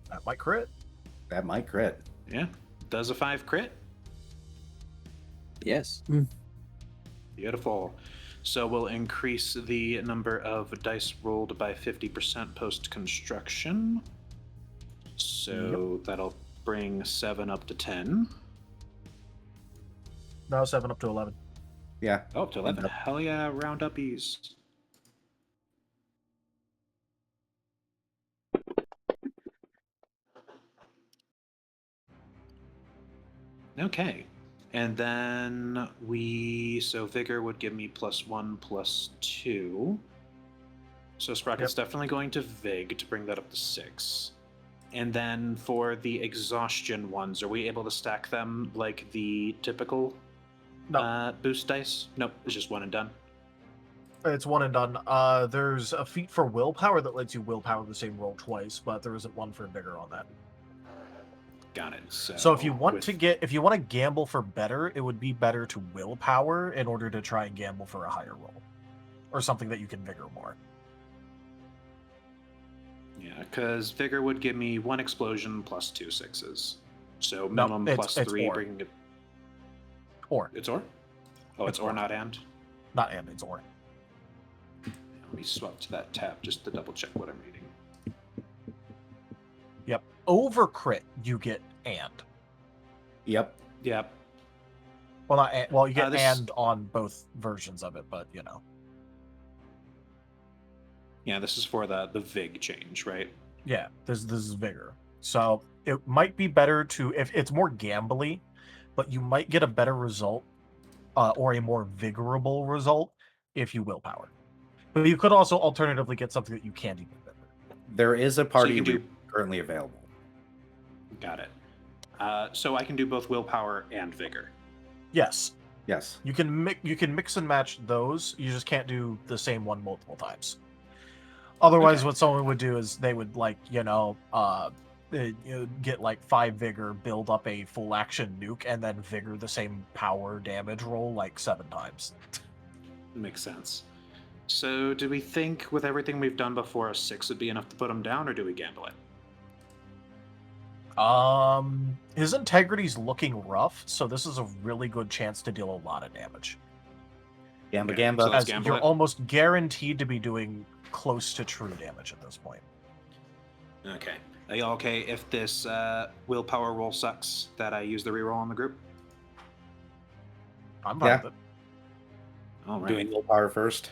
That might crit. That might crit. Yeah, does a 5 crit. Yes. Beautiful. So we'll increase the number of dice rolled by 50% post-construction. So that'll bring 7 up to 10. No, 7 up to 11. Yeah. Oh, up to 11. Hell yeah, round uppies. Okay. And then so Vigor would give me +1, +2. So Sprocket's definitely going to Vig to bring that up to 6. And then for the exhaustion ones, are we able to stack them like the typical boost dice? Nope, it's just 1 and done. It's 1 and done. There's a feat for willpower that lets you willpower the same roll twice, but there isn't one for vigor on that. Got it. So if you want to gamble for better, it would be better to willpower in order to try and gamble for a higher roll, or something that you can vigor more. Yeah, because Vigor would give me 1 explosion plus 2 6s. So minimum +3, bringing it. Or. It's or? Oh, it's or, not and? Not and, it's or. Let me swap to that tab just to double check what I'm reading. Yep. Over crit, you get and. Yep. Yep. Well, not and, well, you get and on both versions of it, but you know. Yeah, this is for the Vig change, right? Yeah, this is vigor. So it might be better to, if it's more gambly, but you might get a better result, or a more vigorable result if you willpower. But you could also alternatively get something that you can't even vigor. There is a party do... currently available. Got it. So I can do both willpower and vigor. Yes. Yes. You can mix and match those. You just can't do the same one multiple times. Otherwise, what someone would do is they would get like 5 vigor, build up a full action nuke, and then vigor the same power damage roll like 7 times. Makes sense. So do we think with everything we've done before, a 6 would be enough to put him down, or do we gamble it? His integrity's looking rough, so this is a really good chance to deal a lot of damage. Gamba, Okay, gamba. so let's As gamble you're it. almost guaranteed to be doing close to true damage at this point. Okay. Are you okay if this willpower roll sucks that I use the reroll on the group? I'm fine with it. All right. Doing willpower first.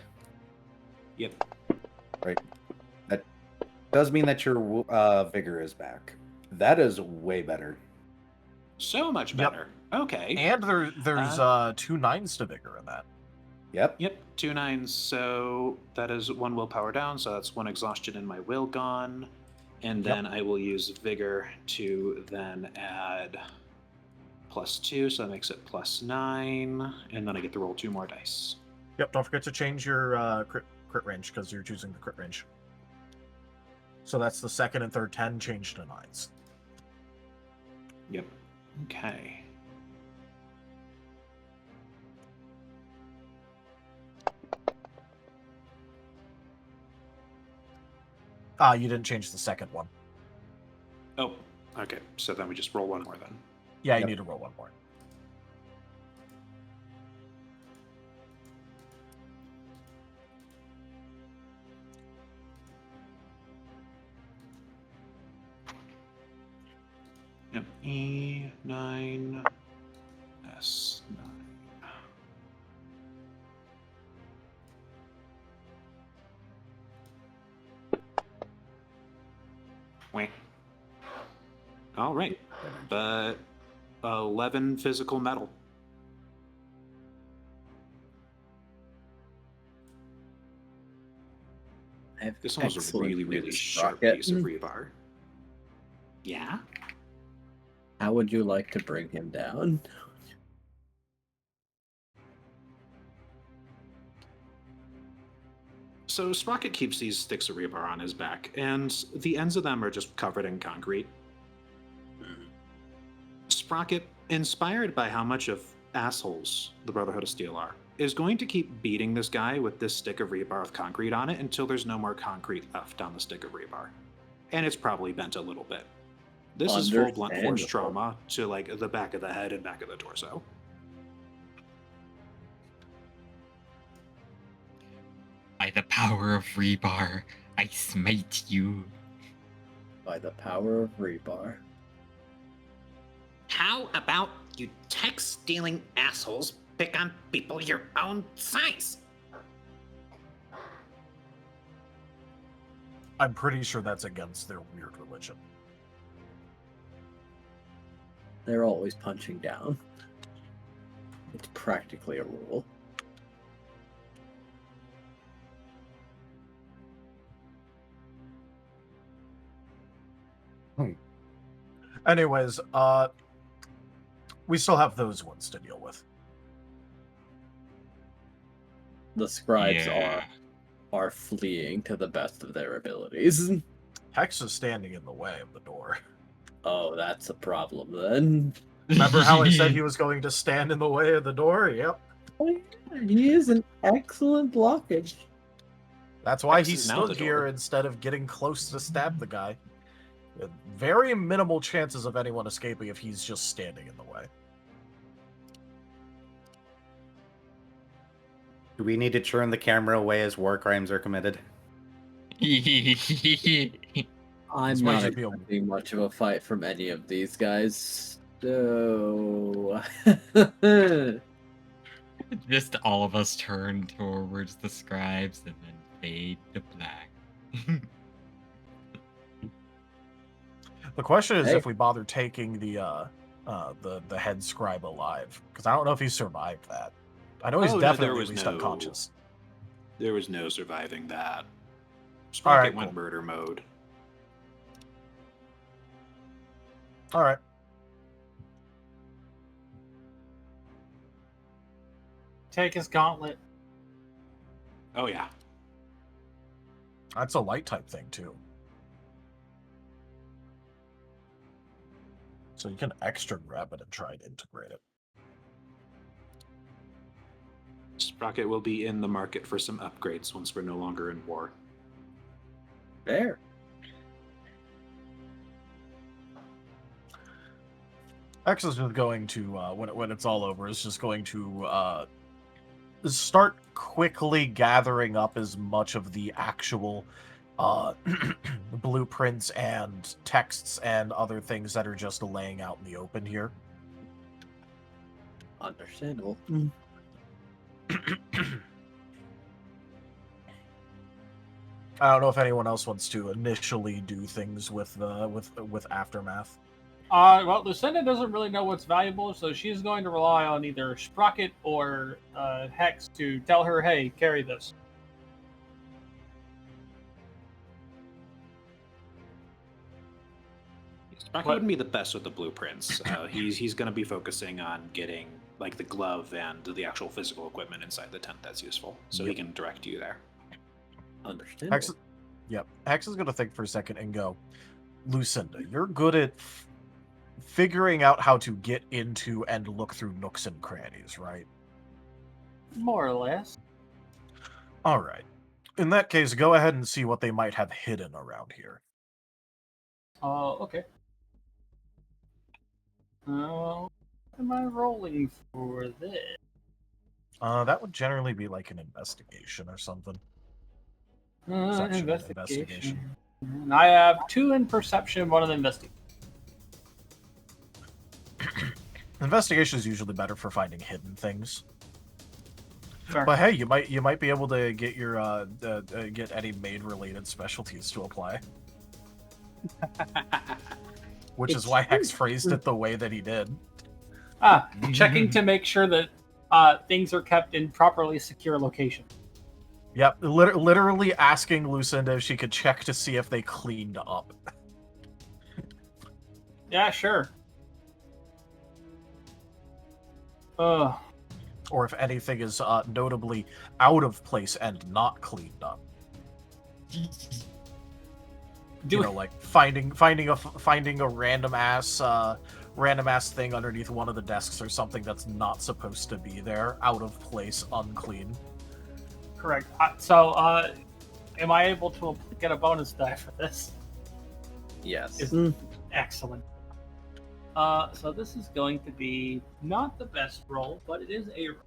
Yep. Right. That does mean that your vigor is back. That is way better. So much better. Okay. And there's 2 9s to vigor in that. Yep. Yep, 2 9s. So that is 1 willpower down. So that's 1 exhaustion and my will gone. And then I will use vigor to then add +2. So that makes it +9. And then I get to roll 2 more dice. Yep, don't forget to change your crit range because you're choosing the crit range. So that's the second and third 10 changed to 9s. Yep. Okay. You didn't change the second one. Oh, okay. So then we just roll one more then. Yeah, you Yep. need to roll one more. Yep. E9, S9. Wait. All right. But 11 physical metal. I have This one was a excellent really, really news, sharp Sprocket. piece of rebar. Yeah? How would you like to bring him down? So Sprocket keeps these sticks of rebar on his back, and the ends of them are just covered in concrete. Sprocket, inspired by how much of assholes the Brotherhood of Steel are, is going to keep beating this guy with this stick of rebar with concrete on it until there's no more concrete left on the stick of rebar. And it's probably bent a little bit. This is full blunt force Understandable. trauma to like the back of the head and back of the torso. By the power of rebar, I smite you. By the power of rebar. How about you tech-stealing assholes pick on people your own size? I'm pretty sure that's against their weird religion. They're always punching down. It's practically a rule. Anyways, we still have those ones to deal with. The scribes Yeah. are fleeing to the best of their abilities. Hex is standing in the way of the door. Oh, that's a problem then. Remember how I said he was going to stand in the way of the door? Yep. Oh, yeah, he is an excellent blockage. That's why Hex he is now stood the here door. instead of getting close to stab the guy. Very minimal chances of anyone escaping if he's just standing in the way. Do we need to turn the camera away as war crimes are committed? I'm This might not just be a- expecting much of a fight from any of these guys. So... Just all of us turn towards the scribes and then fade to black. The question is Hey. if we bother taking the head scribe alive, because I don't know if he survived that. I know he's Oh, no, definitely there at was least no- unconscious. There was no surviving that. Sprocket Alright, went cool. murder mode. All right. Take his gauntlet. Oh yeah. That's a light type thing too. So you can extra grab it and try and integrate it. Sprocket will be in the market for some upgrades once we're no longer in war. There. X is just going to, when it's all over, is just going to start quickly gathering up as much of the actual blueprints and texts and other things that are just laying out in the open here. Understandable. I don't know if anyone else wants to initially do things with Aftermath. Well, Lucinda doesn't really know what's valuable, so she's going to rely on either Sprocket or Hex to tell her, hey, carry this. Sprocket What- wouldn't be the best with the blueprints. He's going to be focusing on getting like the glove and the actual physical equipment inside the tent that's useful, so he Yep. can direct you there. Understandable. Hex, yep. Hex is going to think for a second and go, Lucinda, you're good at figuring out how to get into and look through nooks and crannies, right? More or less. All right. In that case, go ahead and see what they might have hidden around here. Okay. What am I rolling for this? That would generally be like an investigation or something. Perception and investigation. And I have 2 in perception, 1 in investigation. Investigation is usually better for finding hidden things. Fair. But hey, you might be able to get your get any maid related specialties to apply. Which is why Hex phrased it the way that he did. Checking to make sure that things are kept in properly secure locations. Yep, literally asking Lucinda if she could check to see if they cleaned up. Yeah, sure. Or if anything is notably out of place and not cleaned up. Like finding a random ass thing underneath one of the desks or something that's not supposed to be there, out of place, unclean. Correct. So, am I able to get a bonus die for this? Yes. Excellent. So this is going to be not the best roll, but it is a roll.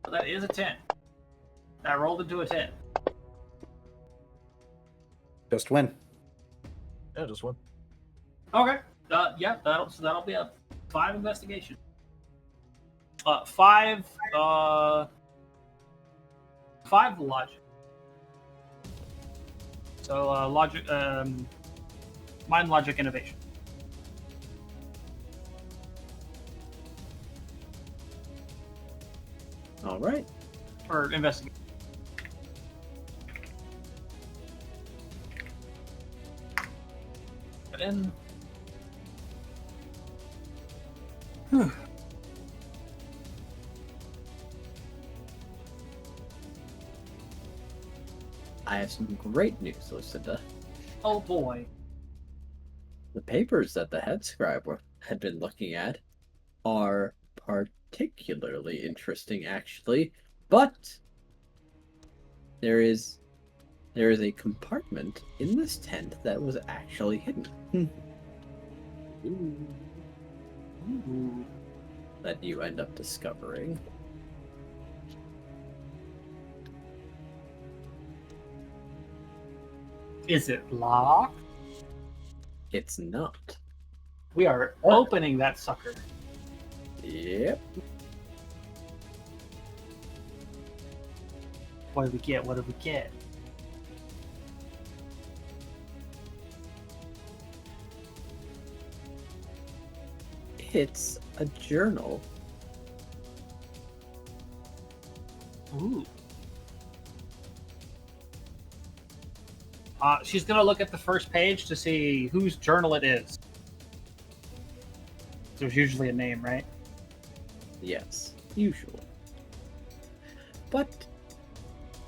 So that is a 10. I rolled into a 10. Just win. Yeah, just win. Okay. Yeah, that'll be a 5 investigation. 5 logic. So logic, mind, logic, innovation. All right. Or investigate. And I have some great news, Lucinda. oh boy. The papers that the head scribe had been looking at are particularly interesting, actually. But there is a compartment in this tent that was actually hidden. Ooh. That you end up discovering. Is it locked? It's not. We are opening that sucker. Yep. What do we get? What do we get? It's a journal. Ooh. She's gonna look at the first page to see whose journal it is. There's usually a name, right? Yes, usually. But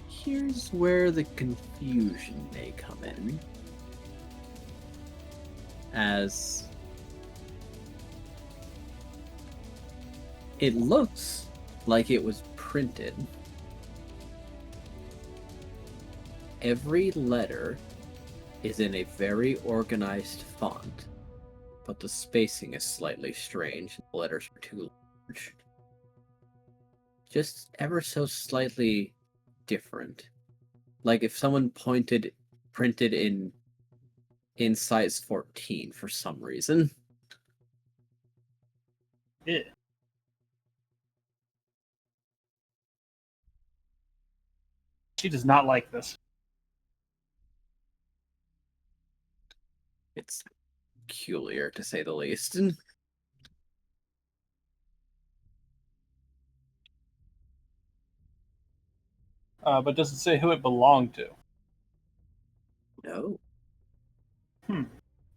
here's where the confusion may come in. As it looks like it was printed. Every letter is in a very organized font, but the spacing is slightly strange. The letters are too large. Just ever so slightly different. Like if someone printed in size 14 for some reason. Yeah. She does not like this. It's peculiar, to say the least. But does it say who it belonged to? No.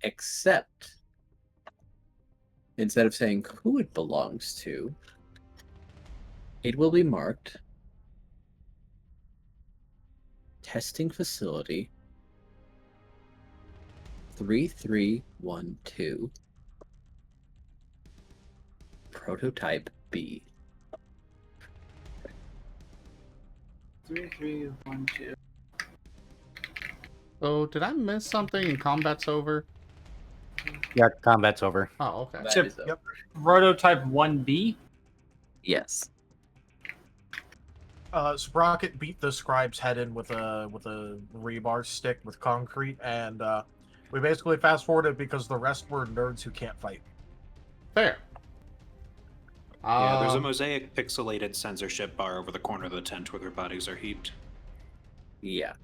Except, instead of saying who it belongs to, it will be marked Testing Facility 3312 Prototype B. 3, 3, 1, 2. Oh, did I miss something and combat's over? Yeah, combat's over. Oh, okay. That Chip, is yep. Prototype 1B. Yes. Sprocket beat the scribe's head in with a rebar stick with concrete, and we basically fast forwarded because the rest were nerds who can't fight. Fair. Yeah, there's a mosaic pixelated censorship bar over the corner of the tent where their bodies are heaped. Yeah.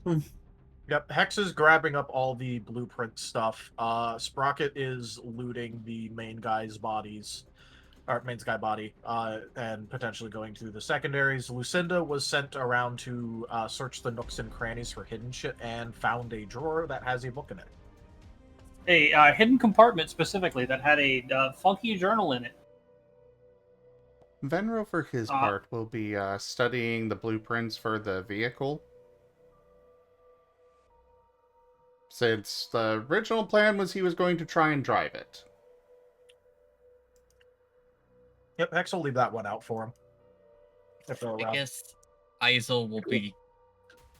Yep, Hex is grabbing up all the blueprint stuff. Sprocket is looting the main guy's bodies, or main guy body, and potentially going through the secondaries. Luecinda was sent around to search the nooks and crannies for hidden shit and found a drawer that has a book in it. A hidden compartment specifically that had a funky journal in it. Venrho, for his part, will be studying the blueprints for the vehicle. Since the original plan was he was going to try and drive it. Yep, Hex will leave that one out for him. If they're I around. guess Izul will be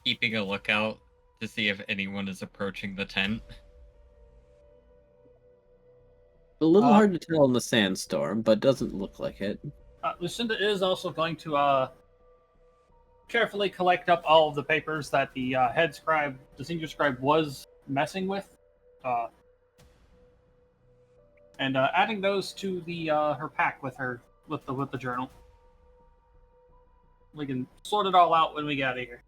keeping a lookout to see if anyone is approaching the tent. A little hard to tell in the sandstorm, but doesn't look like it. Lucinda is also going to carefully collect up all of the papers that the head scribe, the senior scribe, was messing with, and adding those to the her pack with the journal. We can sort it all out when we get out of here.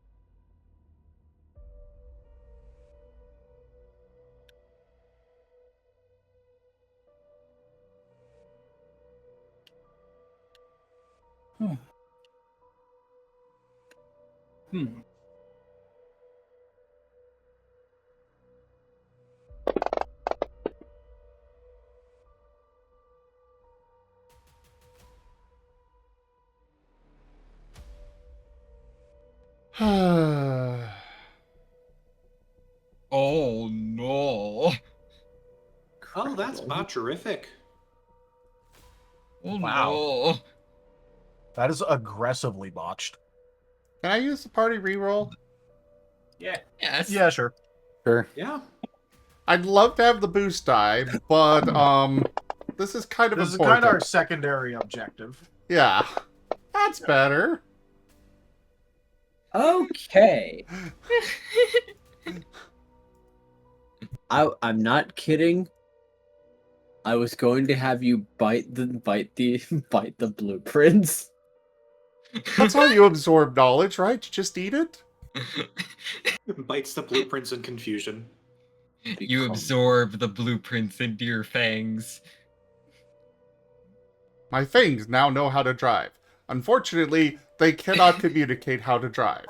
Oh no! Oh, that's botcherific. Oh Wow. no! That is aggressively botched. Can I use the party reroll? Yeah. Yes. Yeah, sure. Sure. Yeah. I'd love to have the boost die, but this is kind of This is important. kind of our secondary objective. Yeah, that's better. Okay. I'm not kidding. I was going to have you bite the blueprints. That's how you absorb knowledge, right? You just eat it. Bites the blueprints in confusion. You absorb the blueprints into your fangs. My fangs now know how to drive. Unfortunately, they cannot communicate how to drive.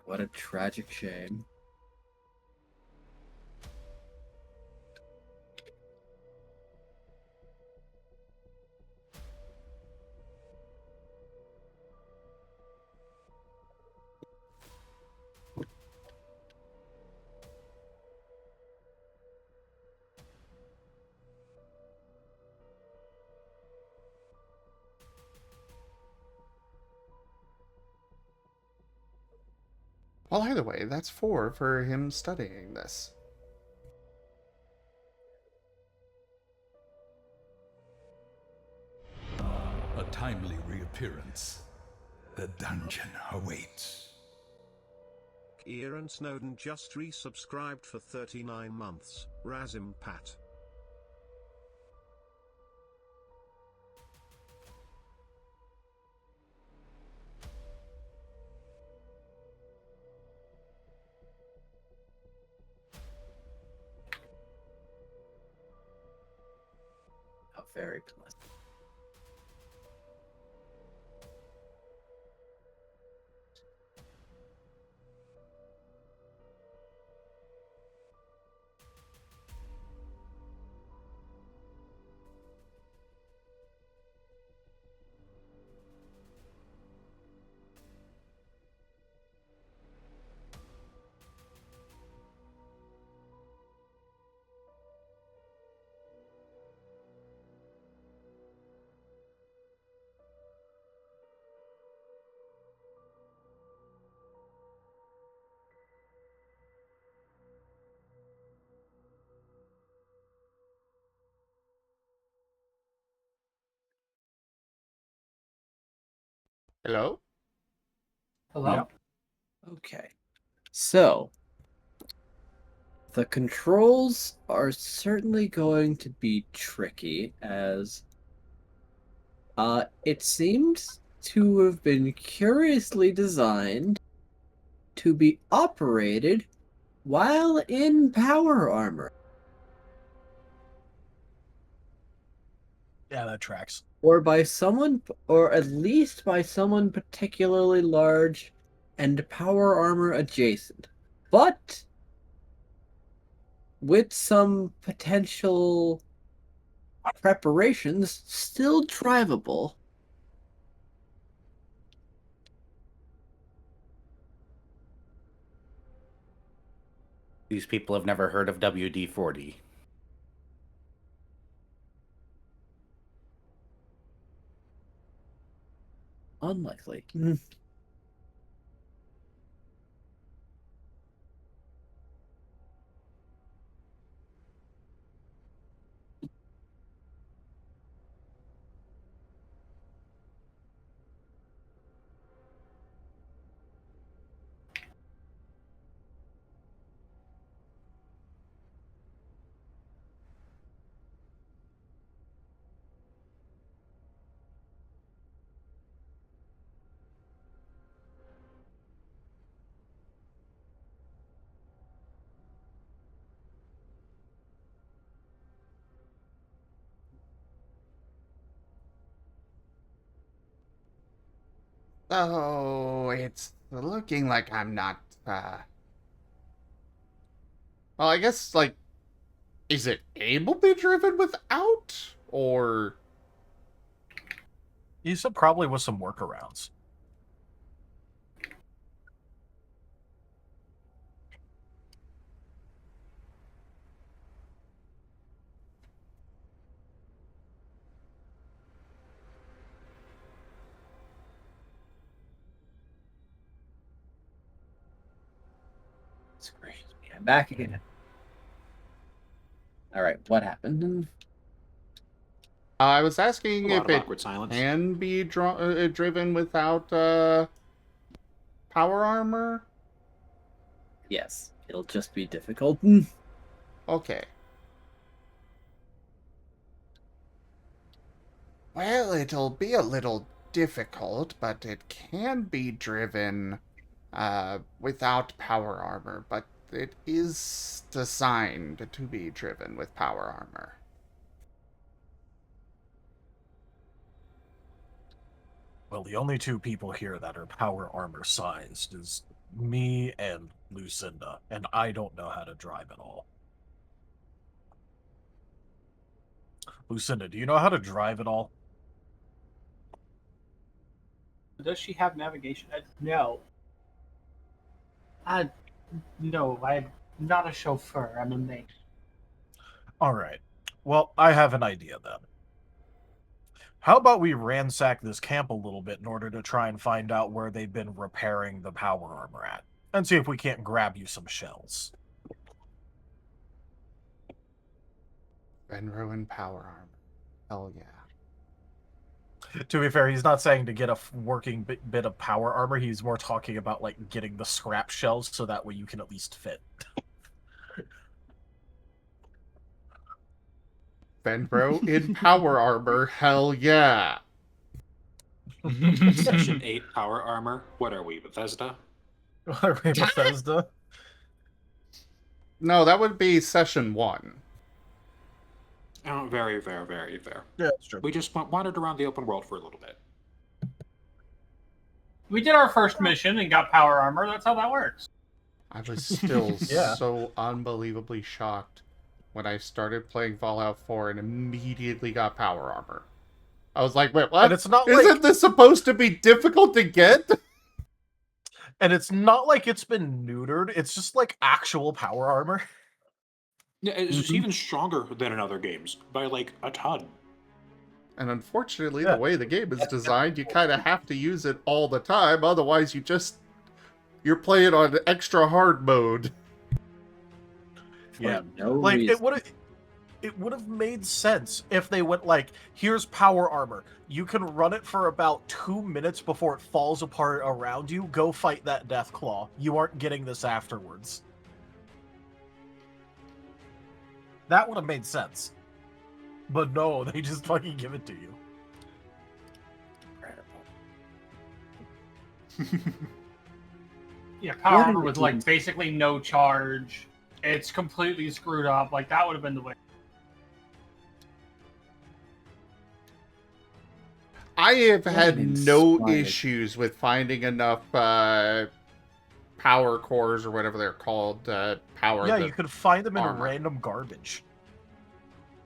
What a tragic shame. Well, either way, that's 4 for him studying this. A timely reappearance. The dungeon awaits. Kieran Snowden just resubscribed for 39 months. Razim Pat. How very pleasant. Hello? Hello? Yep. Okay. So, the controls are certainly going to be tricky as it seems to have been curiously designed to be operated while in power armor. Yeah, that tracks. Or by someone, or at least by someone particularly large and power armor adjacent. But with some potential preparations, still drivable. These people have never heard of WD-40. Unlikely. Oh, it's looking like I'm not, well, I guess, like, is it able to be driven without? Or... You said probably with some workarounds. Gracious me, I'm back again. Alright, what happened? I was asking A lot if of it awkward silence. can be driven without, power armor? Yes, it'll just be difficult. Okay. Well, it'll be a little difficult, but it can be driven without power armor, but it is designed to be driven with power armor. Well, the only two people here that are power armor sized is me and Luecinda, and I don't know how to drive at all. Luecinda, do you know how to drive at all? Does she have navigation? No. No, I'm not a chauffeur. I'm a mate. All right. Well, I have an idea then. How about we ransack this camp a little bit in order to try and find out where they've been repairing the power armor at, and see if we can't grab you some shells. Venrho and power armor. Hell yeah. To be fair, he's not saying to get a working bit of power armor. He's more talking about like getting the scrap shells so that way you can at least fit. Venrho in power armor. Hell yeah. Section 8 power armor. What are we, Bethesda? Are we Bethesda? No, that would be session 1. Oh, very fair, very fair. Yeah, that's true. We just wandered around the open world for a little bit. We did our first mission and got power armor. That's how that works. I was still Yeah. so unbelievably shocked when I started playing Fallout 4 and immediately got power armor. I was like, wait, what? And it's not Isn't like this supposed to be difficult to get? and it's not like it's been neutered. It's just like actual power armor. Yeah, it's just even stronger than in other games by like a ton. And unfortunately, Yeah. the way the game is designed, you kind of have to use it all the time. Otherwise, you're playing on extra hard mode. Yeah. No Like reason. it would have made sense if they went like, here's power armor. You can run it for about 2 minutes before it falls apart around you. Go fight that death claw. You aren't getting this afterwards. That would have made sense. But no, they just fucking give it to you. Yeah, power What armor an with like idiot. basically no charge. It's completely screwed up. Like that would have been the way. I have What had an no inspired- issues with finding enough power cores or whatever they're called. Power. Yeah, the you can find them in armor. random garbage.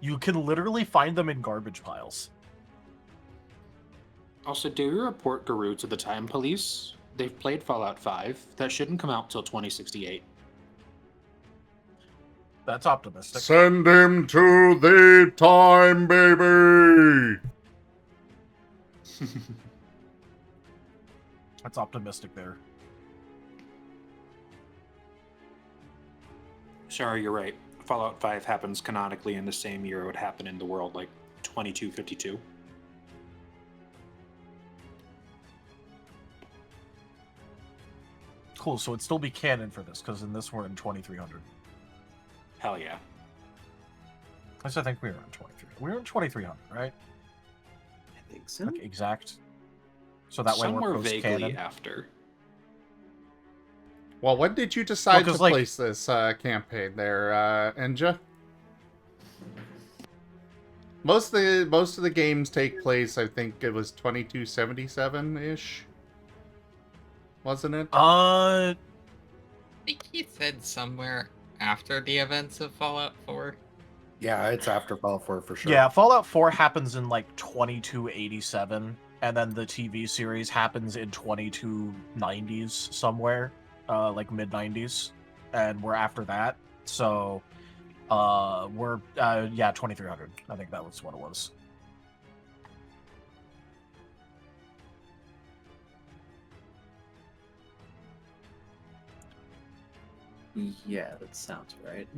You can literally find them in garbage piles. Also, do you report Guru to the Time Police? They've played Fallout 5. That shouldn't come out till 2068. That's optimistic. Send him to the time, baby. That's optimistic there. Sorry, you're right. Fallout 5 happens canonically in the same year it would happen in the world, like 2252. Cool, so it'd still be canon for this, because in this we're in 2300. Hell yeah. At least I think we were in 2300. We were in 2300, right? I think so. Like exact. So that way Somewhere we're vaguely post-canon. after. Well, when did you decide to 'cause, like- place this campaign there, Enja? Most of the games take place, I think it was 2277-ish. Wasn't it? I think he said somewhere after the events of Fallout 4. Yeah, it's after Fallout 4 for sure. Yeah, Fallout 4 happens in like 2287, and then the TV series happens in 2290s somewhere, like mid 90s, and we're after that. So, we're 2300. I think that was what it was. Yeah, that sounds right.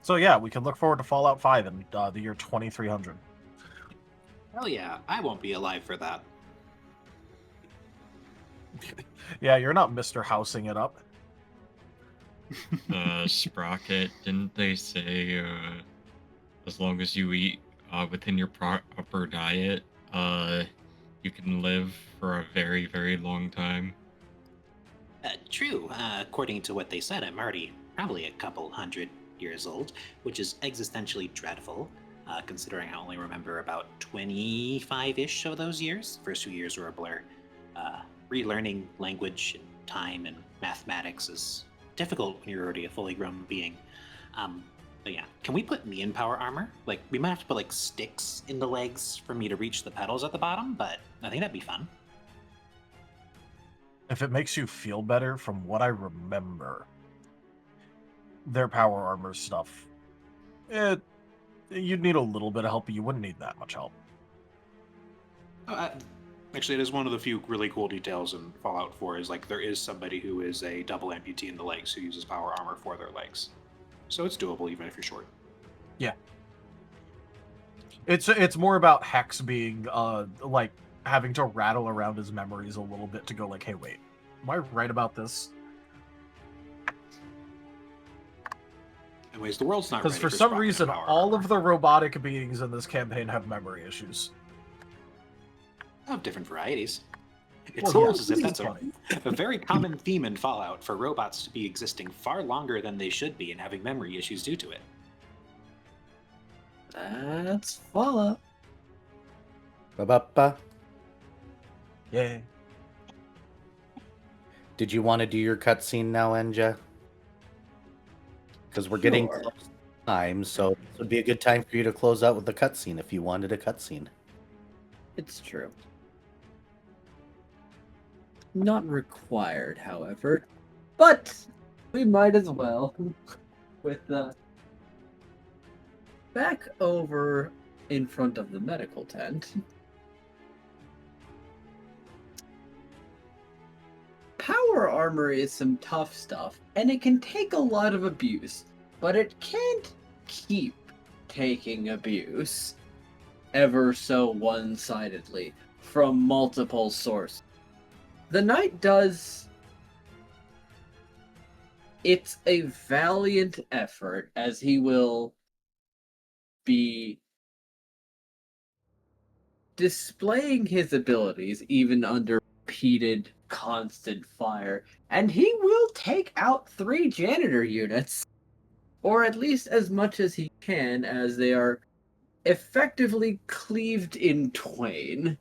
So yeah, we can look forward to Fallout 5 in the year 2300. Hell yeah, I won't be alive for that. Yeah, you're not Mr. Housing it up. Sprocket, didn't they say as long as you eat within your proper diet, you can live for a very, very long time? True. According to what they said, I'm already probably a couple hundred years old, which is existentially dreadful, considering I only remember about 25-ish of those years. First 2 years were a blur. Relearning language and time and mathematics is difficult when you're already a fully grown being. But yeah, can we put me in power armor? Like, we might have to put like sticks in the legs for me to reach the pedals at the bottom, but I think that'd be fun. If it makes you feel better, from what I remember, their power armor stuff, you'd need a little bit of help, but you wouldn't need that much help. Actually, it is one of the few really cool details in Fallout 4 is like there is somebody who is a double amputee in the legs who uses power armor for their legs. So it's doable even if you're short. Yeah. It's more about Hex being like having to rattle around his memories a little bit to go like, hey, wait, am I right about this? Anyways, the world's not Because ready for for some Sprocket reason, power all armor. of the robotic beings in this campaign have memory issues. Of different varieties. It Well, seems yeah, as if that's funny. a very common theme in Fallout for robots to be existing far longer than they should be and having memory issues due to it. That's Fallout. Ba-ba-ba. Yeah. Did you want to do your cutscene now, Enja? Because we're getting Sure. time, so it would be a good time for you to close out with the cutscene if you wanted a cutscene. It's true. Not required, however. But we might as well. With back over in front of the medical tent. Power armor is some tough stuff, and it can take a lot of abuse, but it can't keep taking abuse ever so one-sidedly from multiple sources. The knight does. It's a valiant effort, as he will be displaying his abilities even under repeated constant fire, and he will take out 3 janitor units, or at least as much as he can, as they are effectively cleaved in twain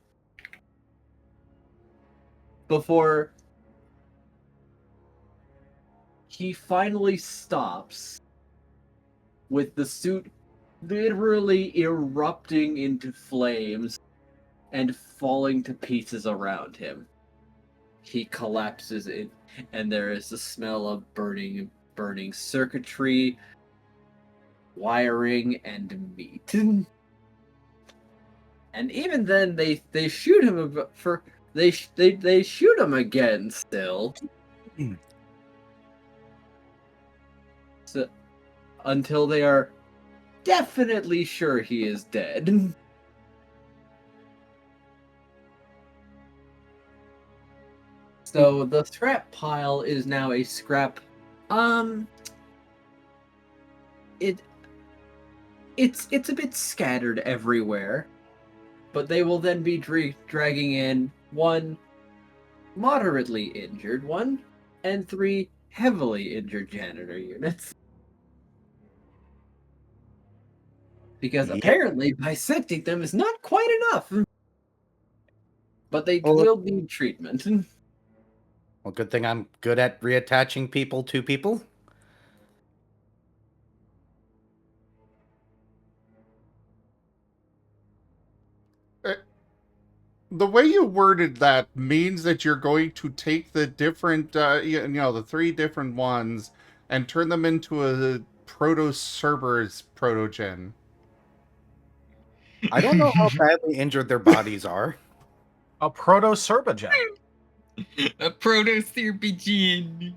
before he finally stops with the suit literally erupting into flames and falling to pieces around him. He collapses in, and there is the smell of burning circuitry, wiring, and meat. And even then, they shoot him they shoot him again still. So, until they are definitely sure he is dead. So the scrap pile is now a scrap. It's a bit scattered everywhere, but they will then be dragging in 1 moderately injured one and 3 heavily injured janitor units. Because apparently dissecting them is not quite enough. But they will need treatment. Well, good thing I'm good at reattaching people to people. The way you worded that means that you're going to take the different, the 3 different ones and turn them into a Proto-Cerberus protogen. I don't know how badly injured their bodies are. A proto-Cerbogen. A proto-ttrpg.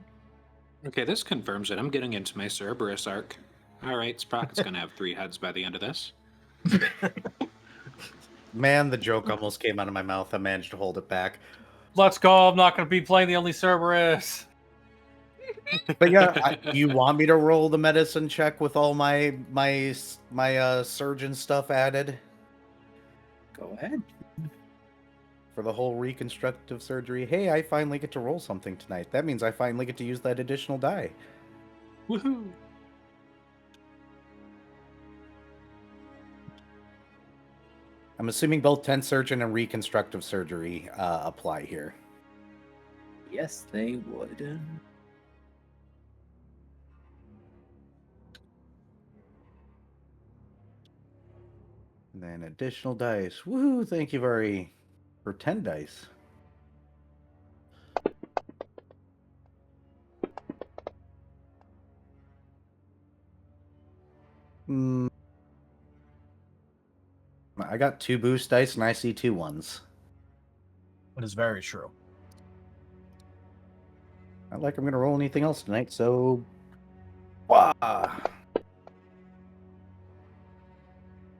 Okay, this confirms it. I'm getting into my Cerberus arc. All right, Sprocket's gonna have 3 heads by the end of this. Man, the joke almost came out of my mouth. I managed to hold it back. Let's go. I'm not going to be playing the only Cerberus. But yeah, you want me to roll the medicine check with all my surgeon stuff added? Go ahead. For the whole reconstructive surgery. Hey, I finally get to roll something tonight. That means I finally get to use that additional die. Woohoo! I'm assuming both 10 surgeon and reconstructive surgery apply here. Yes, they would. And then additional dice. Woohoo! Thank you, Furry, for 10 dice. I got 2 boost dice and I see 2 ones. That is very true. Not like I'm going to roll anything else tonight, so... Wah!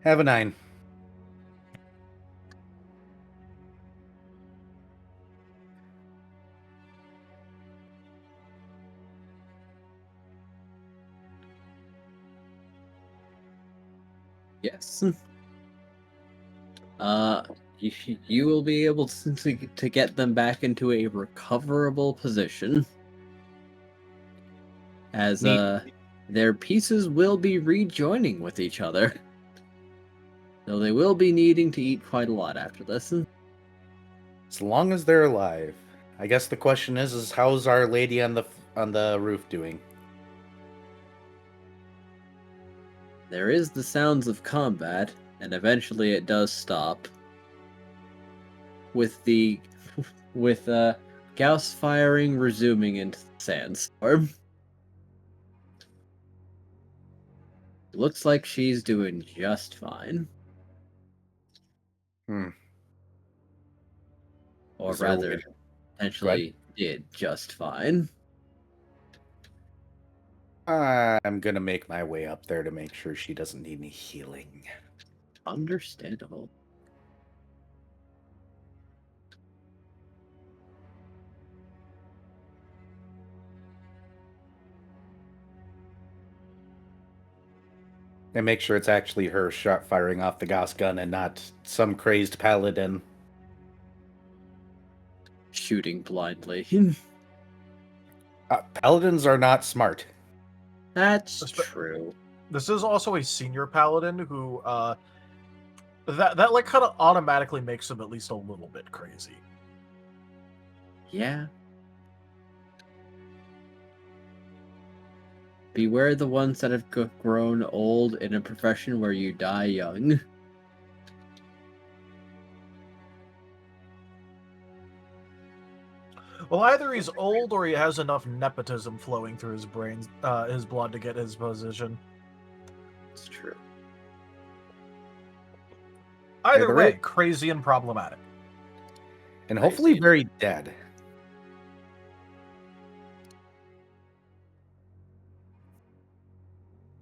Have a 9. Yes. You will be able to get them back into a recoverable position, as their pieces will be rejoining with each other. So they will be needing to eat quite a lot after this. As long as they're alive. I guess the question is how's Our Lady on the roof doing? There is the sounds of combat, and eventually it does stop. With Gauss firing resuming into the sandstorm. Looks like she's doing just fine. Or rather, potentially did just fine. I'm gonna make my way up there to make sure she doesn't need any healing. Understandable. And make sure it's actually her shot firing off the Gauss gun and not some crazed paladin. Shooting blindly. Paladins are not smart. That's true. This is also a senior paladin who that like kind of automatically makes him at least a little bit crazy. Yeah. Beware the ones that have grown old in a profession where you die young. Well, either he's old or he has enough nepotism flowing through his brain, his blood to get his position. It's true. Either way, crazy and problematic. And hopefully very dead.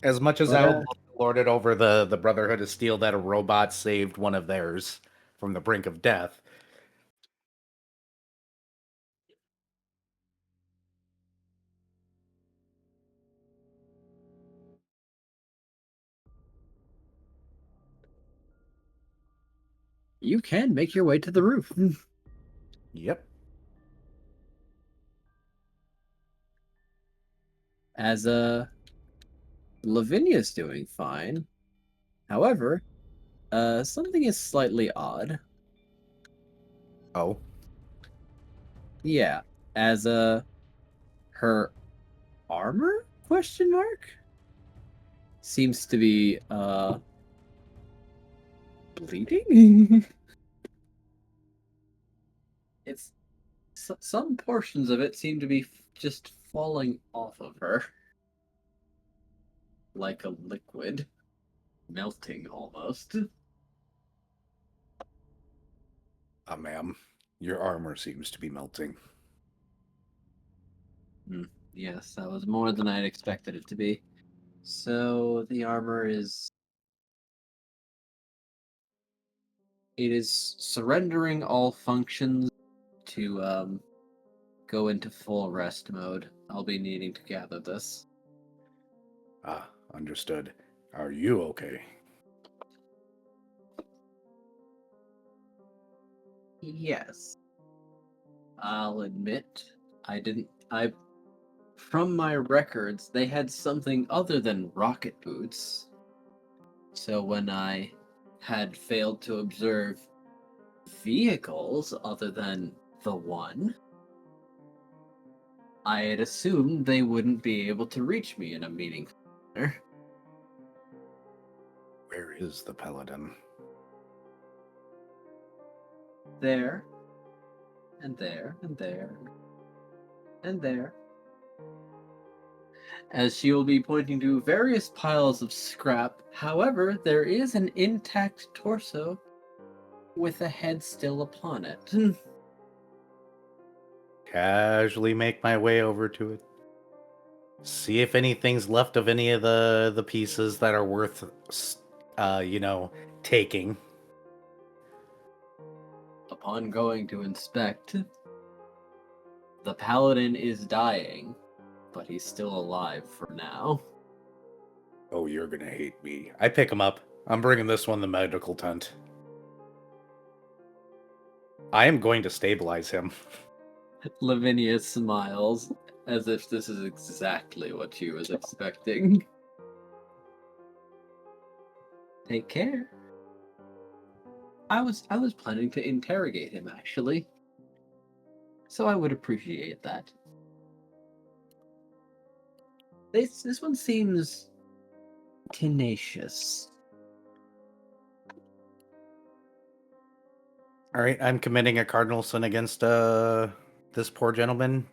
As much as I would lord it over the Brotherhood of Steel that a robot saved one of theirs from the brink of death. You can make your way to the roof. Yep. As Lavinia's doing fine. However, something is slightly odd. Oh. Yeah, as her armor question mark seems to be bleeding. It's some portions of it seem to be just falling off of her like a liquid, melting almost. Ma'am, your armor seems to be melting. Yes, that was more than I'd expected it to be. So the armor is... It is surrendering all functions to go into full rest mode. I'll be needing to gather this. Ah, understood. Are you okay? Yes. I'll admit, from my records, they had something other than rocket boots. So when I had failed to observe vehicles other than the one, I had assumed they wouldn't be able to reach me in a meaningful manner. Where is the paladin? There, and there, and there, and there. As she will be pointing to various piles of scrap. However, there is an intact torso with a head still upon it. Casually make my way over to it. See if anything's left of any of the pieces that are worth, taking. Upon going to inspect, the paladin is dying, but he's still alive for now. Oh, you're gonna hate me. I pick him up. I'm bringing this one to the medical tent. I am going to stabilize him. Lavinia smiles, as if this is exactly what she was expecting. Take care. I was planning to interrogate him, actually. So I would appreciate that. This one seems tenacious. All right, I'm committing a cardinal sin against this poor gentleman.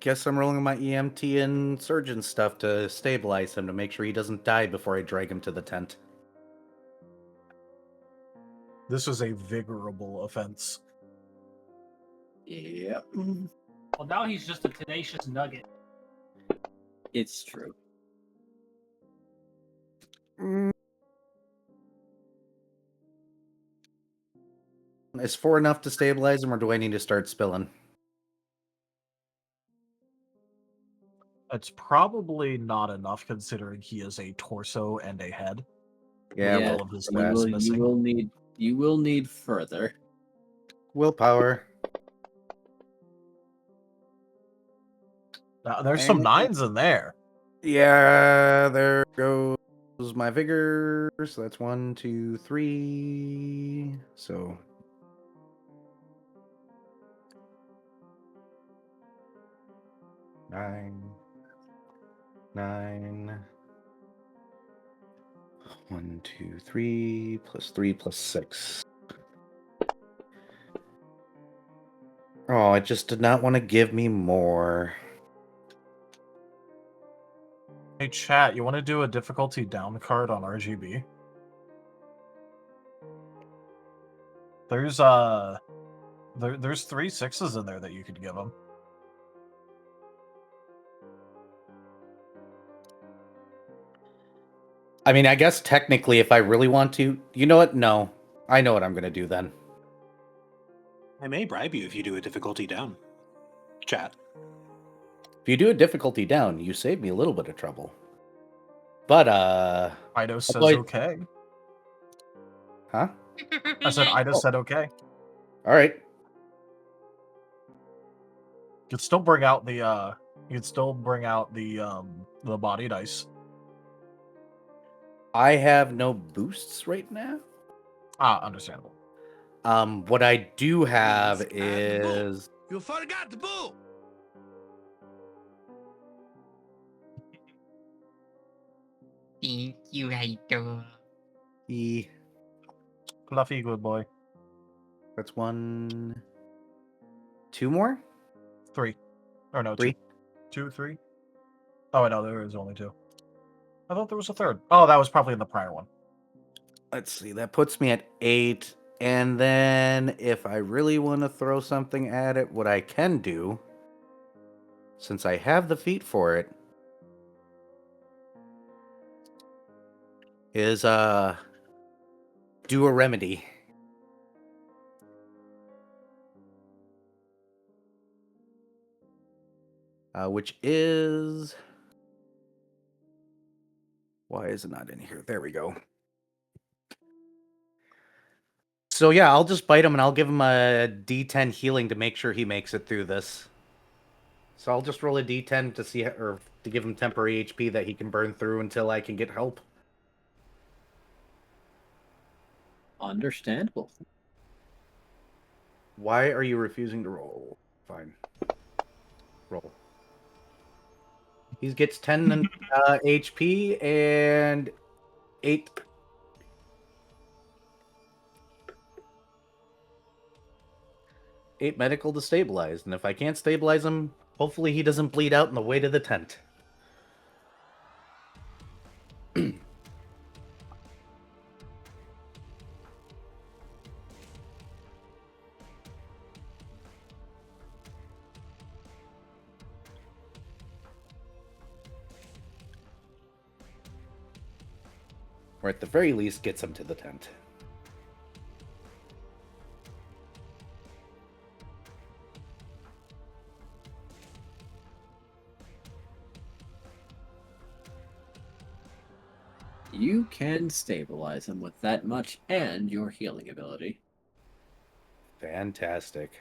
Guess I'm rolling my EMT and surgeon stuff to stabilize him to make sure he doesn't die before I drag him to the tent. This is a vigorable offense. Yep. Well, now he's just a tenacious nugget. It's true. Is 4 enough to stabilize him, or do I need to start spilling? It's probably not enough considering he is a torso and a head. Yeah, Yeah, all of his you legs will, missing. you will need further. willpower. There's some And- 9s in there. Yeah, there goes my vigor. So that's 1, 2, 3. So 9, 9. 1, 2, 3 plus 3 plus 6. Oh, it just did not want to give me more. Hey, chat, you want to do a difficulty down card on RGB? There's there's 3 6s in there that you could give him. I mean, I guess technically, if I really want to, you know what? No, I know what I'm gonna do then. I may bribe you if you do a difficulty down. Chat. If you do a difficulty down, you save me a little bit of trouble. But Ido says boy- okay. huh? I said Ido Oh. said okay. All right. You could still bring out the the body dice. I have no boosts right now. Understandable. What I do have Please add the book. is You forgot the book. Thank you, Aido. the. Fluffy good boy. That's 1, 2 more. 3. Or no, 3. 2, 3. Oh, I know there is only 2. I thought there was a third. Oh, that was probably in the prior one. Let's see. That puts me at 8. And then if I really want to throw something at it, what I can do, since I have the feat for it, is do a remedy. Which is, why is it not in here? There we go. So yeah, I'll just bite him and I'll give him a D10 healing to make sure he makes it through this. So I'll just roll a D10 to see, or to give him temporary HP that he can burn through until I can get help. Understandable. Why are you refusing to roll? Fine. Roll. He gets 10 HP and 8. Eight medical to stabilize, and if I can't stabilize him, hopefully he doesn't bleed out on the way to the tent. Or at the very least, gets him to the tent. You can stabilize him with that much and your healing ability. Fantastic.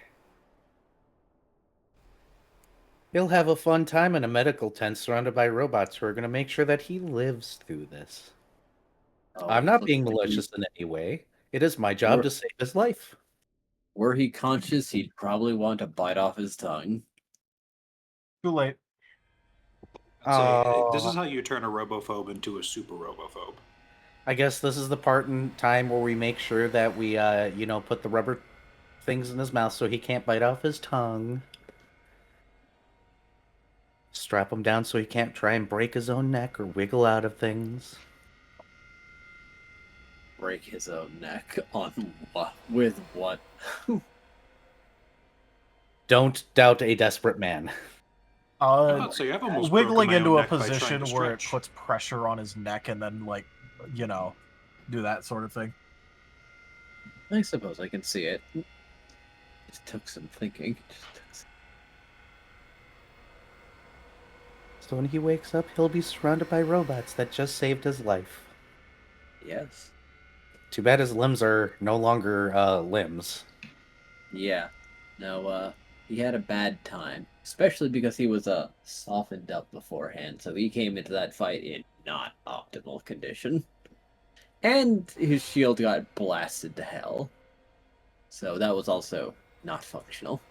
He'll have a fun time in a medical tent surrounded by robots who are going to make sure that he lives through this. Oh, I'm not looks being like malicious in any way. It is my job to save his life. Were he conscious, he'd probably want to bite off his tongue. Too late. Say, this is how you turn a robophobe into a super robophobe. I guess this is the part in time where we make sure that we, put the rubber things in his mouth so he can't bite off his tongue. Strap him down so he can't try and break his own neck or wiggle out of things. Break his own neck on what? With what? Don't doubt a desperate man. So you have almost Wiggling broken my own into a neck by trying position to where it stretch. puts pressure on his neck and then, like, do that sort of thing. I suppose I can see it. Just took some thinking. So when he wakes up, he'll be surrounded by robots that just saved his life. Yes. Too bad his limbs are no longer limbs. Yeah. No, he had a bad time. Especially because he was softened up beforehand, so he came into that fight in not optimal condition. And his shield got blasted to hell. So that was also not functional.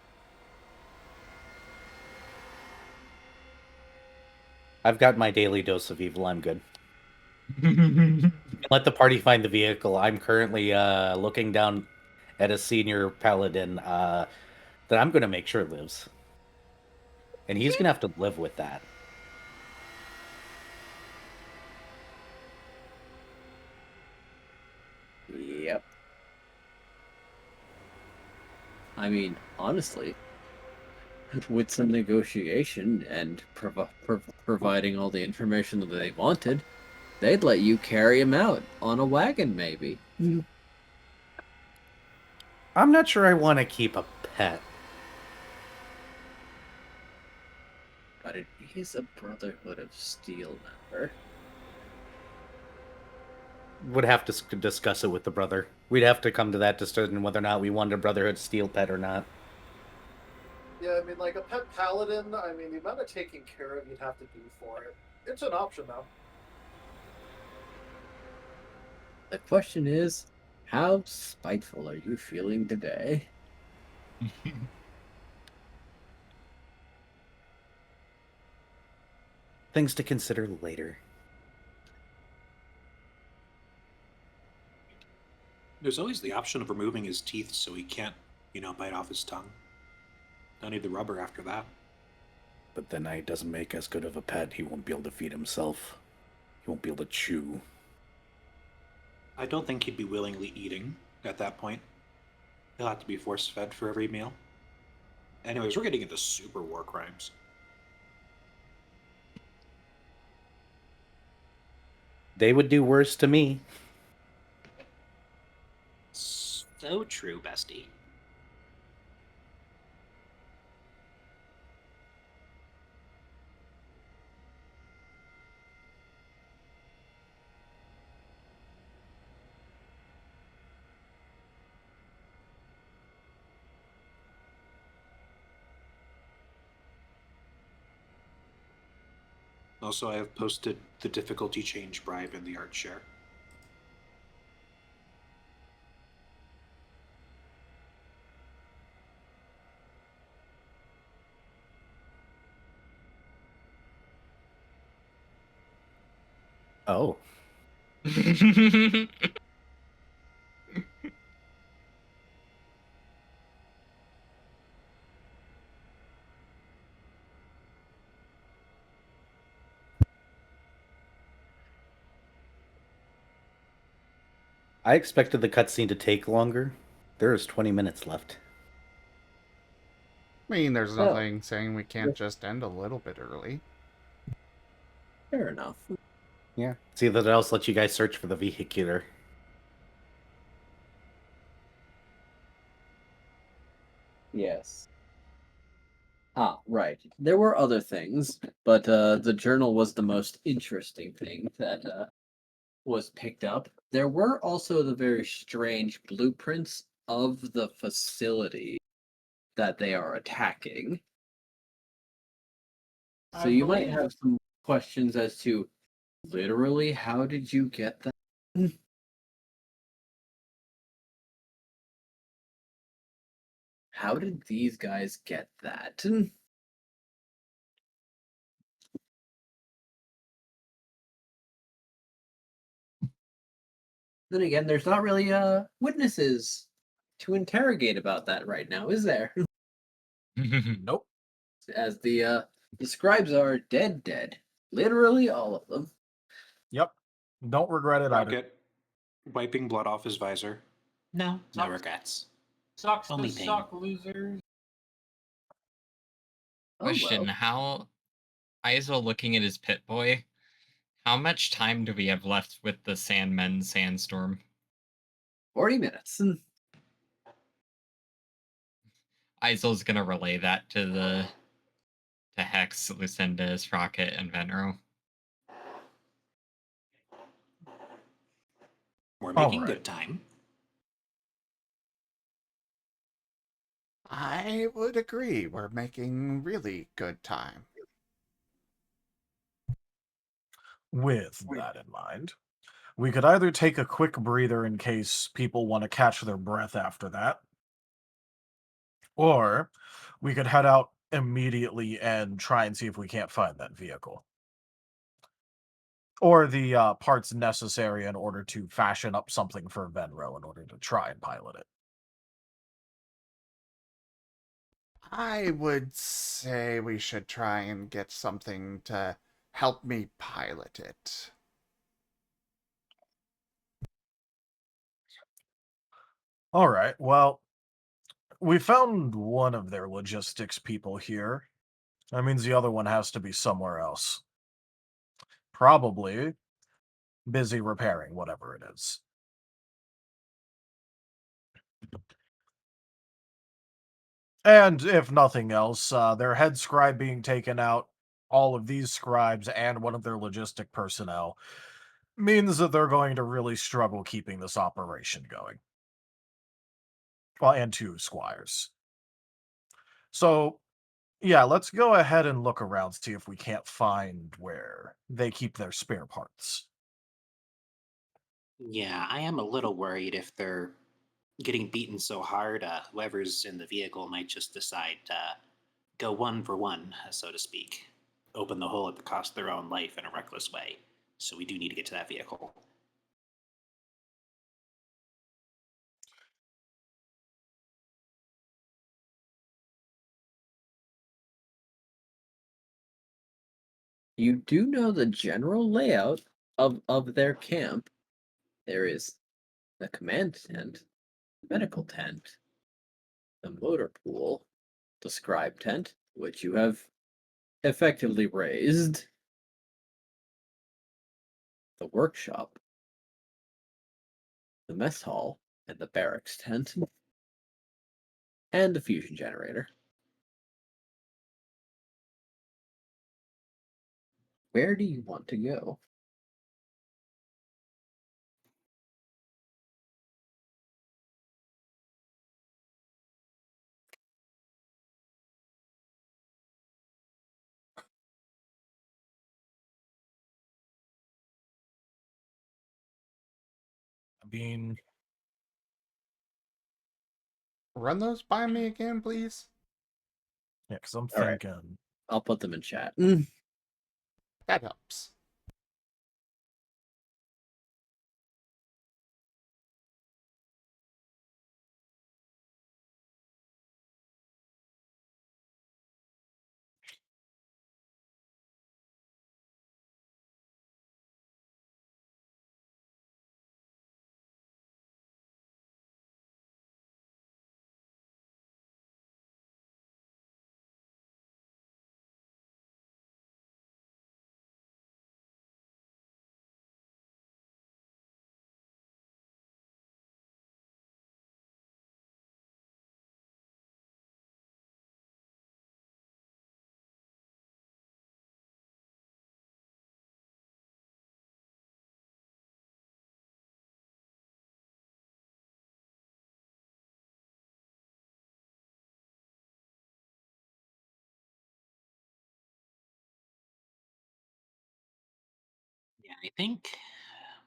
I've got my daily dose of evil. I'm good. Let the party find the vehicle. I'm currently looking down at a senior paladin that I'm going to make sure lives. And he's going to have to live with that. Yep. I mean, honestly, with some negotiation and providing all the information that they wanted, they'd let you carry him out on a wagon, maybe. I'm not sure I want to keep a pet. But it is a Brotherhood of Steel member. Would have to discuss it with the brother. We'd have to come to that decision whether or not we wanted a Brotherhood Steel pet or not. Yeah, I mean, like, a pet paladin, I mean, the amount of taking care of you'd have to do for it. It's an option, though. The question is, how spiteful are you feeling today? Things to consider later. There's always the option of removing his teeth so he can't, bite off his tongue. Don't need the rubber after that. But then it doesn't make as good of a pet. He won't be able to feed himself. He won't be able to chew. I don't think he'd be willingly eating at that point. He'll have to be force-fed for every meal. Anyways, we're getting into super war crimes. They would do worse to me. So true, bestie. Also, I have posted the difficulty change bribe in the art share. Oh. I expected the cutscene to take longer. There is 20 minutes left. I mean, there's nothing saying we can't just end a little bit early. Fair enough. Yeah. See, that else lets you guys search for the vehicular. Yes. Ah, right. There were other things, but the journal was the most interesting thing that was picked up. There were also the very strange blueprints of the facility that they are attacking. So you might have some questions as to literally how did you get that? How did these guys get that? Then again, there's not really witnesses to interrogate about that right now, is there? Nope. As the scribes are dead. Literally all of them. Yep. Don't regret it either. Rocket, wiping blood off his visor. No regrets. Sucks Only to pain. suck, losers. Question: well. How Izul looking at his pit boy? How much time do we have left with the Sandmen sandstorm? 40 minutes. Izul's gonna relay that to Hex, Lucinda, Sprocket, and Venrho. We're All making right. good time. I would agree. We're making really good time. With that in mind, we could either take a quick breather in case people want to catch their breath after that, or we could head out immediately and try and see if we can't find that vehicle. Or the parts necessary in order to fashion up something for Venro in order to try and pilot it. I would say we should try and get something to help me pilot it. All right, well, we found one of their logistics people here. That means the other one has to be somewhere else. Probably busy repairing whatever it is. And if nothing else, their head scribe being taken out, all of these scribes, and one of their logistic personnel means that they're going to really struggle keeping this operation going. Well, and 2 squires. So, yeah, let's go ahead and look around, see if we can't find where they keep their spare parts. Yeah, I am a little worried if they're getting beaten so hard, whoever's in the vehicle might just decide to go one for one, so to speak. Open the hole at the cost of their own life in a reckless way. So we do need to get to that vehicle. You do know the general layout of their camp. There is the command tent, medical tent, the motor pool, the scribe tent, which you have effectively raised, the workshop, the mess hall, and the barracks tent, and the fusion generator. Where do you want to go? I mean, Run those by me again, please. yeah, because I'm All right. thinking. I'll put them in chat. That helps. Yeah, I think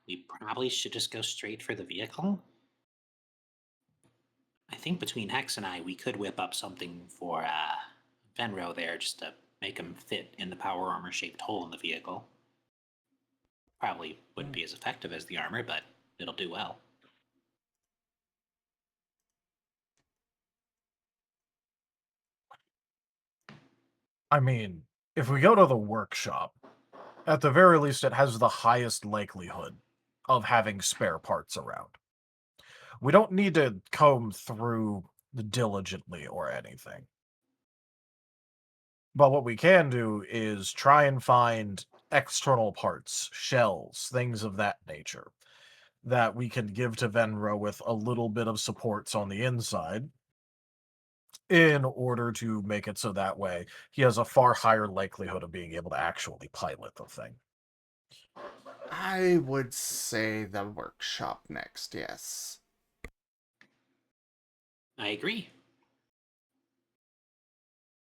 we probably should just go straight for the vehicle. I think between Hex and I, we could whip up something for Venro there just to make him fit in the power armor shaped hole in the vehicle. Probably wouldn't be as effective as the armor, but it'll do well. I mean, if we go to the workshop, at the very least, it has the highest likelihood of having spare parts around. We don't need to comb through diligently or anything. But what we can do is try and find external parts, shells, things of that nature, that we can give to Venrho with a little bit of supports on the inside in order to make it so that way he has a far higher likelihood of being able to actually pilot the thing. I would say the workshop next, yes. I agree.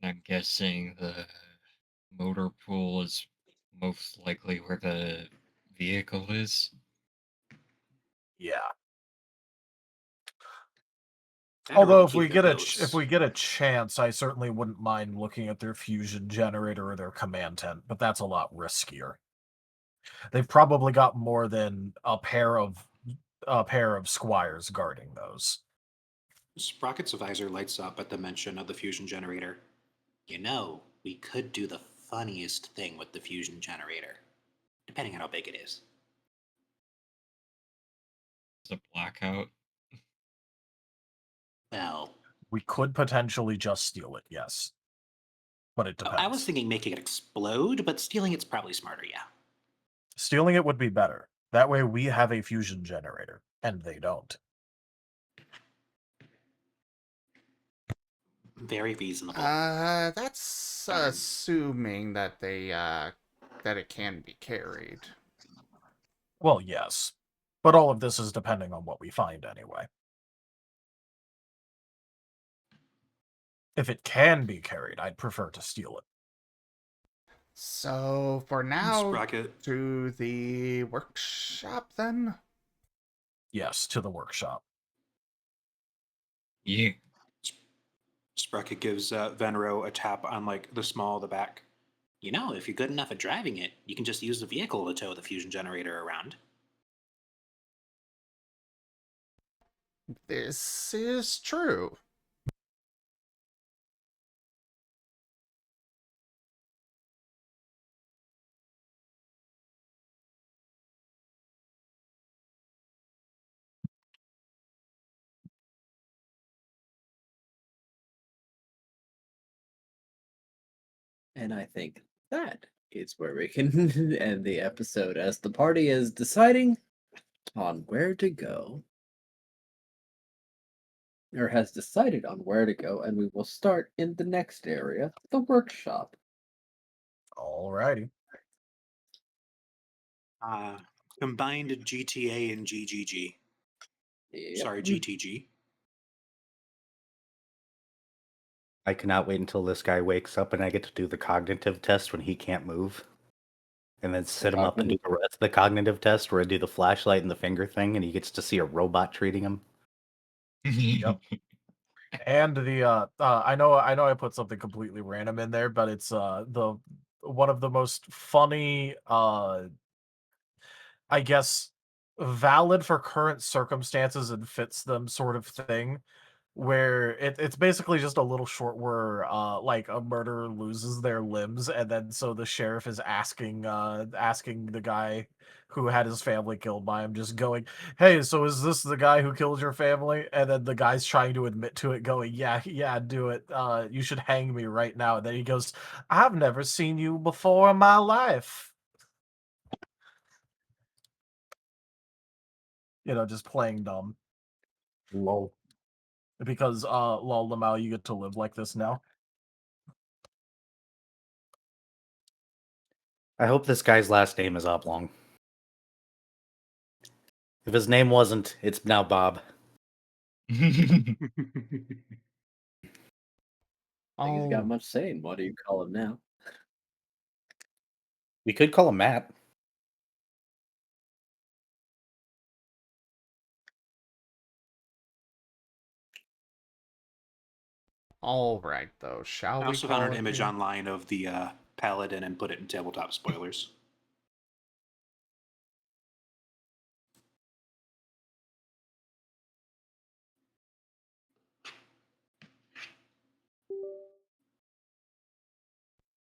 I'm guessing the motor pool is most likely where the vehicle is. Yeah. I'd Although really if keep we the get boats. a chance, I certainly wouldn't mind looking at their fusion generator or their command tent, but that's a lot riskier. They've probably got more than a pair of squires guarding those. Sprocket's visor lights up at the mention of the fusion generator. You know, we could do the funniest thing with the fusion generator, depending on how big it is. It's a blackout. Well, We could potentially just steal it, yes. But it depends. I was thinking making it explode, but stealing it's probably smarter, yeah. Stealing it would be better. That way we have a fusion generator, and they don't. Very reasonable. That's assuming that that it can be carried. Well, yes. But all of this is depending on what we find anyway. If it can be carried, I'd prefer to steal it. So for now, Sprocket. to the workshop then? Yes, to the workshop. Yeah. Sprocket gives Venrho a tap on like the back. You know, if you're good enough at driving it, you can just use the vehicle to tow the fusion generator around. This is true. And I think that is where we can end the episode as the party is deciding on where to go. Or has decided on where to go, and we will start in the next area, the workshop. Alrighty. Combined GTA and GGG. Yep. Sorry, GTG. I cannot wait until this guy wakes up and I get to do the cognitive test when he can't move. And then sit him up and do the rest of the cognitive test where I do the flashlight and the finger thing and he gets to see a robot treating him. Yep. And the I know I put something completely random in there, but it's the one of the most funny I guess valid for current circumstances and fits them sort of thing, where it's basically just a little short where like a murderer loses their limbs, and then so the sheriff is asking the guy who had his family killed by him, just going, "Hey, so is this the guy who killed your family?" And then the guy's trying to admit to it, going, "Yeah, do it. You should hang me right now." And then he goes, "I've never seen you before in my life." You know, just playing dumb. Lol. Because lol Lamau, you get to live like this now. I hope this guy's last name is Oblong. If his name wasn't, it's now Bob. He's got Oh, much saying. What do you call him now? We could call him Matt. all right though. Shall I we also call found an it image here? online of the paladin and put it in tabletop spoilers.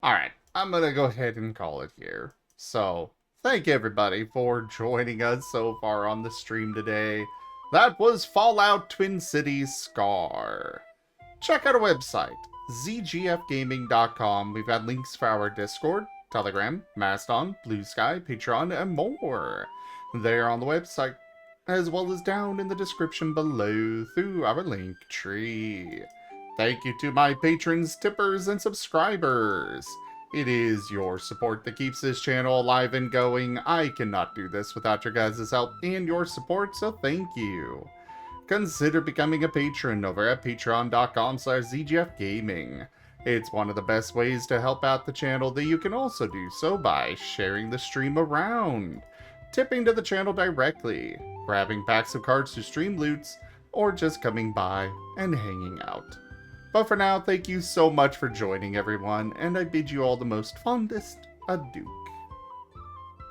Alright, I'm gonna go ahead and call it here. So, thank everybody for joining us so far on the stream today. That was Fallout Twin Cities Scar. Check out our website, zgfgaming.com. We've got links for our Discord, Telegram, Mastodon, Blue Sky, Patreon, and more. They're on the website, as well as down in the description below through our link tree. Thank you to my patrons, tippers, and subscribers. It is your support that keeps this channel alive and going. I cannot do this without your guys' help and your support, so thank you. Consider becoming a patron over at patreon.com/zgfgaming. It's one of the best ways to help out the channel, that you can also do so by sharing the stream around, tipping to the channel directly, grabbing packs of cards to stream loots, or just coming by and hanging out. But for now, thank you so much for joining, everyone, and I bid you all the most fondest adieu.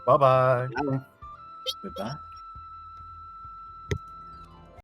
Bye-bye. Goodbye.